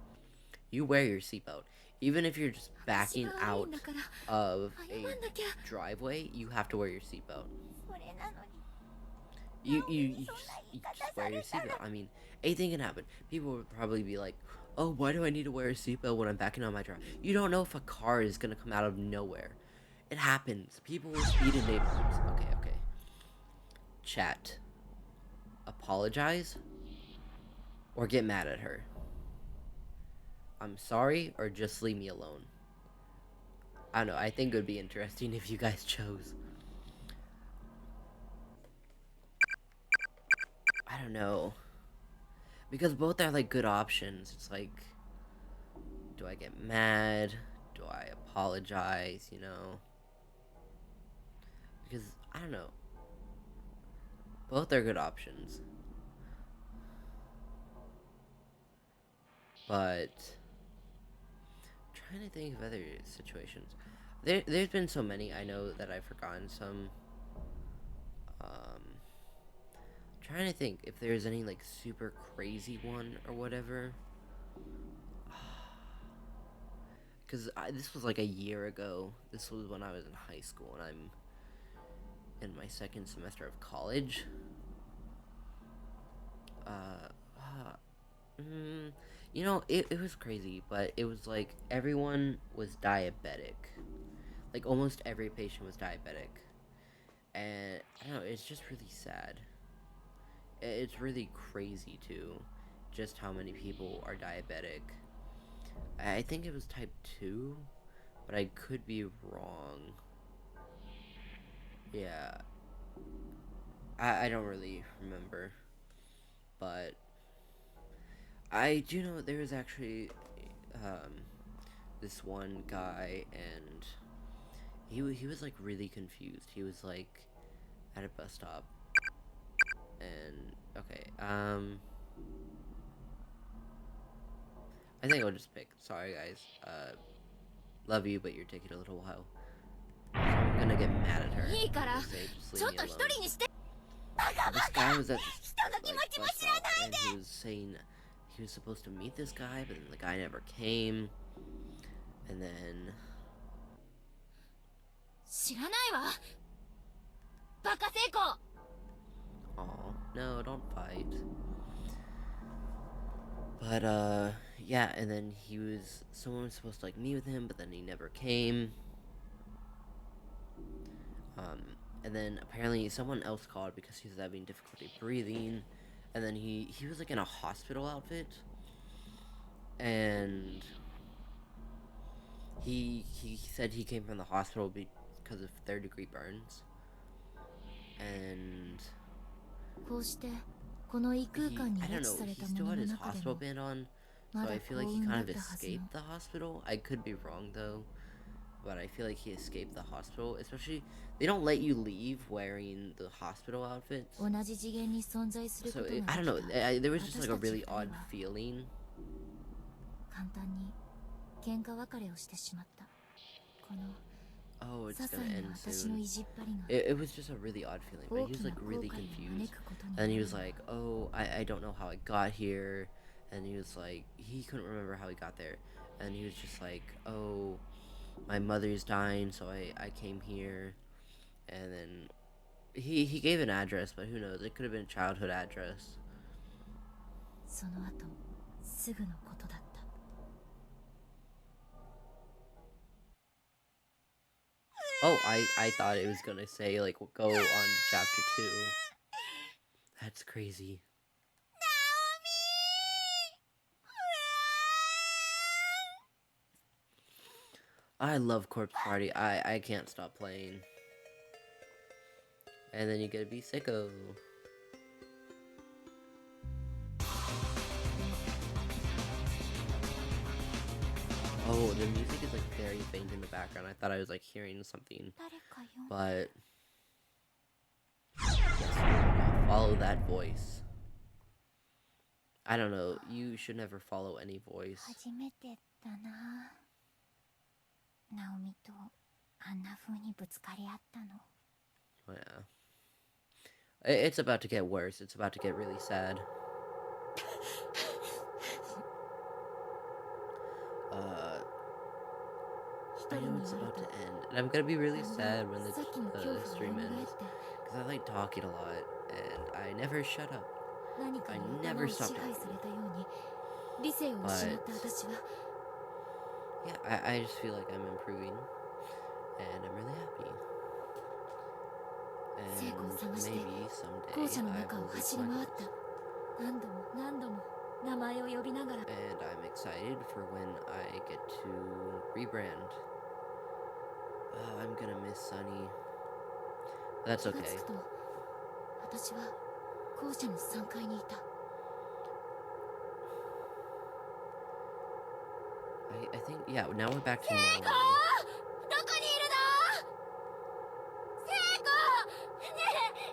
[SPEAKER 1] You wear your seatbelt. Even if you're just backing out of a driveway, you have to wear your seatbelt.
[SPEAKER 3] それなのに
[SPEAKER 1] You just wear your seatbelt. I mean, anything can happen. People would probably be like, oh, why do I need to wear a seatbelt when I'm backing on my drive? You don't know if a car is going to come out of nowhere. It happens. People will speed in neighborhoods. Okay. Chat. Apologize or get mad at her. I'm sorry or just leave me alone. I don't know. I think it would be interesting if you guys chose. I don't know. Because both are like good options. It's like, do I get mad? Do I apologize? You know? Because, I don't know. Both are good options. But, I'm trying to think of other situations. There's been so many. I know that I've forgotten some. trying to think if there's any like super crazy one or whatever. Because this was like a year ago. This was when I was in high school and I'm in my second semester of college. You know, it was crazy, but it was like everyone was diabetic. Like almost every patient was diabetic. And I don't know, it's just really sad. It's really crazy too, just how many people are diabetic. I think it was type 2, but I could be wrong. Yeah. I don't really remember. But I do know there was actually this one guy, and he was like really confused. He was like at a bus stop, and okay, I think I'll just pick. Sorry guys, love you, but you're taking a little while. So I'm gonna get mad at her.
[SPEAKER 3] いいから
[SPEAKER 1] and say, just
[SPEAKER 3] ちょ
[SPEAKER 1] leave
[SPEAKER 3] っ
[SPEAKER 1] me
[SPEAKER 3] と一
[SPEAKER 1] alone.
[SPEAKER 3] 人にして
[SPEAKER 1] This guy was at this
[SPEAKER 3] 人の気
[SPEAKER 1] like
[SPEAKER 3] 持ちも
[SPEAKER 1] bus
[SPEAKER 3] 知ら
[SPEAKER 1] stop,
[SPEAKER 3] ない
[SPEAKER 1] and he was saying he was supposed to meet this guy, but then the guy never came. And then
[SPEAKER 3] 知らないわバカ成功
[SPEAKER 1] oh no, don't fight. But yeah, and then someone was supposed to like meet with him, but then he never came. And then apparently someone else called because he was having difficulty breathing, and then he was like in a hospital outfit, and he said he came from the hospital because of third-degree burns, and
[SPEAKER 3] こうしてこの異空間に
[SPEAKER 1] I
[SPEAKER 3] 拉
[SPEAKER 1] don't
[SPEAKER 3] 致
[SPEAKER 1] know,
[SPEAKER 3] され
[SPEAKER 1] he
[SPEAKER 3] た
[SPEAKER 1] still
[SPEAKER 3] 者
[SPEAKER 1] had
[SPEAKER 3] の
[SPEAKER 1] his
[SPEAKER 3] 中で
[SPEAKER 1] hospital
[SPEAKER 3] も
[SPEAKER 1] band on,
[SPEAKER 3] ま
[SPEAKER 1] so
[SPEAKER 3] だ
[SPEAKER 1] I feel like
[SPEAKER 3] 幸
[SPEAKER 1] he
[SPEAKER 3] 運
[SPEAKER 1] kind
[SPEAKER 3] だ
[SPEAKER 1] of
[SPEAKER 3] ったはずの
[SPEAKER 1] escaped the hospital. I could be wrong though, but I feel like he escaped the hospital. Especially, they don't let you leave wearing the hospital outfits.
[SPEAKER 3] 同じ次元に存在するこ
[SPEAKER 1] So
[SPEAKER 3] とができ
[SPEAKER 1] I
[SPEAKER 3] た
[SPEAKER 1] don't know. There was just like a really
[SPEAKER 3] 私たち
[SPEAKER 1] odd
[SPEAKER 3] 二人は
[SPEAKER 1] feeling.
[SPEAKER 3] 簡単に喧嘩別れをしてしまったこの
[SPEAKER 1] Oh,
[SPEAKER 3] 些
[SPEAKER 1] it's
[SPEAKER 3] 細
[SPEAKER 1] gonna
[SPEAKER 3] な
[SPEAKER 1] end
[SPEAKER 3] 私の
[SPEAKER 1] soon.
[SPEAKER 3] 意地っ張りが
[SPEAKER 1] It was just a really odd feeling. But
[SPEAKER 3] 大
[SPEAKER 1] he
[SPEAKER 3] き
[SPEAKER 1] was
[SPEAKER 3] な
[SPEAKER 1] like
[SPEAKER 3] 後
[SPEAKER 1] really
[SPEAKER 3] 悔に
[SPEAKER 1] confused.
[SPEAKER 3] 招くことに
[SPEAKER 1] And
[SPEAKER 3] な
[SPEAKER 1] he
[SPEAKER 3] る
[SPEAKER 1] was like, "Oh, I don't know how I got here." And he was like, he couldn't remember how he got there. And he was just like, "Oh, my mother's dying, so I came here." And then he gave an address, but who knows? It could have been a childhood address.
[SPEAKER 3] その後すぐのことだった
[SPEAKER 1] Oh, I thought it was gonna say like go on to chapter 2. That's crazy. I love Corpse Party. I can't stop playing. And then you get to be sicko. Oh, the music is like very faint in the background. I thought I was like hearing something,
[SPEAKER 3] 誰か呼ん
[SPEAKER 1] but yes, follow that voice. I don't know. You should never follow any voice.
[SPEAKER 3] 初めてだなナオミとあんな風にぶつかり合ったの
[SPEAKER 1] Oh, yeah. It's about to get worse. It's about to get really sad. I know it's about to end, and I'm gonna be really sad when the stream ends, because I like talking a lot, and I never shut up.
[SPEAKER 3] 何か
[SPEAKER 1] I
[SPEAKER 3] に
[SPEAKER 1] never
[SPEAKER 3] 頭を支
[SPEAKER 1] stopped
[SPEAKER 3] 配さ
[SPEAKER 1] talking.
[SPEAKER 3] れたように理性を失った私は
[SPEAKER 1] Yeah, I just feel like I'm improving, and I'm really happy.
[SPEAKER 3] 聖子を
[SPEAKER 1] And
[SPEAKER 3] 探して
[SPEAKER 1] maybe
[SPEAKER 3] 校
[SPEAKER 1] someday
[SPEAKER 3] 舎の
[SPEAKER 1] I
[SPEAKER 3] 中
[SPEAKER 1] will
[SPEAKER 3] を
[SPEAKER 1] reach
[SPEAKER 3] 走り
[SPEAKER 1] my
[SPEAKER 3] 回っ
[SPEAKER 1] goals.
[SPEAKER 3] た何度も何度も名前を呼びながら
[SPEAKER 1] And I'm excited for when I get to rebrand. Oh, I'm gonna miss Sunny. That's
[SPEAKER 3] 気が
[SPEAKER 1] okay.
[SPEAKER 3] つくと私は校舎の3階にいた
[SPEAKER 1] I think, yeah, now we're back to
[SPEAKER 3] ど
[SPEAKER 1] normal.
[SPEAKER 3] こにいるの聖子ねえ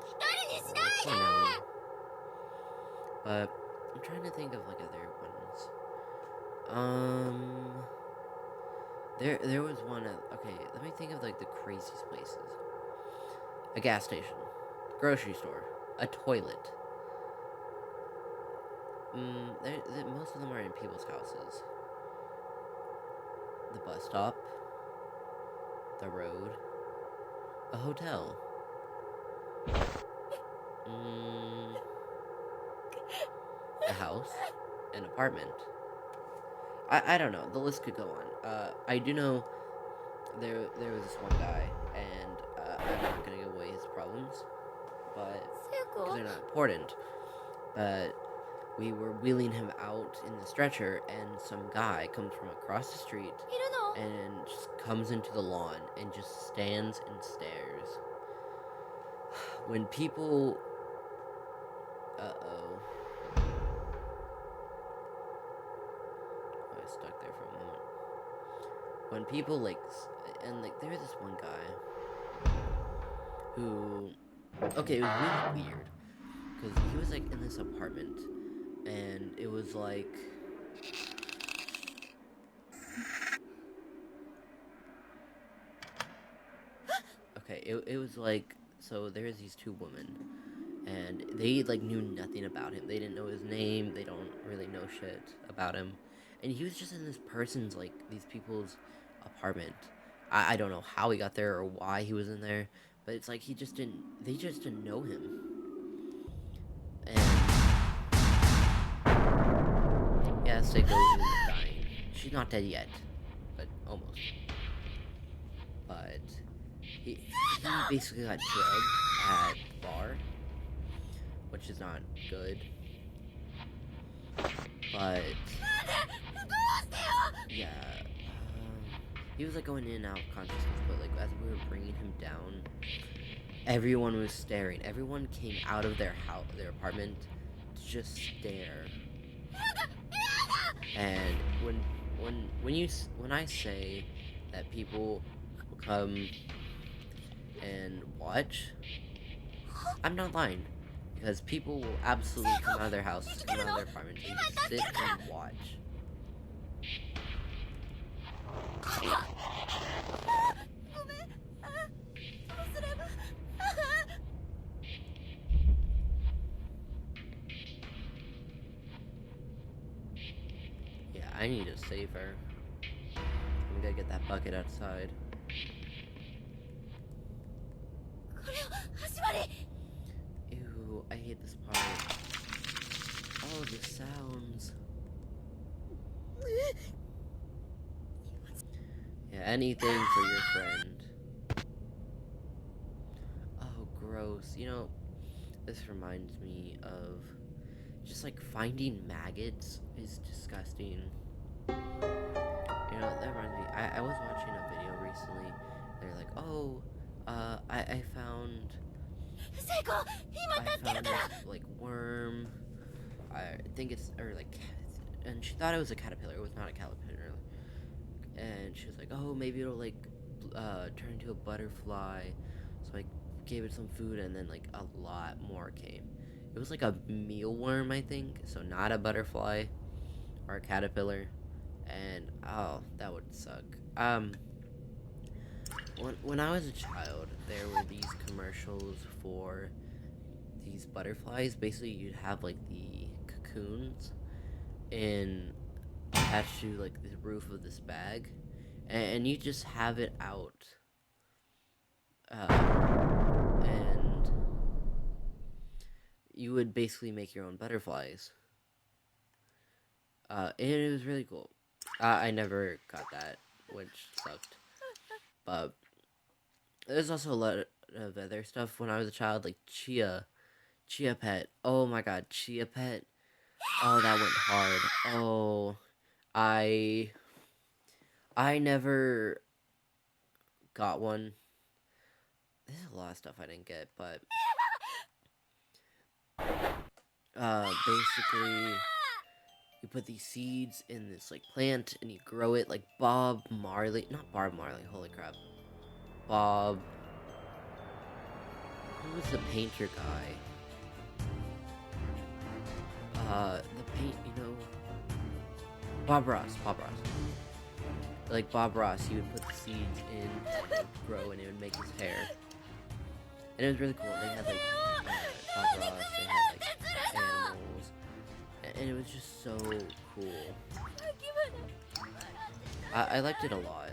[SPEAKER 3] 一人にしない
[SPEAKER 1] Poor Nelly. But I'm trying to think of like other ones. There was one at, okay, let me think of like the craziest places. A gas station, grocery store, a toilet, Most of them are in people's houses. The bus stop, the road, a hotel. A house, an apartment. I don't know. The list could go on. I do know there was this one guy, and I'm not gonna give away his problems, but because they're not important. But we were wheeling him out in the stretcher, and some guy comes from across the street and just comes into the lawn and just stands and stares. When people, I was stuck there for a moment. When people and there was this one guy who, okay, it was really weird because he was like in this apartment, and it was like, okay, it was like, so there's these two women, and they like knew nothing about him. They didn't know his name. They don't really know shit about him, and he was just in this person's, like, these people's apartment. I don't know how he got there or why he was in there, but it's like they just didn't know him. And yeah, Seiko is dying. She's not dead yet, but almost. But he basically got drugged at the bar, which is not good. But yeah, he was like going in and out of consciousness, but like as we were bringing him down, everyone was staring. Everyone came out of their apartment to just stare. And when I say that people will come and watch, I'm not lying, because people will absolutely come out of their houses, come out of their apartments, and just sit and watch. Yeah, I need to save her. I'm gonna get that bucket outside. Ew, I hate this part. Oh, the sounds. Yeah, anything for your friend. Oh, gross. You know, this reminds me of just like finding maggots is disgusting. You know, that reminds me. I was watching a video recently. They're like, oh, I found this like worm. I think it's, or like, and she thought it was a caterpillar. It was not a caterpillar. And she was like, oh, maybe it'll like turn into a butterfly. So I gave it some food, and then like a lot more came. It was like a mealworm, I think, so not a butterfly or a caterpillar. And oh, that would suck. When I was a child, there were these commercials for these butterflies. Basically, you'd have like the cocoons attached to like the roof of this bag, and you just have it out, and you would basically make your own butterflies. And it was really cool. I never got that, which sucked. But there's also a lot of other stuff when I was a child, like Chia Pet. Oh my god, Chia Pet. Oh, that went hard. Oh, I never got one. There's a lot of stuff I didn't get, but basically, you put these seeds in this like plant and you grow it like Bob Marley. Not Bob Marley, holy crap. Bob. Who was the painter guy? The paint, you know. Bob Ross. Like Bob Ross, he would put the seeds in and it would grow and it would make his hair. And it was really cool. They had like Bob Ross, they had like animals. And it was was just so cool. I liked it a lot.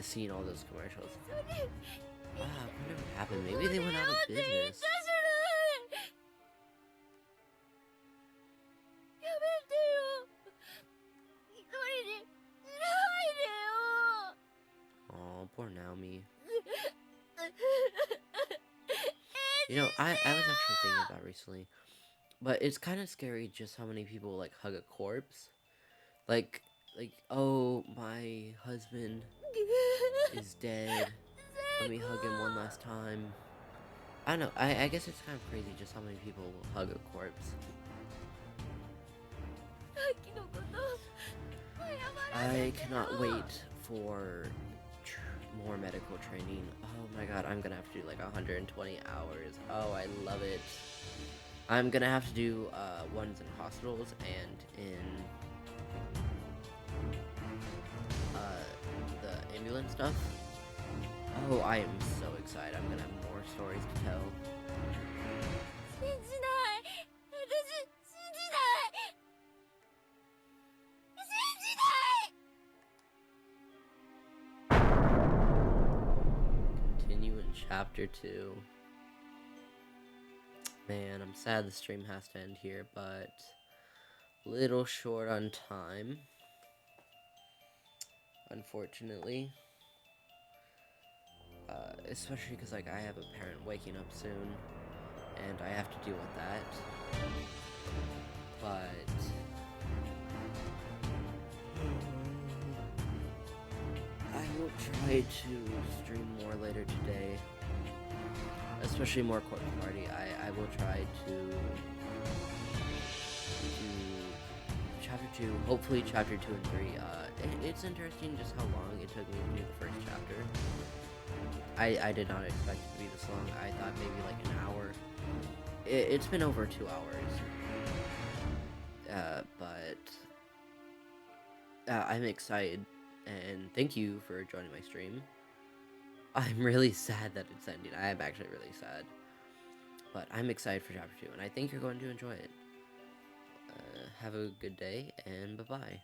[SPEAKER 1] Seeing all those commercials. Whatever happened? Maybe they went out of business. Oh, poor Naomi. You know, I was actually thinking about recently, but it's kind of scary just how many people like hug a corpse. Like, oh, my husband is dead. Let me hug him one last time. I don't know. I guess it's kind of crazy just how many people will hug a corpse. I cannot wait for more medical training. Oh my god, I'm gonna have to do like 120 hours. Oh, I love it. I'm gonna have to do ones in hospitals and in the ambulance stuff. Oh, I am so excited. I'm gonna have more stories to tell. Continue in chapter 2. Man, I'm sad the stream has to end here, but little short on time, unfortunately. Especially because like I have a parent waking up soon, and I have to deal with that. But I will try to stream more later today, especially more Corpse Party. I will try to do chapter 2, hopefully chapter 2 and 3. It's interesting just how long it took me to do the first chapter. I did not expect it to be this long. I thought maybe like an hour. It's been over 2 hours. But I'm excited, and thank you for joining my stream. I'm really sad that it's ending. I am actually really sad. But I'm excited for chapter 2, and I think you're going to enjoy it. Have a good day, and bye-bye.